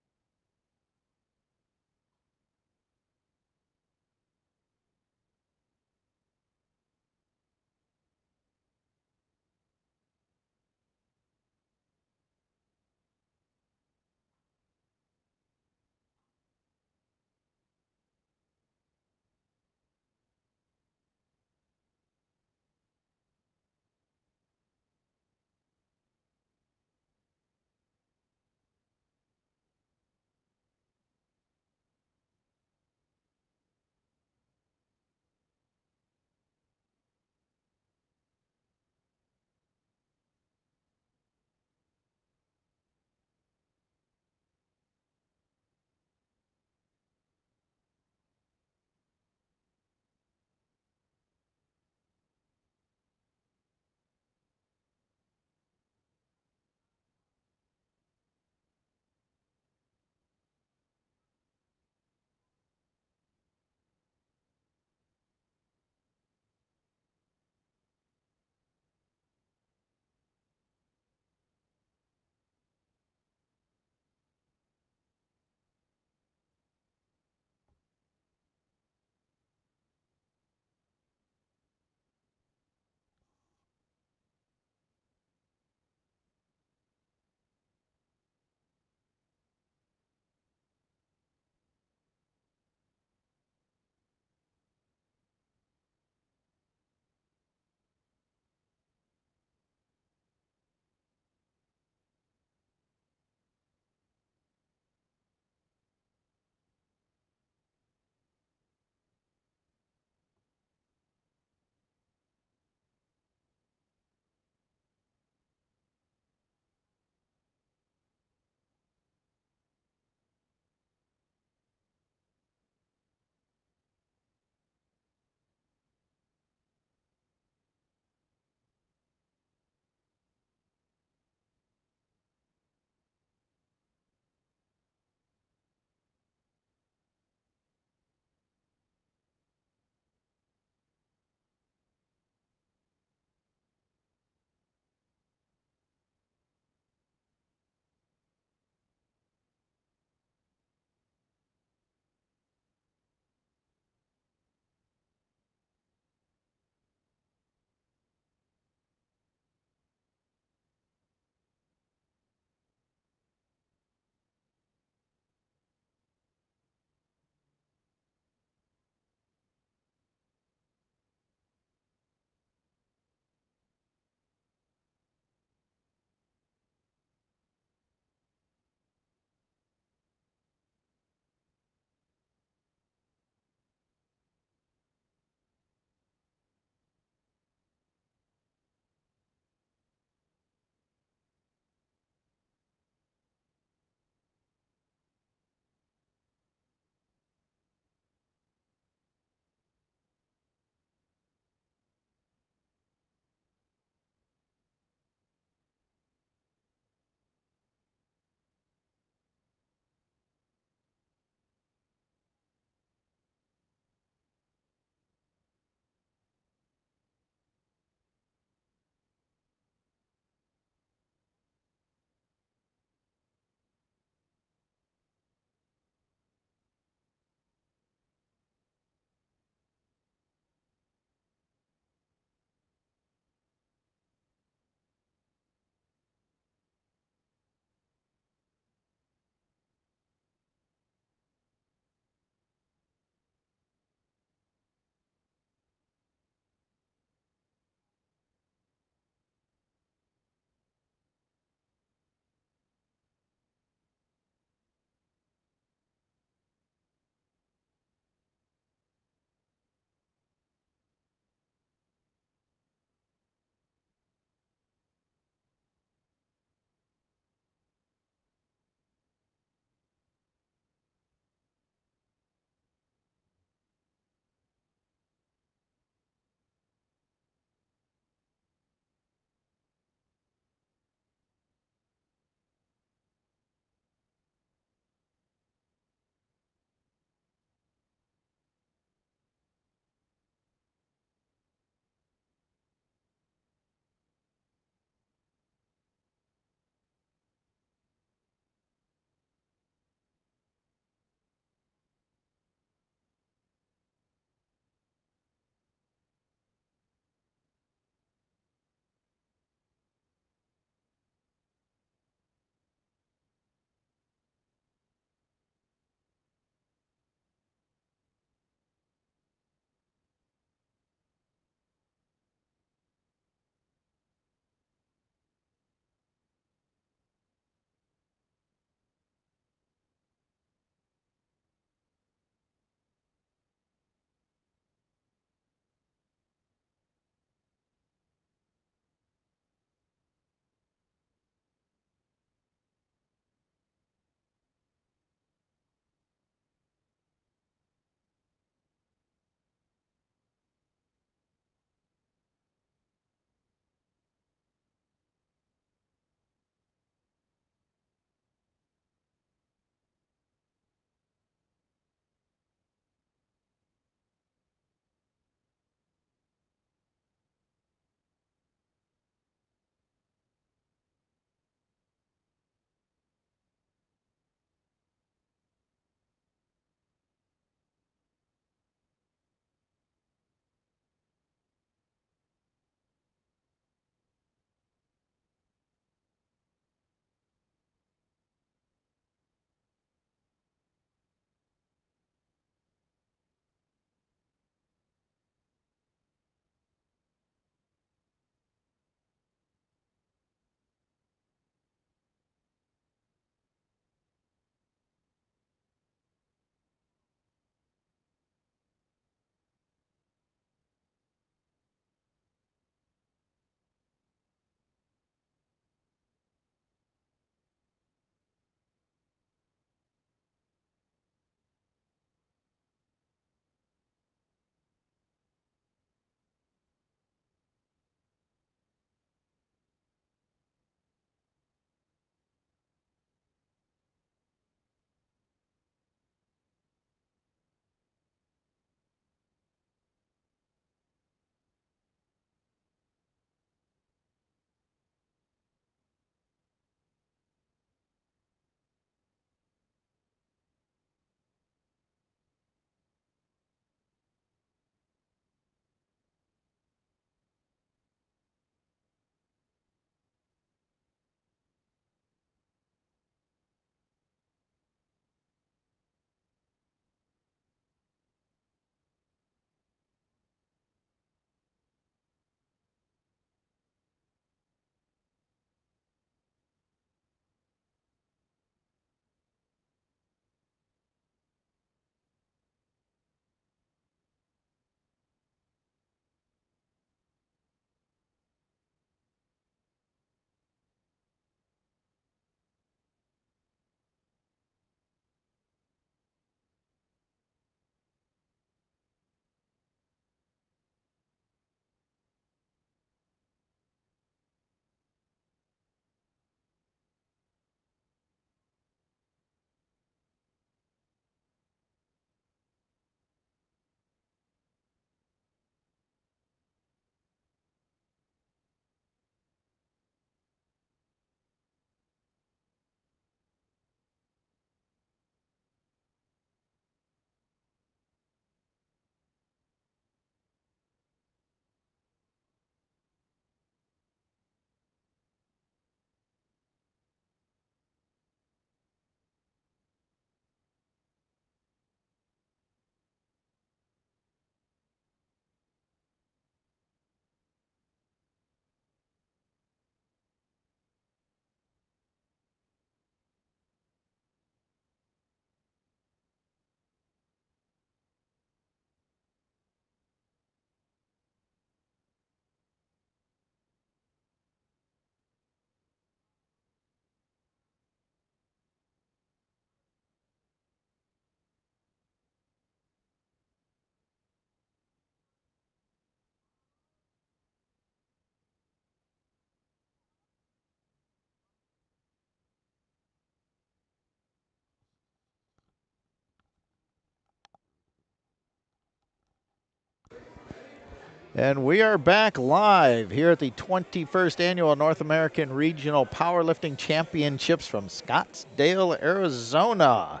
S3: And we are back live here at the 21st Annual North American Regional Powerlifting Championships from Scottsdale, Arizona.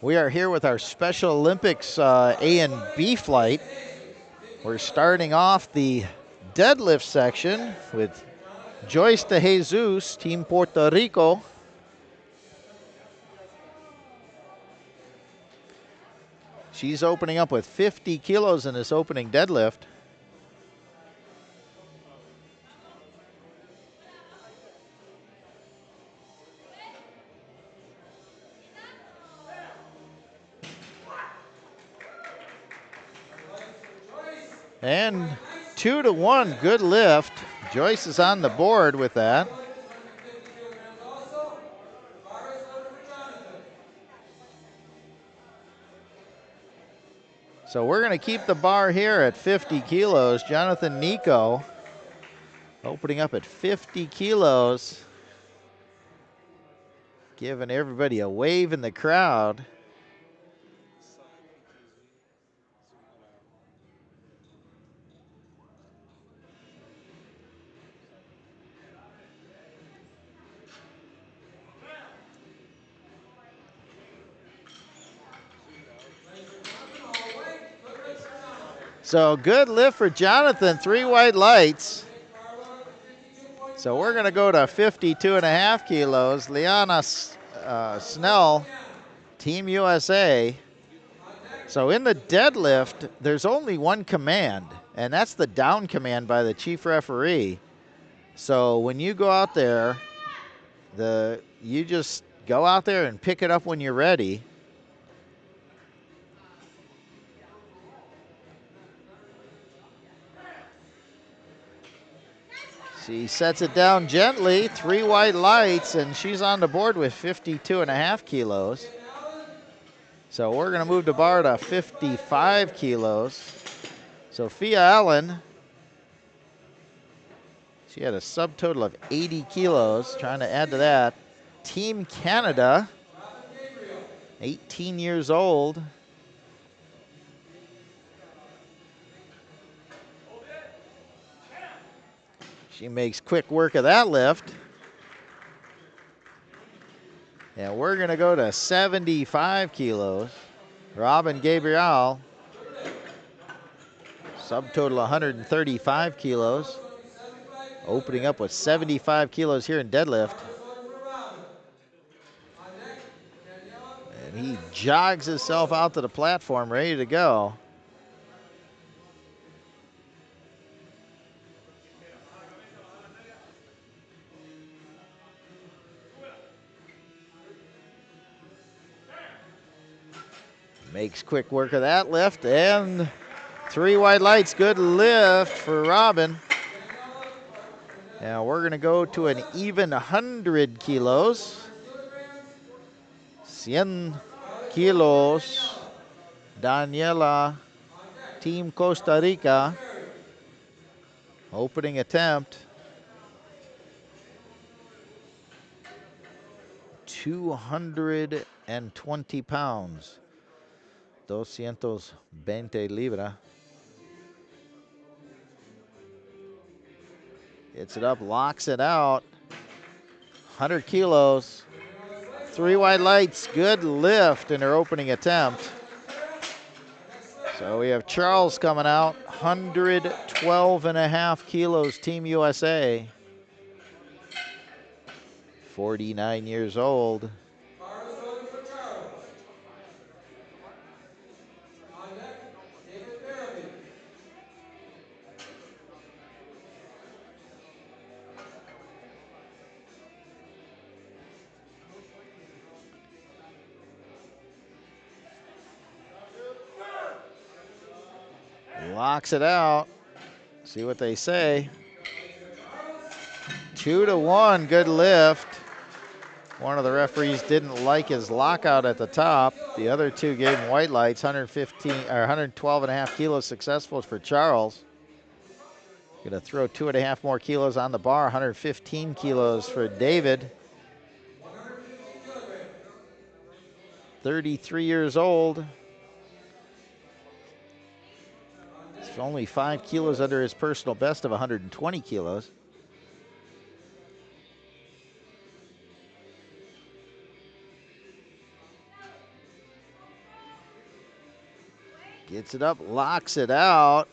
S3: We are here with our Special Olympics A and B flight. We're starting off the deadlift section with Joyce de Jesus, Team Puerto Rico. She's opening up with 50 kilos in this opening deadlift. And 2-1, good lift. Joyce is on the board with that. So we're going to keep the bar here at 50 kilos. Jonathan Nico opening up at 50 kilos, giving everybody a wave in the crowd. So good lift for Jonathan, 3 white lights. So we're going to go to 52.5 kilos. Liana Snell, Team USA. So in the deadlift, there's only one command, and that's the down command by the chief referee. So when you go out there, you just go out there and pick it up when you're ready. She sets it down gently, 3 white lights, and she's on the board with 52.5 kilos. So we're going to move the bar to 55 kilos. Sophia Allen, she had a subtotal of 80 kilos, trying to add to that. Team Canada, 18 years old. She makes quick work of that lift. And we're going to go to 75 kilos. Robin Gabriel, subtotal 135 kilos. Opening up with 75 kilos here in deadlift. And he jogs himself out to the platform, ready to go. Makes quick work of that lift, and 3 white lights, good lift for Robin. Now we're gonna go to an even 100 kilos. 100 kilos. Daniela, Team Costa Rica. Opening attempt. 220 pounds. 220 libras. Hits it up, locks it out. 100 kilos. 3 white lights, good lift in her opening attempt. So we have Charles coming out, 112.5 kilos, Team USA. 49 years old. Locks it out. See what they say. 2-1, good lift. One of the referees didn't like his lockout at the top. The other two gave him white lights. 112.5 kilos successful for Charles. Gonna throw 2.5 more kilos on the bar. 115 kilos for David. 33 years old. He's only 5 kilos under his personal best of 120 kilos. Gets it up, locks it out.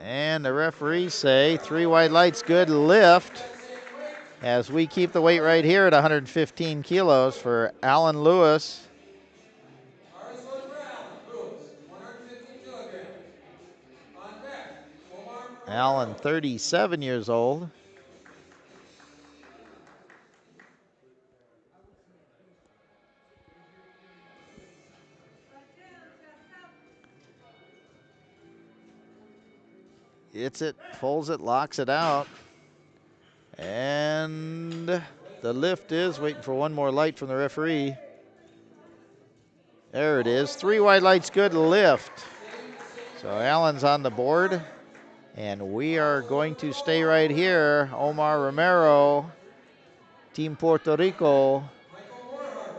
S3: And the referees say 3 white lights, good lift. As we keep the weight right here at 115 kilos for Alan Lewis.
S1: Fires loaded for Alan Lewis, 115 kilograms. On deck, Omar
S3: Alan,
S1: Romero.
S3: 37 years old. Hits it, pulls it, locks it out. And the lift is waiting for one more light from the referee. There it is. 3 white lights, good lift. So Alan's on the board. And we are going to stay right here. Omar Romero, Team Puerto Rico.
S1: Michael Warhart.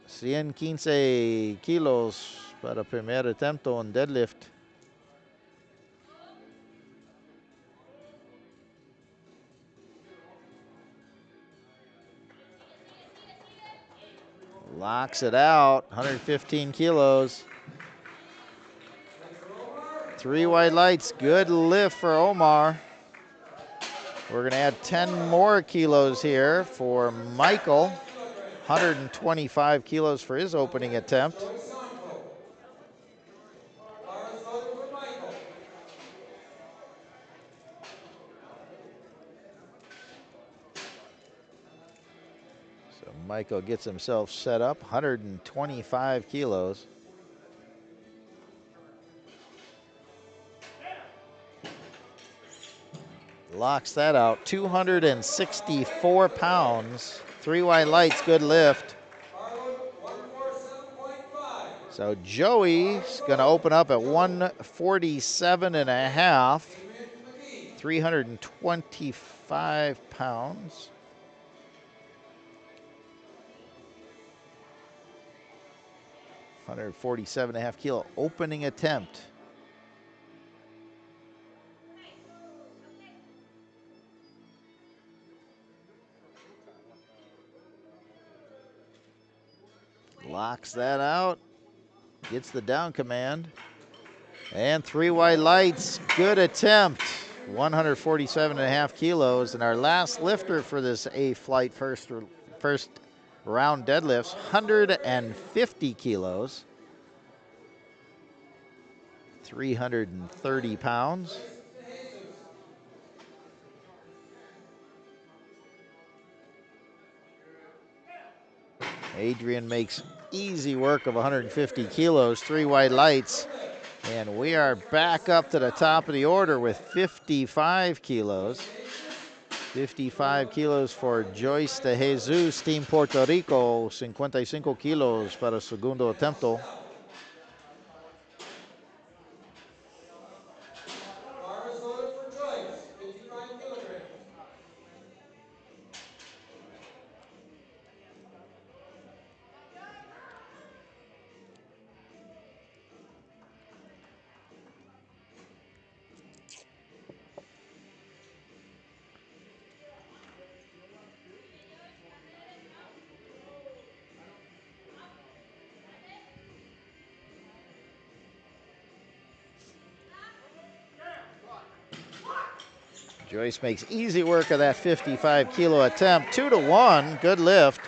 S3: 115 kilos para primer attempt on deadlift. Locks it out, 115 kilos. 3 white lights, good lift for Omar. We're gonna add 10 more kilos here for Michael. 125 kilos for his opening attempt.
S1: Joey Sanko. Fires loaded for Michael.
S3: So Michael gets himself set up, 125 kilos. Locks that out, 264 pounds. 3 white lights, good lift.
S1: Fire load 147.5.
S3: So Joey's gonna open up at 147 and a half,
S1: Adrian McGee.
S3: 325 pounds. $147.5 kilo opening attempt. Locks that out, gets the down command. And 3 white lights, good attempt. 147.5 kilos. And our last lifter for this A flight first round deadlifts, 150 kilos. 330 pounds. Adrian makes easy work of 150 kilos, 3 white lights. And we are back up to the top of the order with 55 kilos. 55 kilos for Joyce de Jesus, Team Puerto Rico. 55 kilos para segundo attempt.
S1: Fires loaded for Joyce, 55 kilograms.
S3: Joyce makes easy work of that 55 kilo attempt. 2-1, good lift.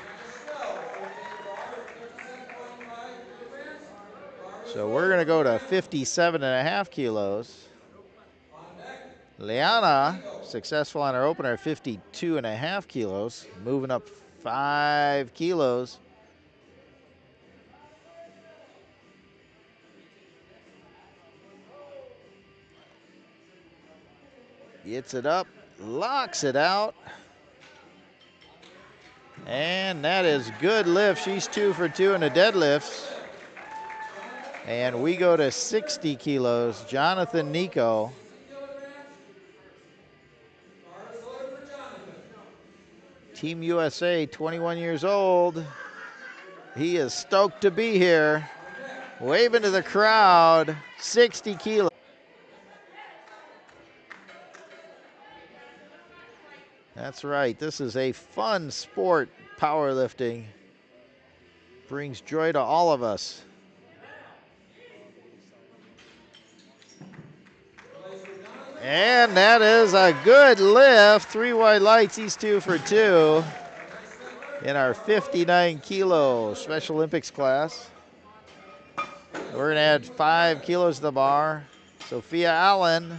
S3: So we're gonna go to 57.5 kilos. Liana, successful on her opener, 52.5 kilos, moving up 5 kilos. Gets it up, locks it out. And that is good lift. She's 2 for 2 in the deadlifts. And we go to 60 kilos. Jonathan Nico. Team USA, 21 years old. He is stoked to be here. Waving to the crowd, 60 kilos. That's right, this is a fun sport, powerlifting. Brings joy to all of us. And that is a good lift. 3 white lights, these 2 for 2 in our 59 kilo Special Olympics class. We're gonna add 5 kilos to the bar. Sophia Allen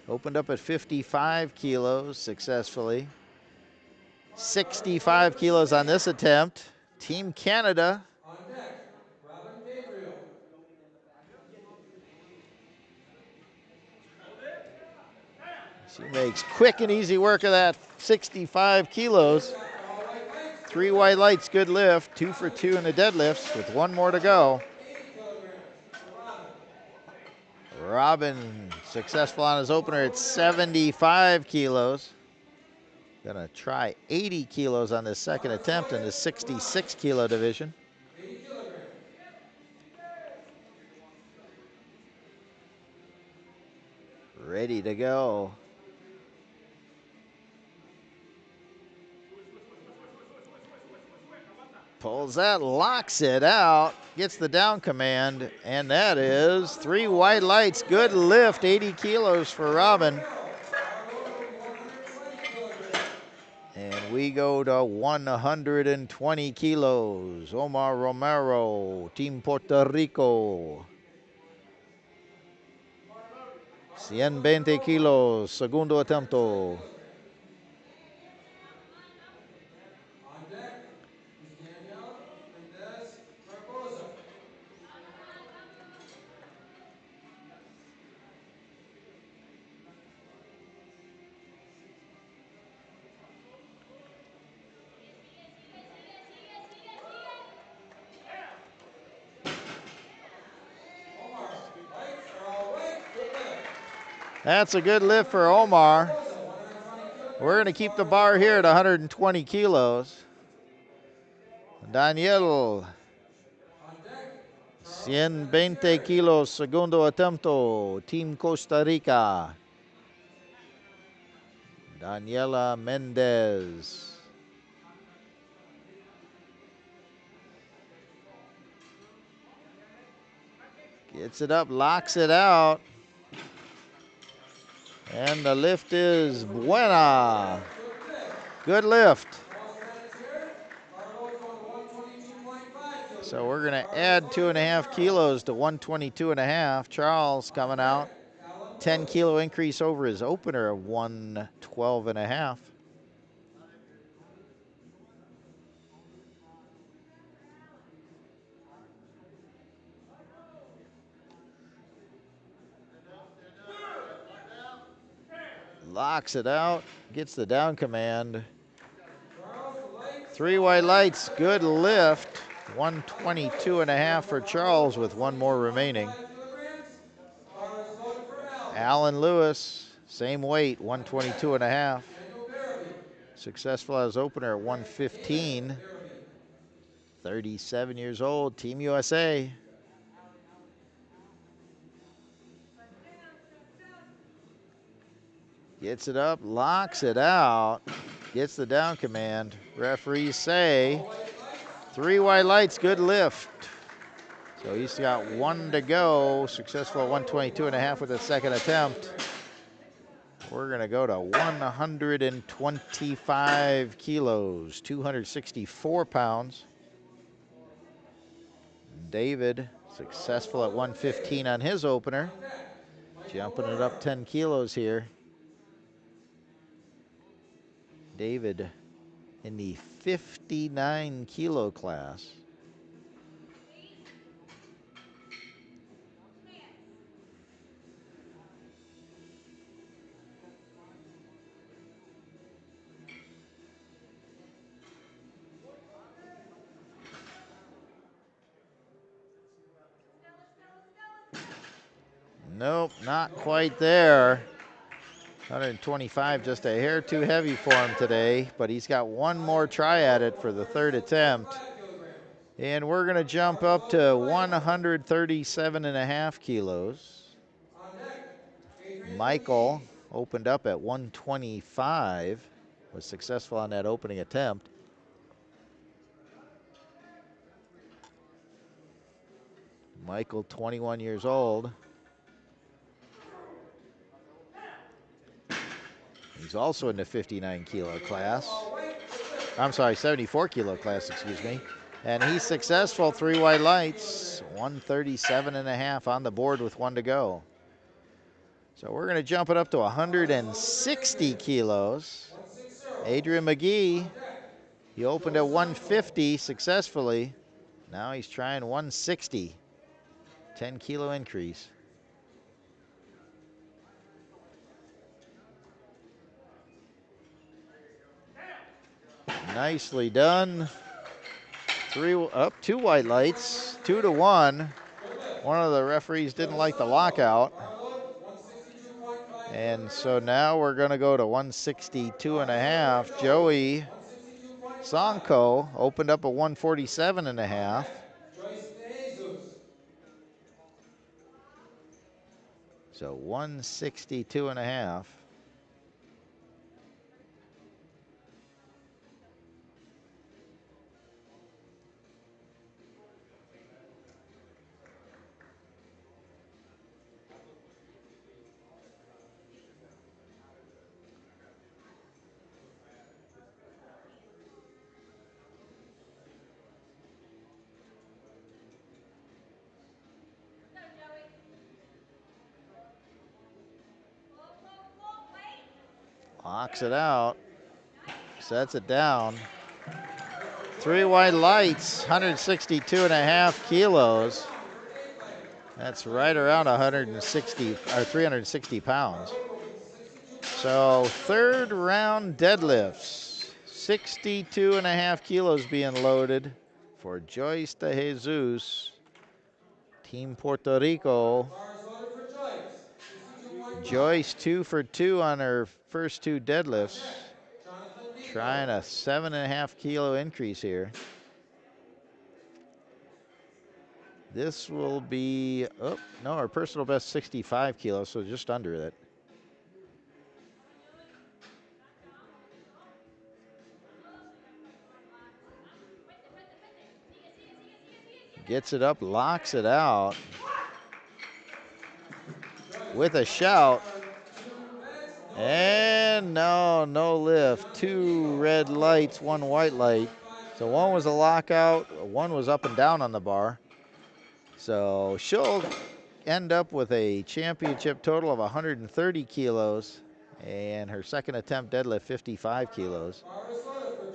S3: opened up at 55 kilos successfully. 65 kilos on this attempt. Team Canada.
S1: On deck, Robin Gabriel.
S3: She makes quick and easy work of that 65 kilos. 3 white lights, good lift. 2 for 2 in the deadlifts with 1 more to go.
S1: 80 kilograms for Robin.
S3: Robin successful on his opener at 75 kilos. Gonna try 80 kilos on this second attempt in the 66 kilo division.
S1: 80 kilograms.
S3: Ready to go. Pulls that, locks it out, gets the down command, and that is 3 white lights. Good lift, 80 kilos for Robin. And we go to 120 kilos. Omar Romero, Team Puerto Rico. 120 kilos, segundo attempo.
S1: On deck is Danielle Mendez Barboza. Omar, lights are all right. Good lift.
S3: That's a good lift for Omar.
S1: Barboza, 120 kilograms.
S3: We're going to keep the bar here at 120 kilos. Daniel,
S1: On deck,
S3: 120 kilos, segundo attempo, Team Costa Rica. Daniela Mendez. Gets it up, locks it out. And the lift is buena. Good lift. So we're going to add 2.5 kilos to 122.5. Charles coming out. 10 kilo increase over his opener of 112.5. Locks it out, gets the down command. 3 white lights, good lift. 122.5 for Charles with 1 more remaining. Alan Lewis, same weight, 122.5. Successful as opener at 115. 37 years old, Team USA. Gets it up, locks it out, gets the down command. Referees say 3 white lights, good lift. So he's got 1 to go. Successful at 122.5 with the second attempt. We're gonna go to 125 kilos, 264 pounds. David, successful at 115 on his opener. Jumping it up 10 kilos here. David in the 59 kilo class. Nope, not quite there. 125, just a hair too heavy for him today, but he's got 1 more try at it for the third attempt. And we're going to jump up to 137.5 kilos.
S1: On deck, Adrian
S3: Michael
S1: McGee.
S3: opened up at 125, was successful on that opening attempt. Michael, 21 years old. He's also in the 59 kilo class. I'm sorry, 74 kilo class, excuse me. And he's successful, 3 white lights, 137.5 on the board with 1 to go. So we're going to jump it up to 160 kilos. Adrian McGee, he opened at 150 successfully. Now he's trying 160, 10 kilo increase. Nicely done. 2 white lights, 2 to 1. One of the referees didn't like the lockout. And so now we're going to go to 162.5. Joey Sonko opened up at 147.5. So 162.5. Locks it out, sets it down. 3 white lights, 162.5 kilos. That's right around 160 or 360 pounds. So 3rd round deadlifts, 62.5 kilos being loaded for Joyce De Jesus, Team Puerto Rico. Joyce 2 for 2 on her first 2 deadlifts. Trying a 7.5 kilo increase here. This will be, oh, no, our personal best 65 kilos, so just under it. Gets it up, locks it out with a shout. And no lift. 2 red lights, 1 white light. So 1 was a lockout, 1 was up and down on the bar. So she'll end up with a championship total of 130 kilos and her second attempt deadlift 55 kilos.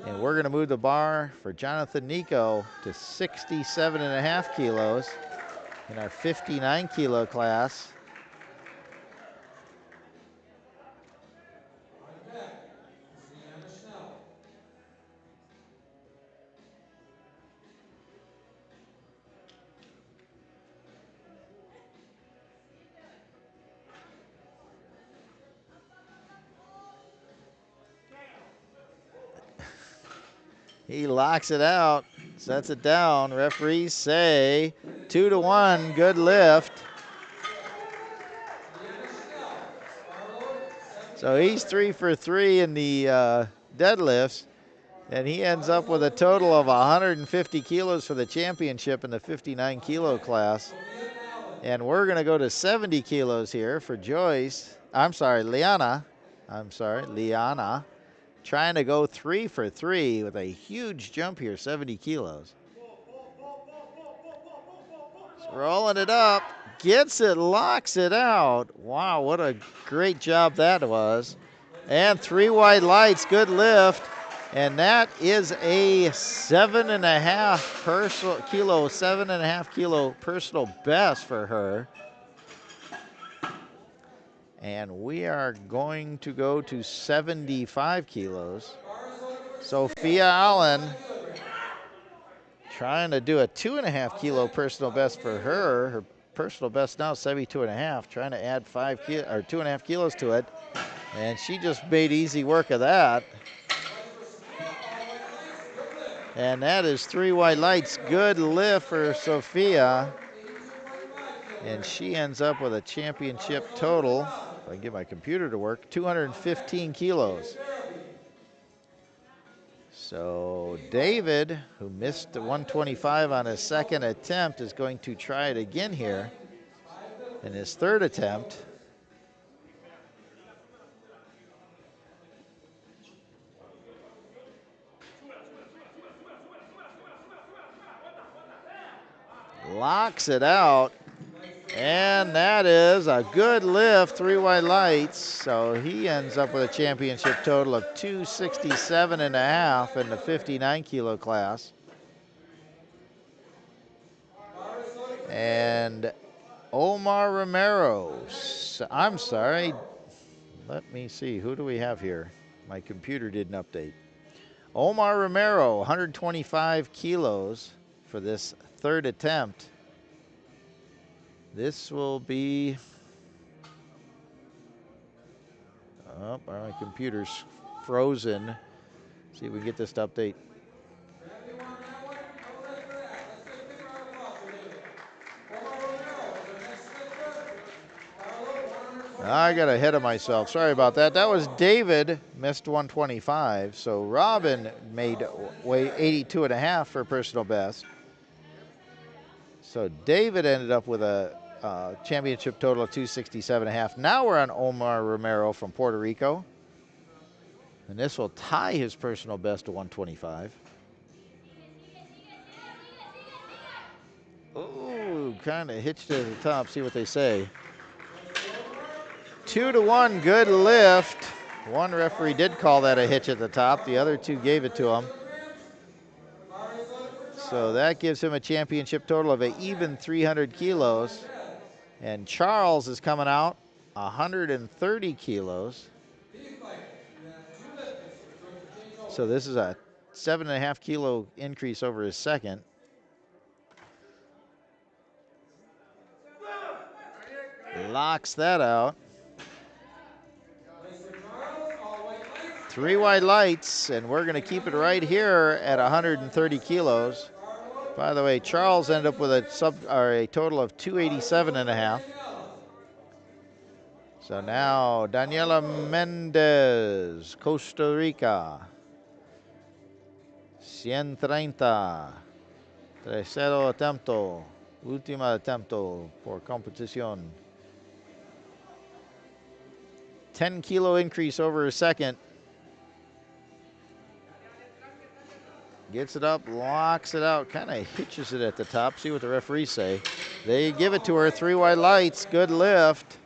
S3: And we're going to move the bar for Jonathan Nico to 67.5 kilos in our 59 kilo class. He locks it out, sets it down. Referees say 2 to 1, good lift. So he's 3 for 3 in the deadlifts, and he ends up with a total of 150 kilos for the championship in the 59 kilo class. And we're going to go to 70 kilos here for Joyce. Liana. Liana. Trying to go 3 for 3 with a huge jump here, 70 kilos. Just rolling it up, gets it, locks it out. Wow, what a great job that was. And 3 white lights, good lift. And that is a 7.5 kilo personal best for her. And we are going to go to 75 kilos. Sophia Allen trying to do a 2.5 kilo personal best for her. Her personal best now 72.5, trying to add 2.5 kilos to it. And she just made easy work of that. And that is 3 white lights. Good lift for Sophia. And she ends up with a championship total, if I can get my computer to work, 215 kilos. So David, who missed the 125 on his second attempt, is going to try it again here in his third attempt. Locks it out. And that is a good lift, 3 white lights. So he ends up with a championship total of 267.5 in the 59 kilo class. And Omar Romero, I'm sorry, let me see, who do we have here? My computer didn't update. Omar Romero, 125 kilos for this third attempt. This will be, oh, my computer's frozen. See if we can get this to update. I got ahead of myself. Sorry about that. That was David, missed 125. So Robin made weigh 82.5 for personal best. So David ended up with a championship total of 267.5. Now we're on Omar Romero from Puerto Rico. And this will tie his personal best to 125. Ooh, kind of hitched it at the top. See what they say. 2-1, good lift. One referee did call that a hitch at the top. The other two gave it to him. So that gives him a championship total of an even 300 kilos. And Charles is coming out 130 kilos. So this is a 7.5 kilo increase over his second. Locks that out. 3 white lights, and we're going to keep it right here at 130 kilos. By the way, Charles ended up with a total of 287.5. So now Daniela Mendez, Costa Rica. 130. Tercero attempt. Última attempt por competición. 10 kilo increase over a second. Gets it up, locks it out, kind of hitches it at the top. See what the referees say. They give it to her, 3 white lights, good lift.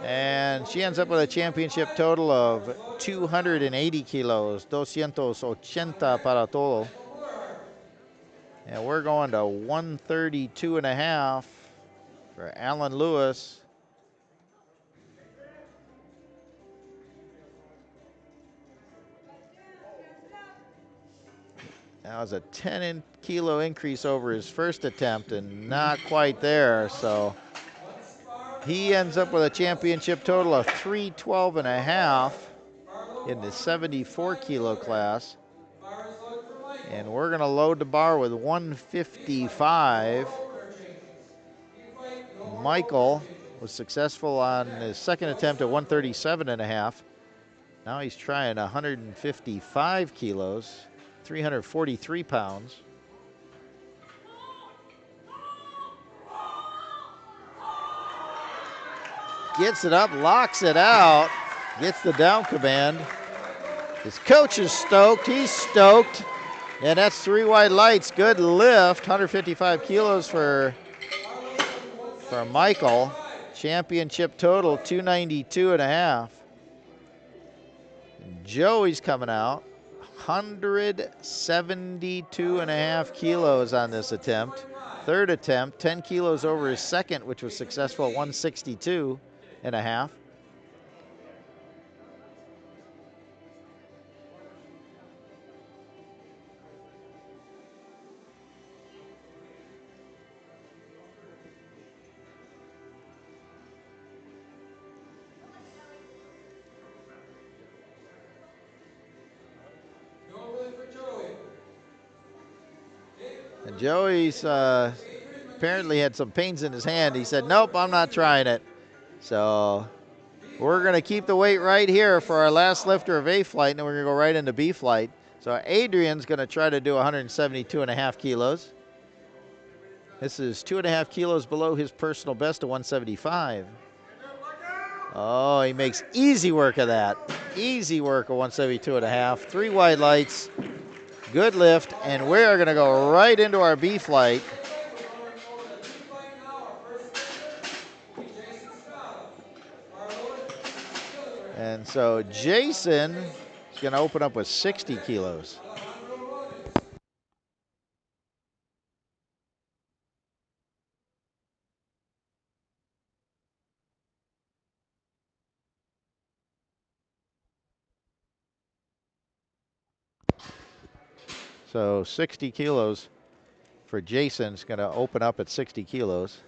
S3: And she ends up with a championship total of 280 kilos, 280 para todo. And we're going to 132.5 for Alan Lewis. That was a 10 kilo increase over his first attempt and not quite there. So he ends up with a championship total of 312.5 in the 74 kilo class. And we're going to load the bar with 155. Michael was successful on his second attempt at 137.5. Now he's trying 155 kilos, 343 pounds. Gets it up, locks it out, gets the down command. His coach is stoked, he's stoked. And that's 3 white lights, good lift, 155 kilos for Michael. Championship total, 292.5. Joey's coming out, 172.5 kilos on this attempt. Third attempt, 10 kilos over his second, which was successful, 162.5.
S1: No lift for Joey.
S3: And Joey's apparently had some pains in his hand. He said, nope, I'm not trying it. So we're going to keep the weight right here for our last lifter of A flight, and then we're going to go right into B flight. So Adrian's going to try to do 172.5 kilos. This is 2.5 kilos below his personal best of 175. Oh, he makes easy work of that. Easy work of 172.5. 3 wide lights. Good lift, and we are going to go right into our B flight. And so Jason is going to open up with 60 kilos. So 60 kilos for Jason is going to open up at 60 kilos.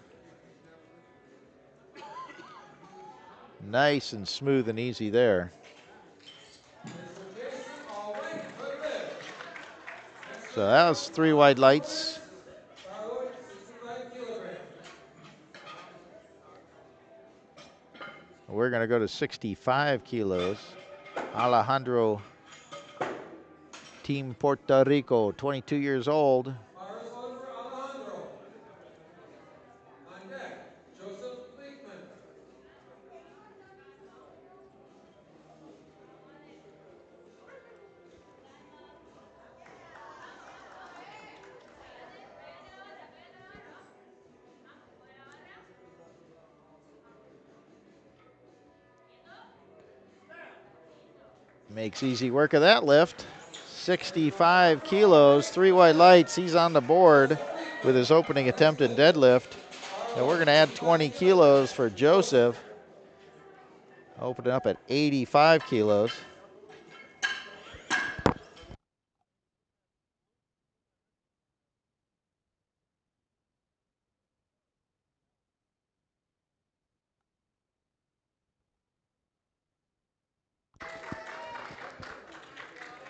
S3: Nice and smooth and easy there. So that was 3 wide lights. We're going to go to 65 kilos. Alejandro, Team Puerto Rico, 22 years old. Makes easy work of that lift. 65 kilos, 3 wide lights. He's on the board with his opening attempt in deadlift. And we're going to add 20 kilos for Joseph. Opening up at 85 kilos.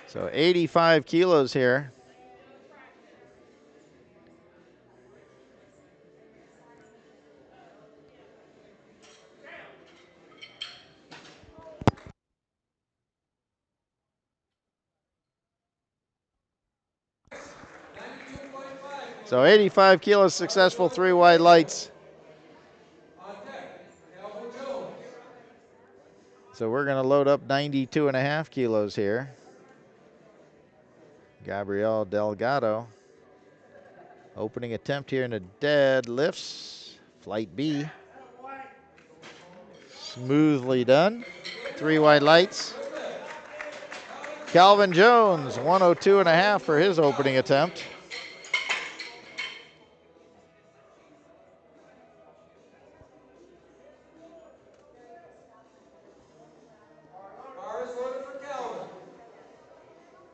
S3: So 85 kilos here. So 85 kilos, successful 3 wide lights. So we're going to load up 92.5 kilos here. Gabriel Delgado. Opening attempt here in the deadlifts. Flight B. Smoothly done. 3 wide lights. Calvin Jones, 102.5 for his opening attempt.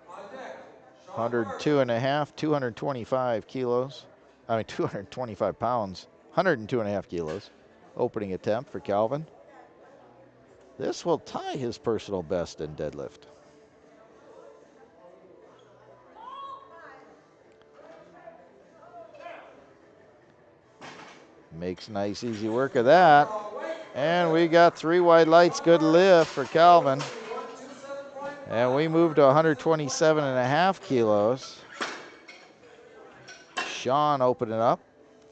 S3: On deck, 102.5, 225 kilos. 225 pounds. 102.5 kilos. Opening attempt for Calvin. This will tie his personal best in deadlift. Makes nice, easy work of that. And we got 3 wide lights. Good lift for Calvin. And we move to 127.5 kilos. Sean opening up.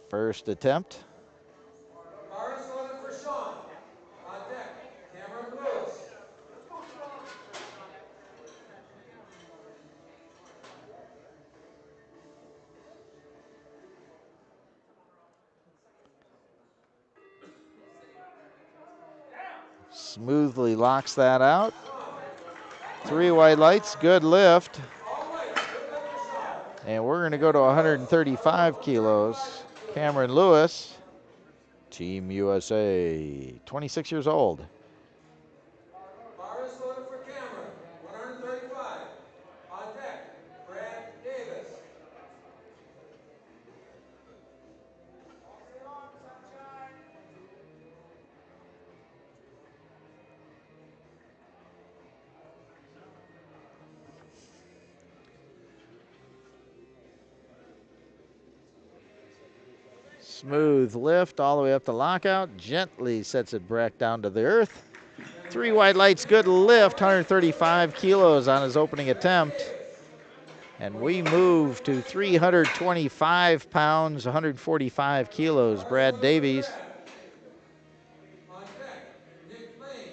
S3: First attempt. Smoothly locks that out. 3 wide lights, good lift. And we're going to go to 135 kilos. Cameron Lewis, Team USA, 26 years old.
S1: Bars loaded for Cameron, 135. On deck, Brad Davis.
S3: Smooth lift all the way up to lockout. Gently sets it back down to the earth. 3 white lights, good lift, 135 kilos on his opening attempt. And we move to 325 pounds, 145 kilos, Brad Davies.
S1: On deck, Nick Lane.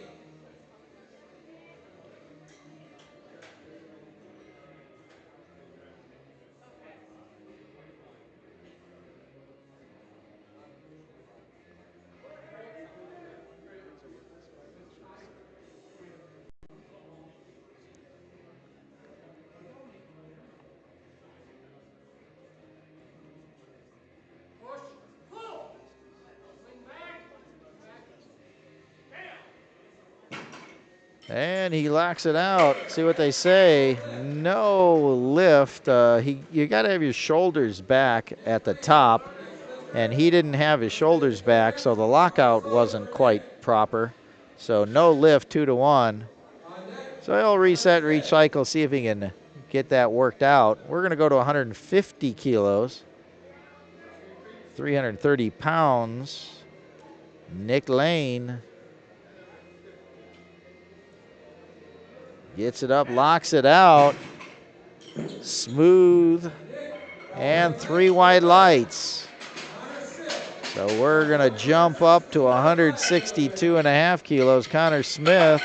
S3: And he locks it out. See what they say. No lift. You got to have your shoulders back at the top, and he didn't have his shoulders back, so the lockout wasn't quite proper. So no lift, 2 to 1. So he'll reset, recycle, see if he can get that worked out. We're going to go to 150 kilos, 330 pounds. Nick Lane gets it up, locks it out. Smooth. And 3 white lights. So we're going to jump up to 162.5 kilos. Connor Smith.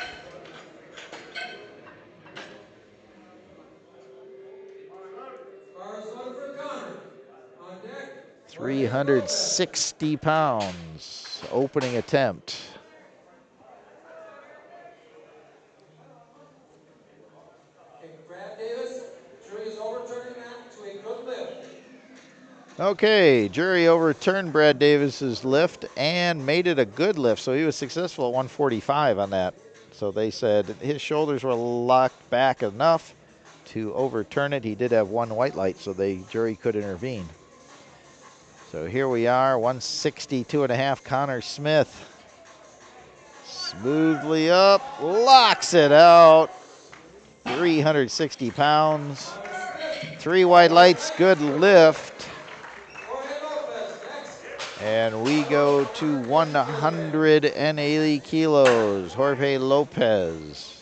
S1: For Connor. On deck.
S3: 360 pounds. Opening attempt.
S1: Brad Davis, jury is overturning that to a good lift.
S3: Okay, jury overturned Brad Davis's lift and made it a good lift. So he was successful at 145 on that. So they said his shoulders were locked back enough to overturn it. He did have 1 white light, so the jury could intervene. So here we are, 162.5, Connor Smith. Smoothly up, locks it out. 360 pounds. 3 white lights, good lift. And we go to 180 kilos, Jorge Lopez.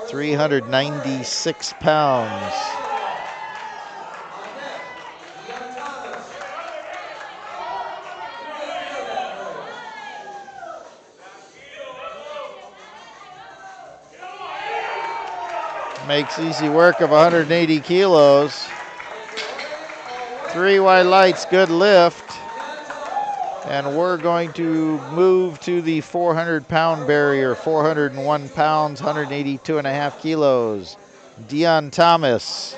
S3: $396. Makes easy work of 180 kilos. 3 white lights, good lift. And we're going to move to the 400-pound barrier, 401 pounds, 182.5 kilos. Dion Thomas.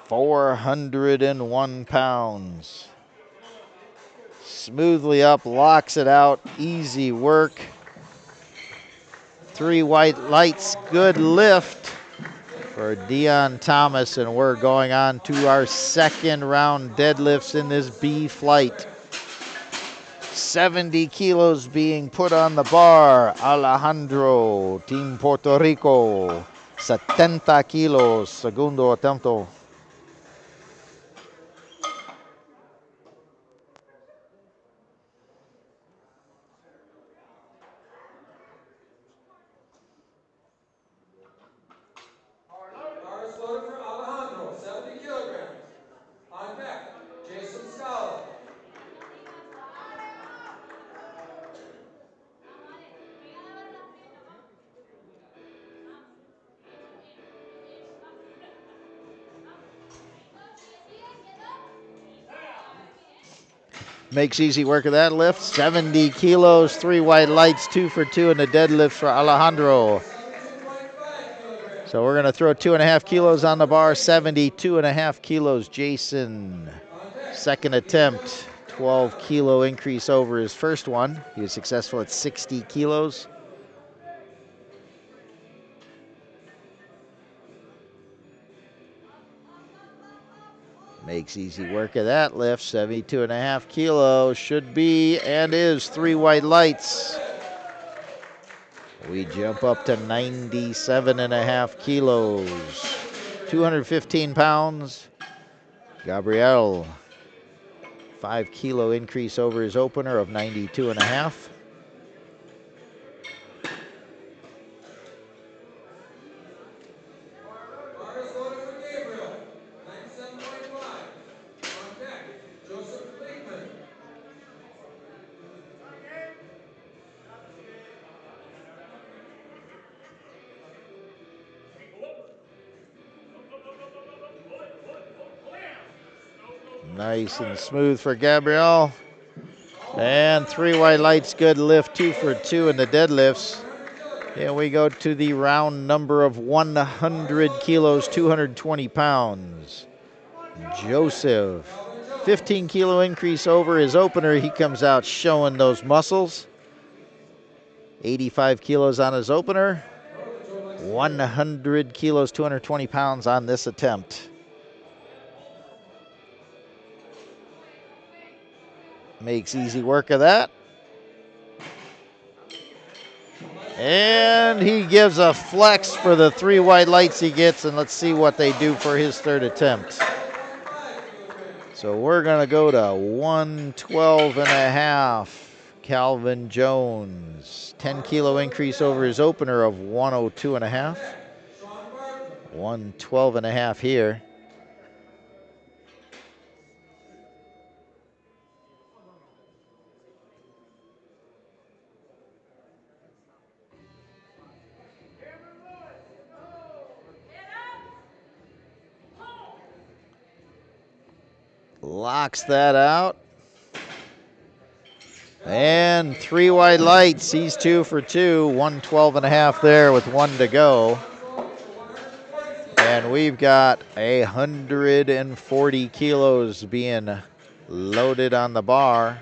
S3: 401 pounds. Smoothly up, locks it out, easy work. 3 white lights, good lift for Dion Thomas, and we're going on to our second round deadlifts in this B flight. 70 kilos being put on the bar. Alejandro, Team Puerto Rico, 70 kilos, segundo attempto.
S1: Bars loaded for Alejandro, 70 kilograms. On deck, Jason Scala.
S3: Makes easy work of that lift. 70 kilos, 3 white lights, 2 for 2 in the deadlift for Alejandro. So we're going to throw 2.5 kilos on the bar, 72.5 kilos, Jason. Second attempt, 12 kilo increase over his first one. He was successful at 60 kilos. Makes easy work of that lift, 72.5 kilos. Should be and is 3 white lights. We jump up to 97.5 kilos. 215 pounds. Gabriel, 5 kilo increase over his opener of 92.5.
S1: Bars loaded for Gabriel, 97.5. On deck, Joseph Linkman.
S3: Nice and smooth for Gabriel. And 3 white lights, good lift, 2 for 2 in the deadlifts. Here we go to the round number of 100 kilos, 220 pounds. Joseph, 15 kilo increase over his opener. He comes out showing those muscles. 85 kilos on his opener. 100 kilos, 220 pounds on this attempt. Makes easy work of that. And he gives a flex for the 3 white lights he gets, and let's see what they do for his third attempt. So we're gonna go to 112.5. Calvin Jones, 10 kilo increase over his opener of 102.5. 112.5 here. Locks that out. And 3 white lights. He's 2 for 2. 112.5 there with 1 to go. And we've got 140 kilos being loaded on the bar.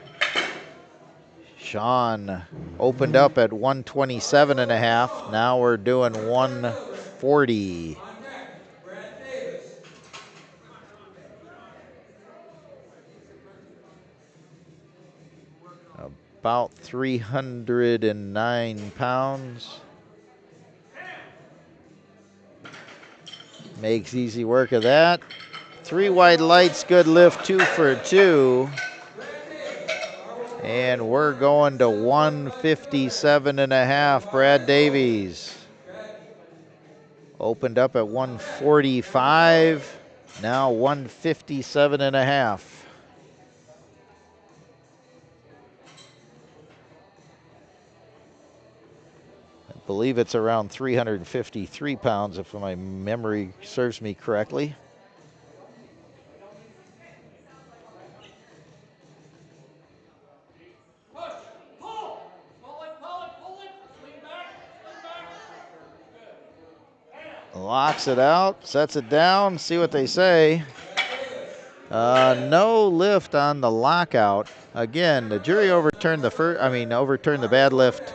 S3: Sean opened up at 127.5. Now we're doing 140. About 309 pounds. Makes easy work of that. 3 white lights, good lift, 2 for 2. And we're going to 157.5. Brad Davies opened up at 145. Now 157.5. I believe it's around 353 pounds if my memory serves me correctly. Locks it out, sets it down, see what they say. No lift on the lockout. Again, the jury overturned the bad lift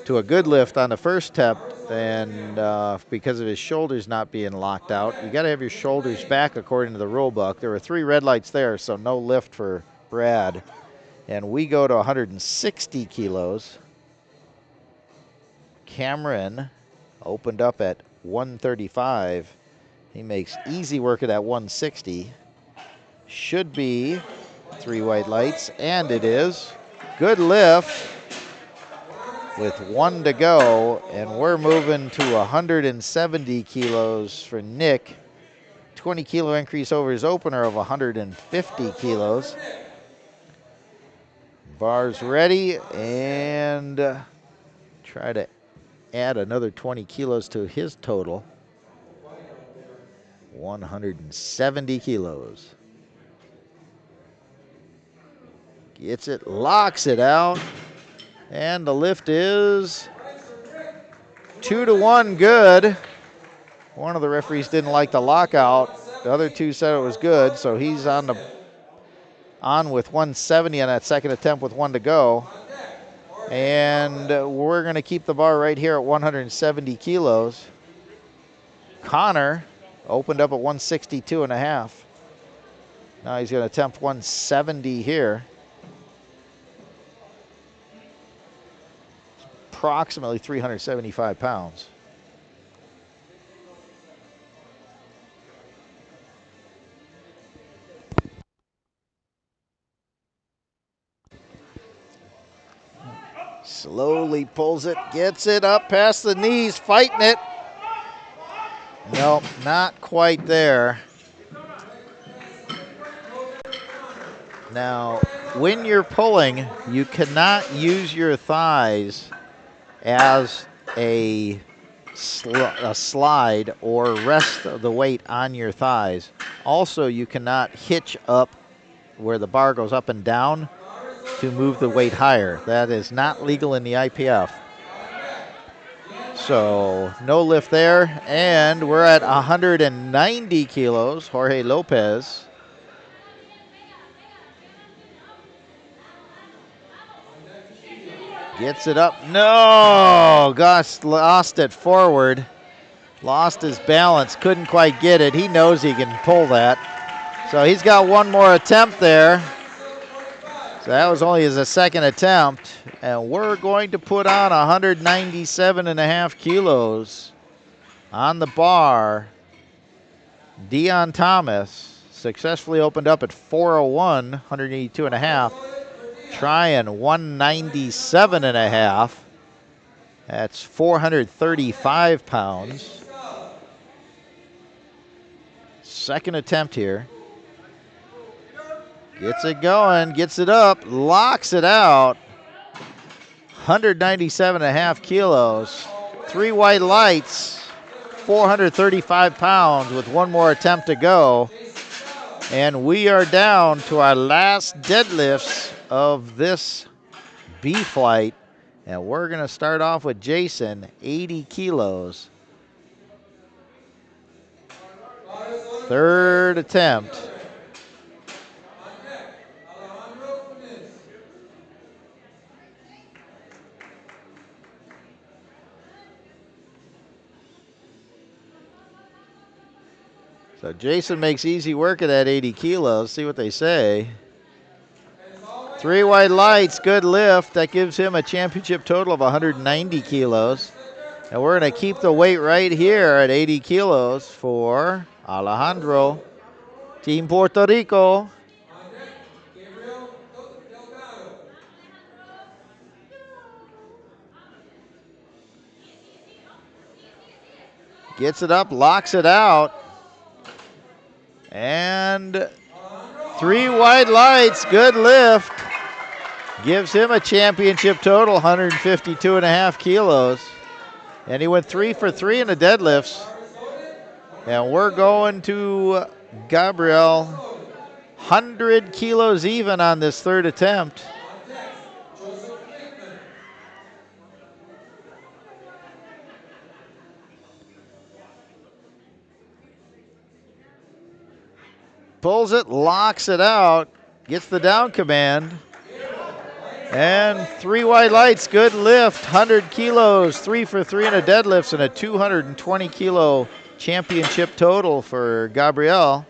S3: to a good lift on the first attempt, and because of his shoulders not being locked out. You got to have your shoulders back according to the rule book. There were 3 red lights there, so no lift for Brad. And we go to 160 kilos. Cameron opened up at 135. He makes easy work of that 160. Should be 3 white lights, and it is. Good lift with 1 to go, and we're moving to 170 kilos for Nick. 20 kilo increase over his opener of 150 kilos. Bar's ready, and try to add another 20 kilos to his total. 170 kilos. Gets it, locks it out, and the lift is 2 to 1 good. One of the referees didn't like the lockout. The other 2 said it was good, so he's on with 170 on that second attempt with 1 to go. And we're going to keep the bar right here at 170 kilos. Connor opened up at 162.5. Now he's going to attempt 170 here. approximately 375 pounds. Slowly pulls it, gets it up past the knees, fighting it. Nope, not quite there. Now, when you're pulling, you cannot use your thighs as a slide or rest the weight on your thighs. Also, you cannot hitch up where the bar goes up and down to move the weight higher. That is not legal in the IPF. So no lift there, and we're at 190 kilos. Jorge Lopez. Gets it up. No! Gus lost it forward. Lost his balance. Couldn't quite get it. He knows he can pull that. So he's got one more attempt there. So that was only his second attempt. And we're going to put on 197.5 kilos on the bar. Dion Thomas successfully opened up at 401, 182.5. Trying 197.5. That's 435 pounds. Second attempt here. Gets it going, gets it up, locks it out. 197.5 kilos. 3 white lights, 435 pounds with one more attempt to go. And we are down to our last deadlifts of this B flight. And we're going to start off with Jason, 80 kilos. Third attempt. So Jason makes easy work of that 80 kilos. See what they say. 3 white lights, good lift. That gives him a championship total of 190 kilos. And we're going to keep the weight right here at 80 kilos for Alejandro, Team Puerto Rico. Gets it up, locks it out. And 3 white lights, good lift. Gives him a championship total, 152.5 kilos. And he went 3 for 3 in the deadlifts. And we're going to Gabriel, 100 kilos even on this third attempt. Pulls it, locks it out, gets the down command. And 3 white lights, good lift, 100 kilos, 3 for 3 in the deadlifts, and a 220 kilo championship total for Gabriel.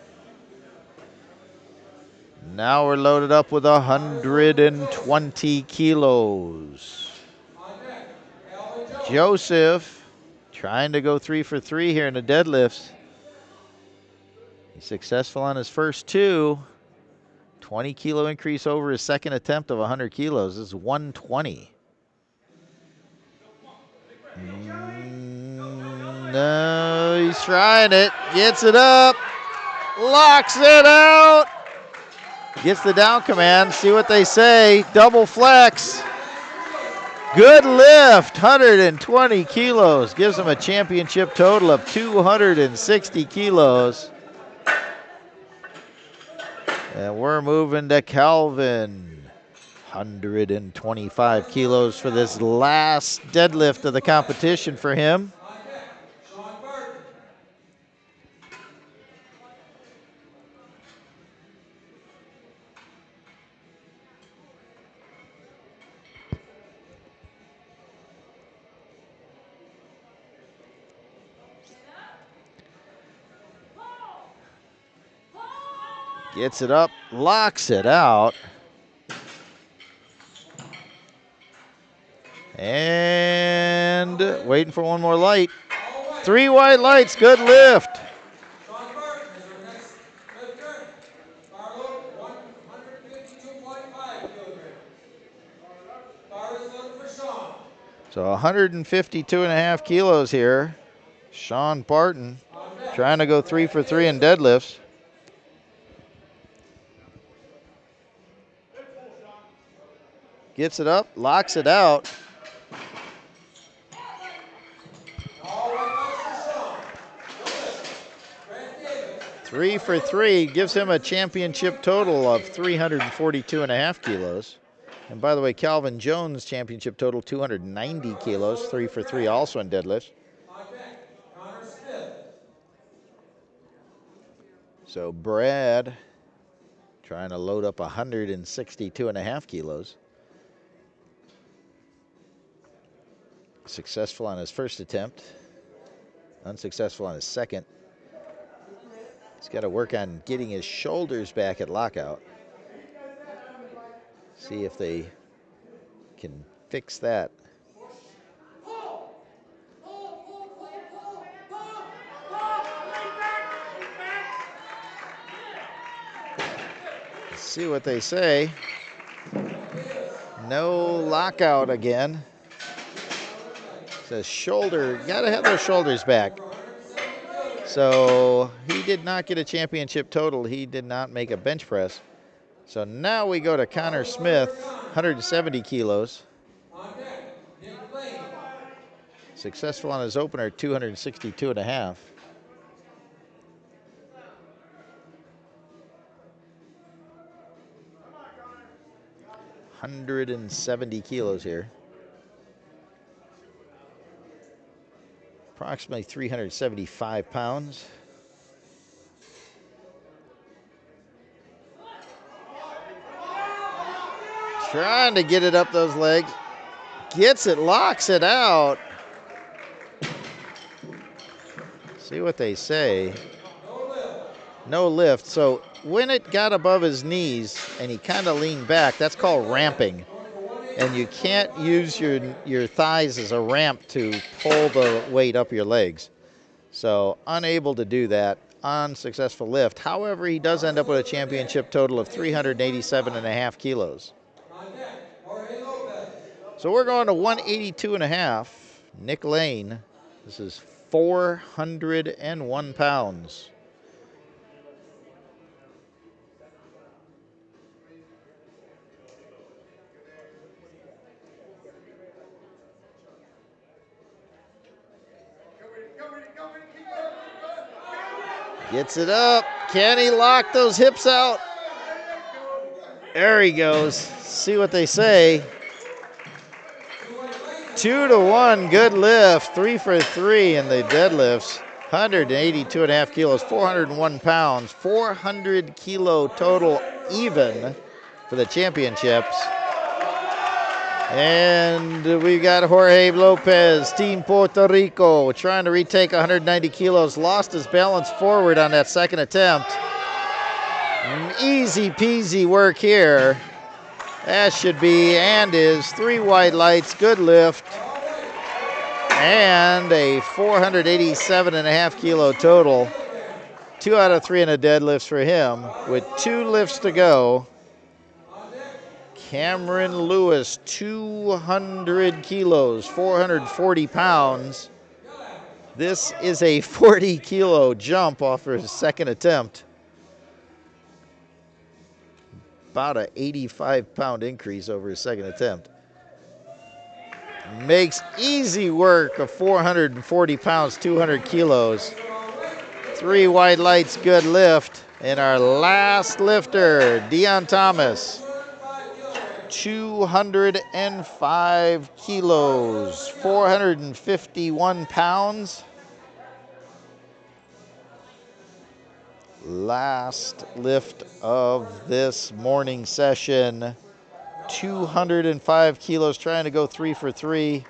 S3: Now we're loaded up with 120 kilos. Joseph trying to go 3 for 3 here in the deadlifts. He's successful on his first 2. 20 kilo increase over his second attempt of 100 kilos. This is 120. No, he's trying it. Gets it up. Locks it out. Gets the down command. See what they say. Double flex. Good lift. 120 kilos. Gives him a championship total of 260 kilos. And we're moving to Calvin. 125 kilos for this last deadlift of the competition for him. Gets it up, locks it out. And waiting for one more light. 3 white lights, good lift.
S1: Sean Burton is our next lifter. Bar load 152.5 kilograms. Bar is loaded for Sean.
S3: So 152.5 kilos here. Sean Barton trying to go 3 for 3 in deadlifts. Gets it up, locks it out.
S1: All right, lights for Sean. Grant Davis.
S3: 3 for 3 gives him a championship total of 342.5 kilos. And by the way, Calvin Jones' championship total 290 kilos, 3 for 3 also in deadlifts.
S1: On deck, Connor Smith.
S3: So Brad trying to load up 162.5 kilos. Successful on his first attempt, unsuccessful on his second. He's got to work on getting his shoulders back at lockout. See if they can fix that. Let's see what they say. No lockout again. Says shoulder, got to have those shoulders back. So he did not get a championship total. He did not make a bench press. So now we go to Connor Smith, 170 kilos.
S1: On deck, Nick Lane.
S3: Successful on his opener, 262.5. $170 here. Approximately 375 pounds. Trying to get it up those legs. Gets it, locks it out. See what they say. No lift. So when it got above his knees and he kind of leaned back, that's called ramping. And you can't use your thighs as a ramp to pull the weight up your legs. So unable to do that, unsuccessful lift. However, he does end up with a championship total of 387.5 kilos. So we're going to 182.5. Nick Lane, this is 401 pounds. Gets it up. Can he lock those hips out? There he goes. See what they say. 2 to 1, good lift. 3 for 3 in the deadlifts. 182.5 kilos, 401 pounds, 400 kilo total even for the championships. And we got Jorge Lopez, Team Puerto Rico, trying to retake 190 kilos. Lost his balance forward on that second attempt. Easy peasy work here. That should be and is 3 white lights, good lift. And a 487.5 kilo total. 2 out of 3 in the deadlifts for him with 2 lifts to go. Cameron Lewis, 200 kilos, 440 pounds. This is a 40 kilo jump off his second attempt. About an 85-pound increase over his second attempt. Makes easy work of 440 pounds, 200 kilos. 3 white lights, good lift. And our last lifter, Dion Thomas. 205 kilos, 451 pounds. Last lift of this morning session. 205 kilos, trying to go 3 for 3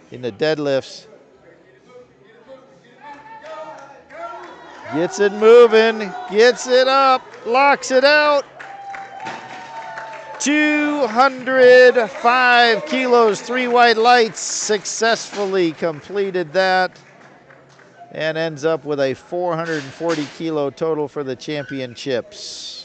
S3: in the deadlifts. Gets it moving, gets it up, locks it out. 205 kilos, 3 white lights, successfully completed that and ends up with a 440 kilo total for the championships.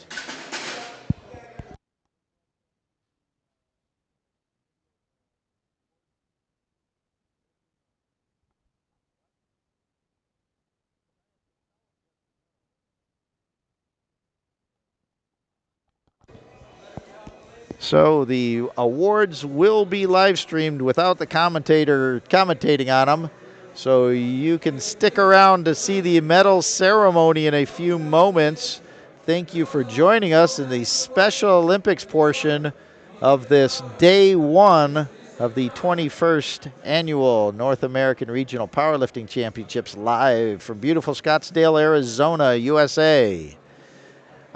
S3: So the awards will be live streamed without the commentator commentating on them. So you can stick around to see the medal ceremony in a few moments. Thank you for joining us in the Special Olympics portion of this day one of the 21st Annual North American Regional Powerlifting Championships live from beautiful Scottsdale, Arizona, USA.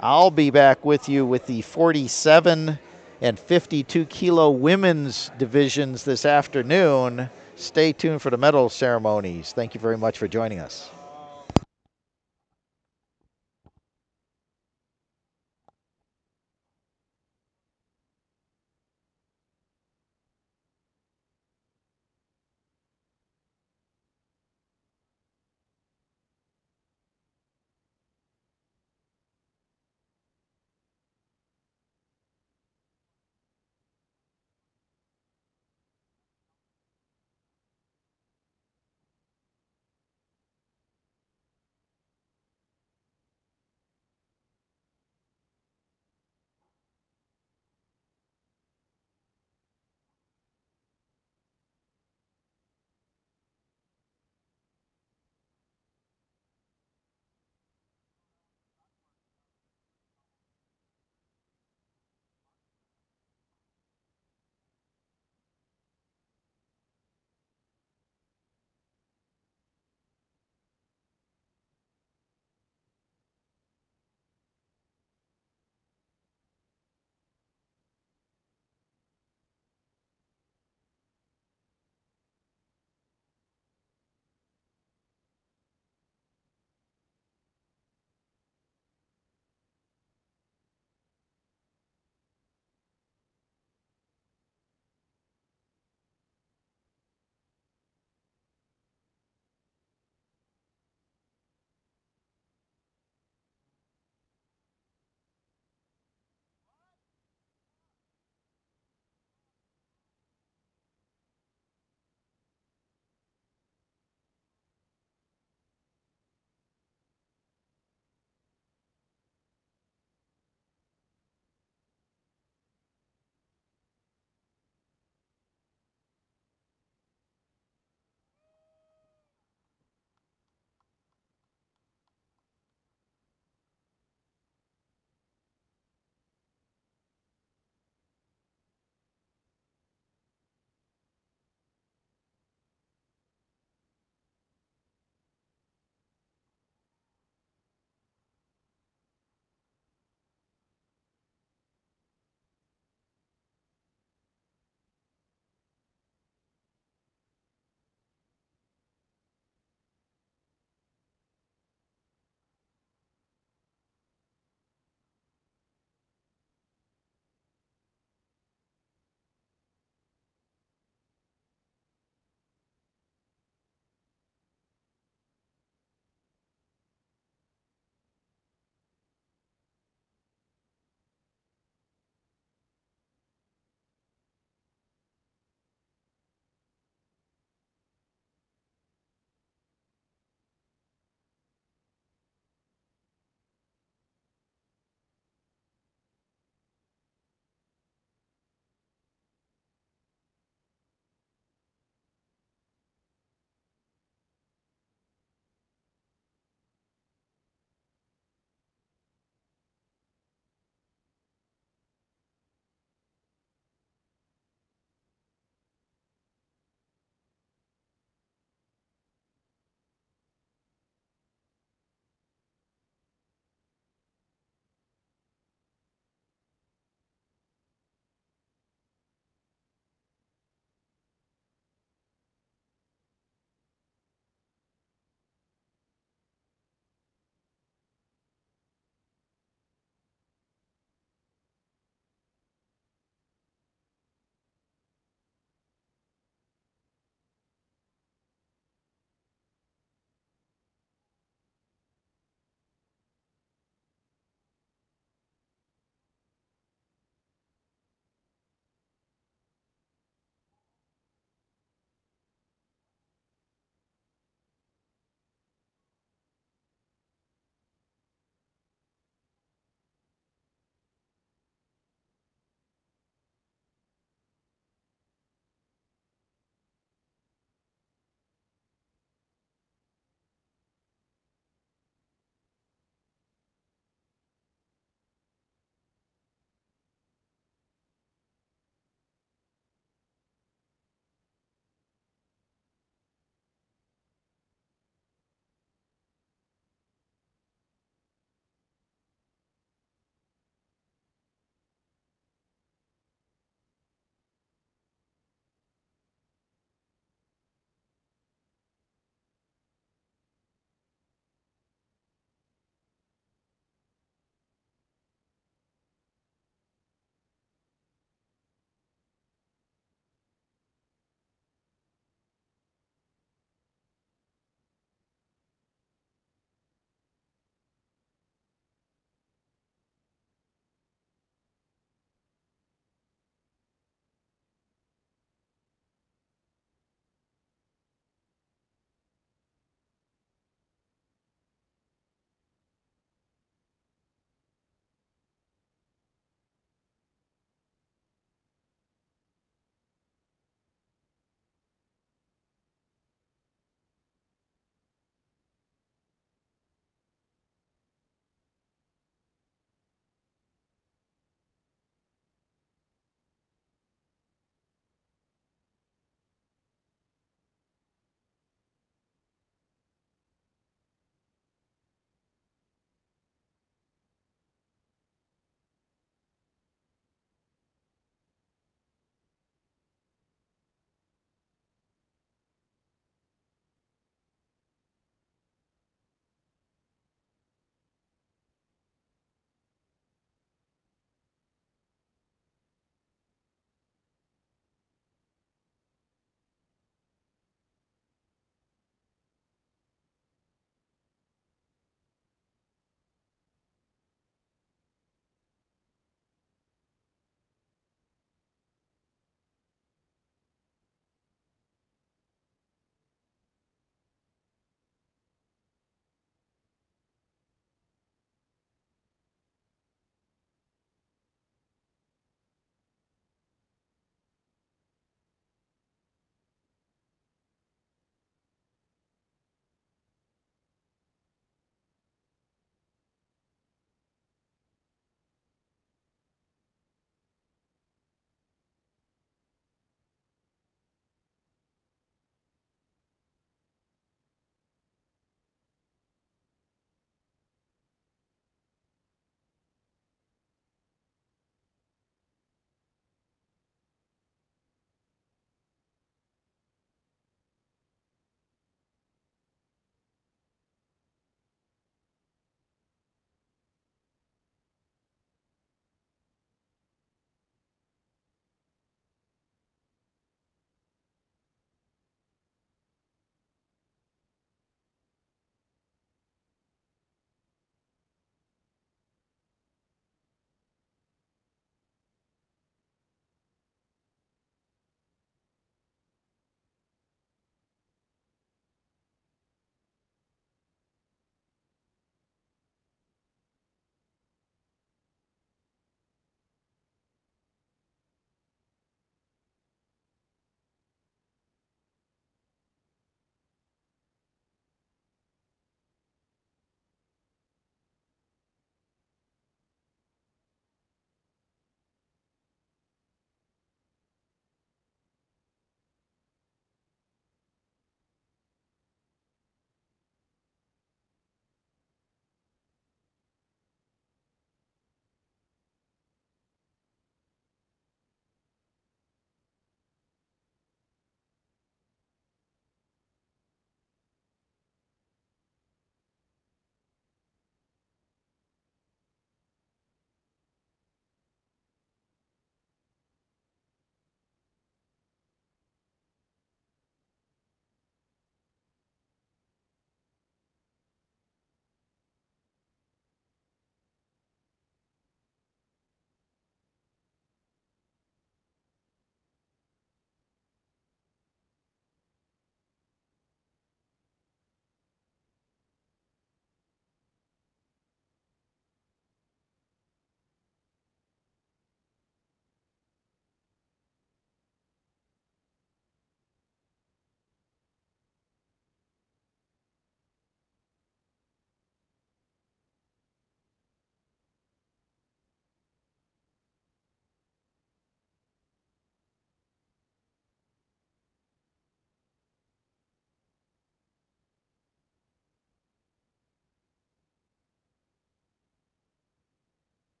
S3: I'll be back with you with the 47 and 52 kilo women's divisions this afternoon. Stay tuned for the medal ceremonies. Thank you very much for joining us.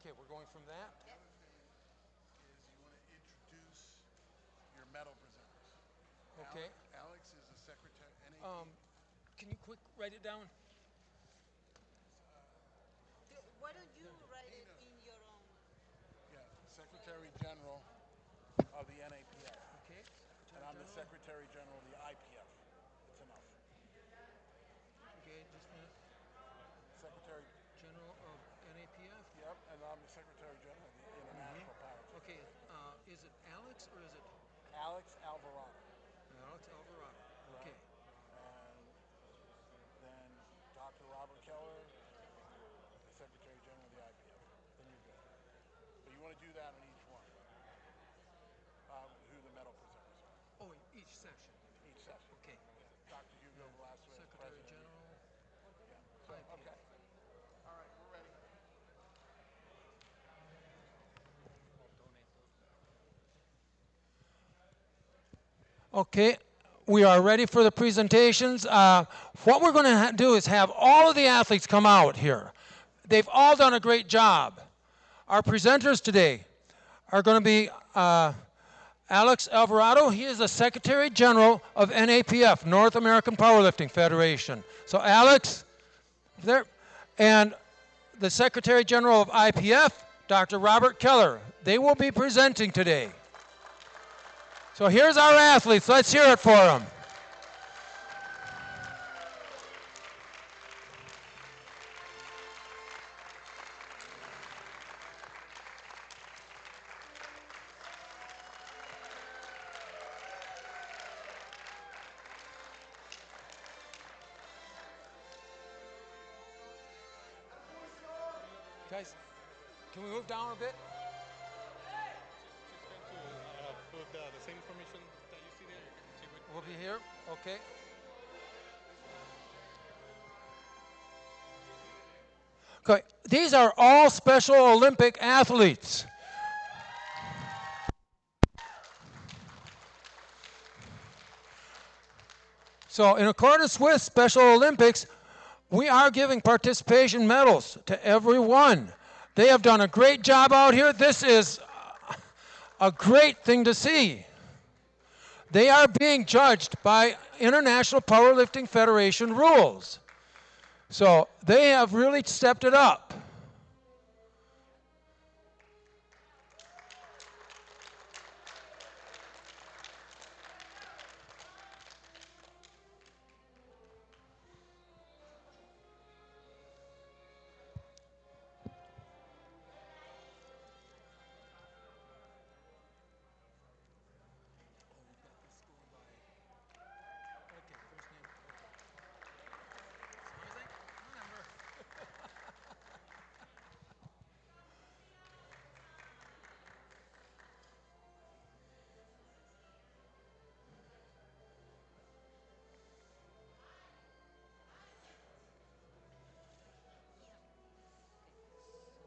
S1: Okay, we're going from that.
S4: The other thing is you want to introduce your medal presenters.
S1: Okay.
S4: Alex is the secretary, NAPF.
S1: Can you quick write it down?
S2: Why don't you write it in your own?
S4: Yeah, Secretary General of the NAPF.
S1: Okay.
S4: And I'm the Secretary General of the IPF. It's enough.
S1: Okay, just a minute.
S4: Secretary,
S1: General of NAPF.
S4: yep, and I'm the Secretary General of the International Powerlifting.
S1: Okay, is it Alex or is it
S4: Alex Alvarado.
S1: Alex Alvarado? Okay.
S4: And then Dr. Robert Keller, the Secretary General of the IPF. Then you're good. But you want to do that on each one. Who the medal presenters are.
S1: Oh, each section.
S4: Each session.
S1: Okay.
S4: Dr. Hugo Velasquez,
S1: Secretary
S4: President.
S1: General.
S4: Yeah. So, okay. All right, we're ready.
S1: Okay, we are ready for the presentations. What we're going to do is have all of the athletes come out here. They've all done a great job. Our presenters today are going to be Alex Alvarado. He is the Secretary General of NAPF, North American Powerlifting Federation. So Alex, there, and the Secretary General of IPF, Dr. Robert Keller. They will be presenting today. So here's our athletes. Let's hear it for them. Guys, can we move down a bit?
S5: Put the same information that you see there.
S1: We'll be here. Okay. Okay. These are all Special Olympic athletes. So in accordance with Special Olympics, we are giving participation medals to everyone. They have done a great job out here. This is a great thing to see. They are being judged by International Powerlifting Federation rules. So they have really stepped it up.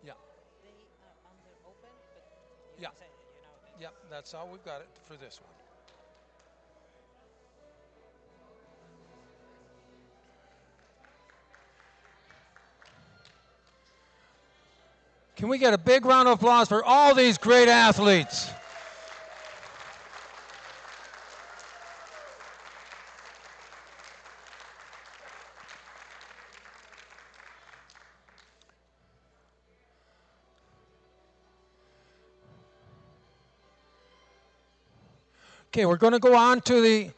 S1: Yeah.
S2: They are under open, but
S1: Yeah.
S2: say, that
S1: Yep, that's how we've got it for this one. Can we get a big round of applause for all these great athletes? Okay, we're going to go on to the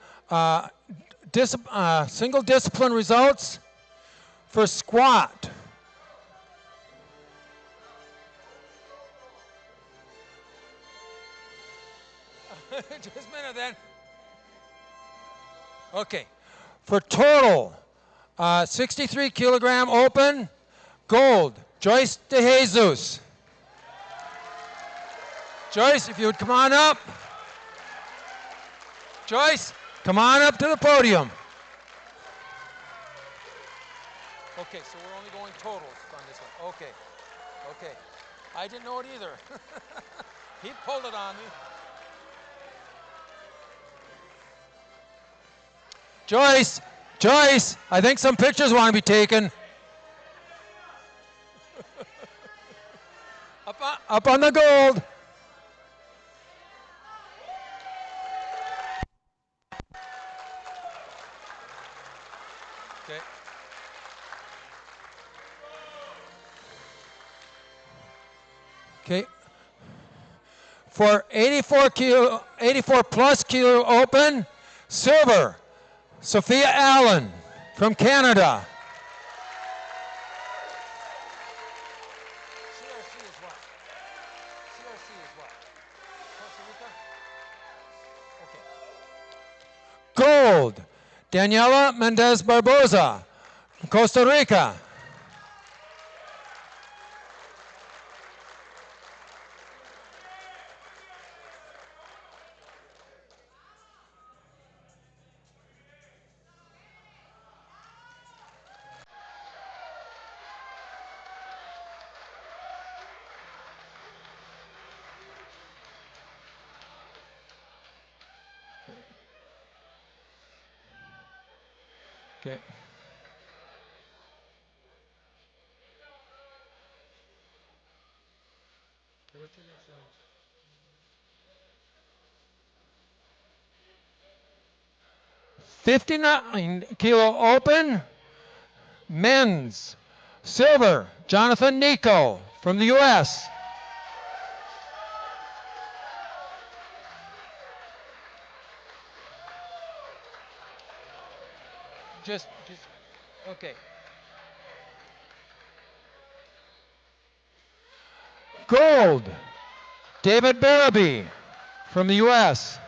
S1: single discipline results for squat. Just a minute then. Okay, for total, 63 kilogram open, gold, Joyce DeJesus. Joyce, if you would come on up. Joyce, come on up to the podium. Okay, so we're only going totals on this one. Okay, okay. I didn't know it either. He pulled it on me. Joyce, Joyce, I think some pictures want to be taken. Up on the gold. Okay. Okay. For 84 plus kilo open, silver, Sophia Allen from Canada. CRC is what? CRC is what? Costa Rica? Okay. Gold, Daniela Mendez Barboza from Costa Rica. Okay. $59 open, men's, silver, Jonathan Nico from the U.S. Just, okay. Gold, David Barabee from the U.S.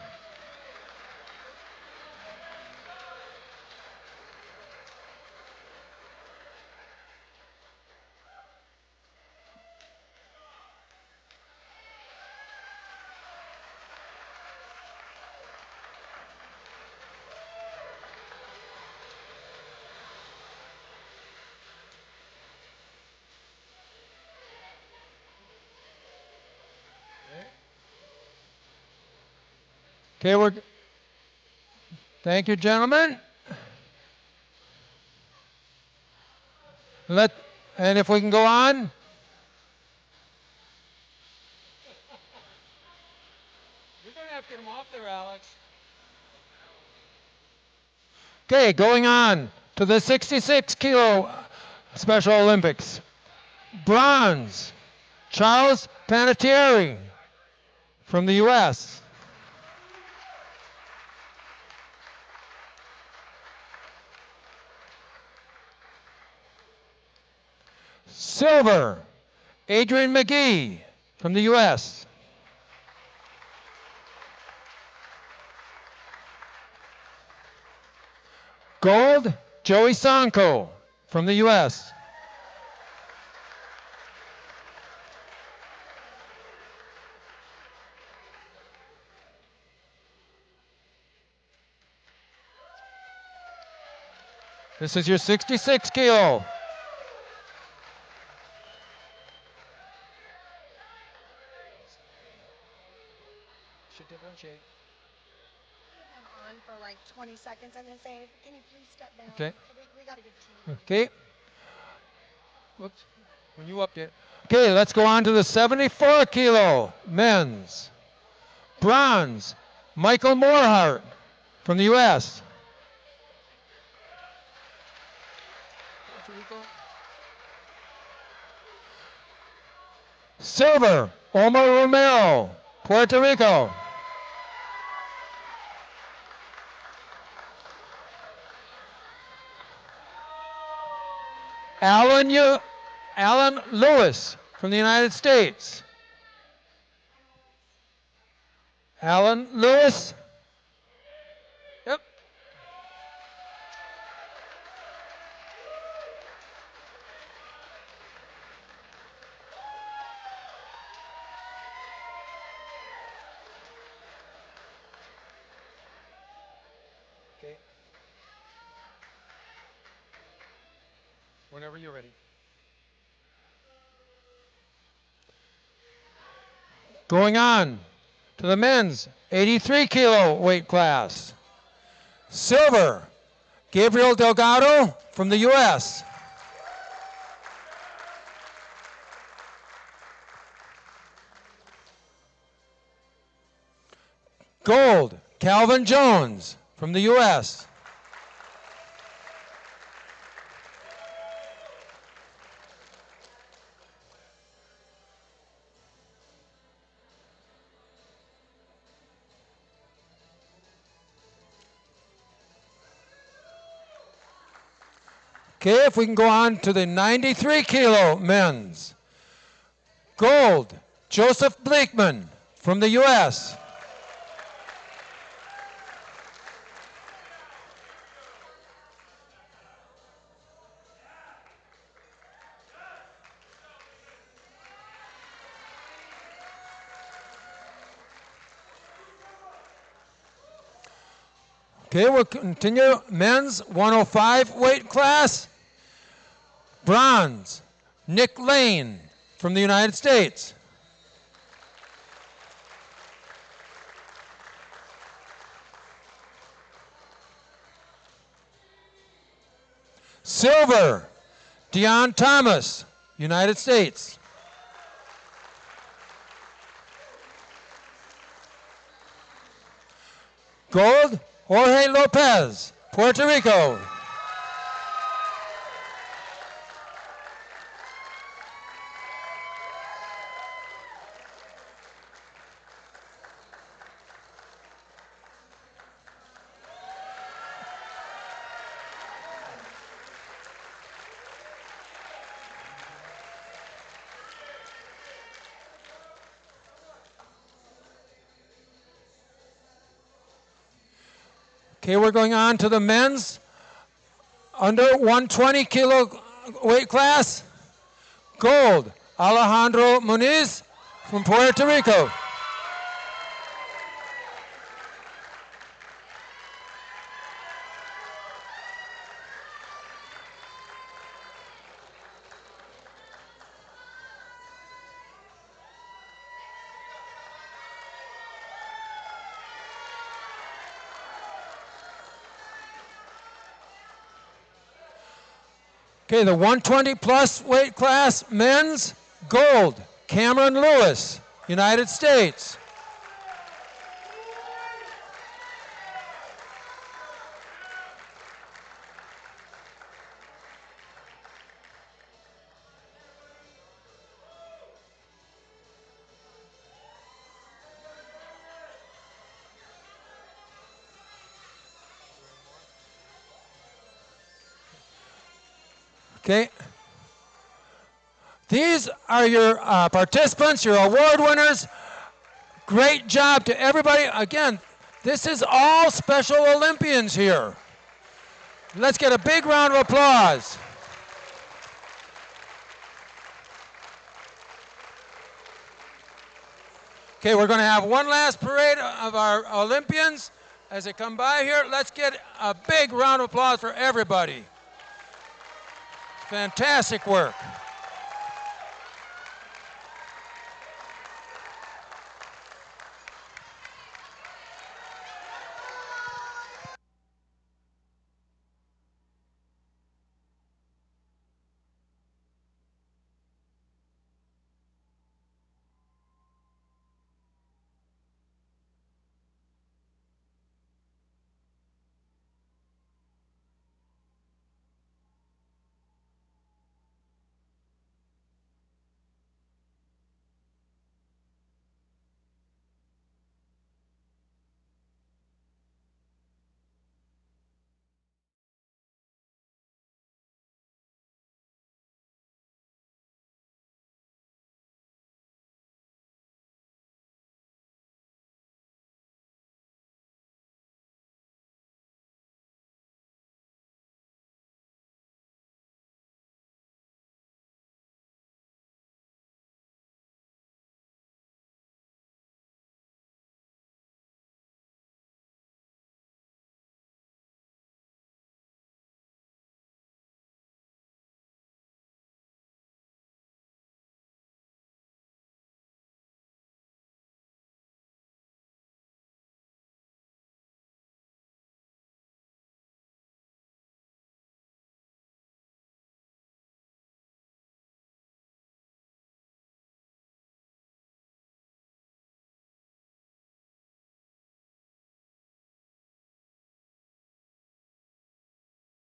S1: Okay, thank you, gentlemen. And if we can go on. You're going to have to get them off there, Alex. Okay, going on to the 66 kilo Special Olympics. Bronze, Charles Panettiere from the U.S. Silver, Adrian McGee from the U.S. Gold, Joey Sanko from the U.S. This is your 66 kilo. Should differentiate.
S2: On for like 20 seconds. I'm going to say, can you please step down?
S1: Okay.
S2: We got to get to you.
S1: Okay. Whoops. When you update. Okay, let's go on to the 74 kilo men's. Bronze, Michael Morehart from the U.S. Silver, Omar Romero, Puerto Rico. Alan Lewis from the United States. Alan Lewis. Yep. Okay. Whenever you're ready. Going on to the men's 83 kilo weight class. Silver, Gabriel Delgado from the U.S. Gold, Calvin Jones from the U.S. Okay, if we can go on to the 93 kilo men's. Gold, Joseph Bleekman from the U.S. Okay, we'll continue. Men's 105 weight class. Bronze, Nick Lane from the United States. Silver, Deion Thomas, United States. Gold, Jorge Lopez, Puerto Rico. Okay, we're going on to the men's under 120 kilo weight class. Gold, Alejandro Muniz from Puerto Rico. Okay, the 120 plus weight class men's, gold, Cameron Lewis, United States. Okay. These are your participants, your award winners. Great job to everybody. Again, this is all Special Olympians here. Let's get a big round of applause. Okay, we're going to have one last parade of our Olympians as they come by here. Let's get a big round of applause for everybody. Fantastic work.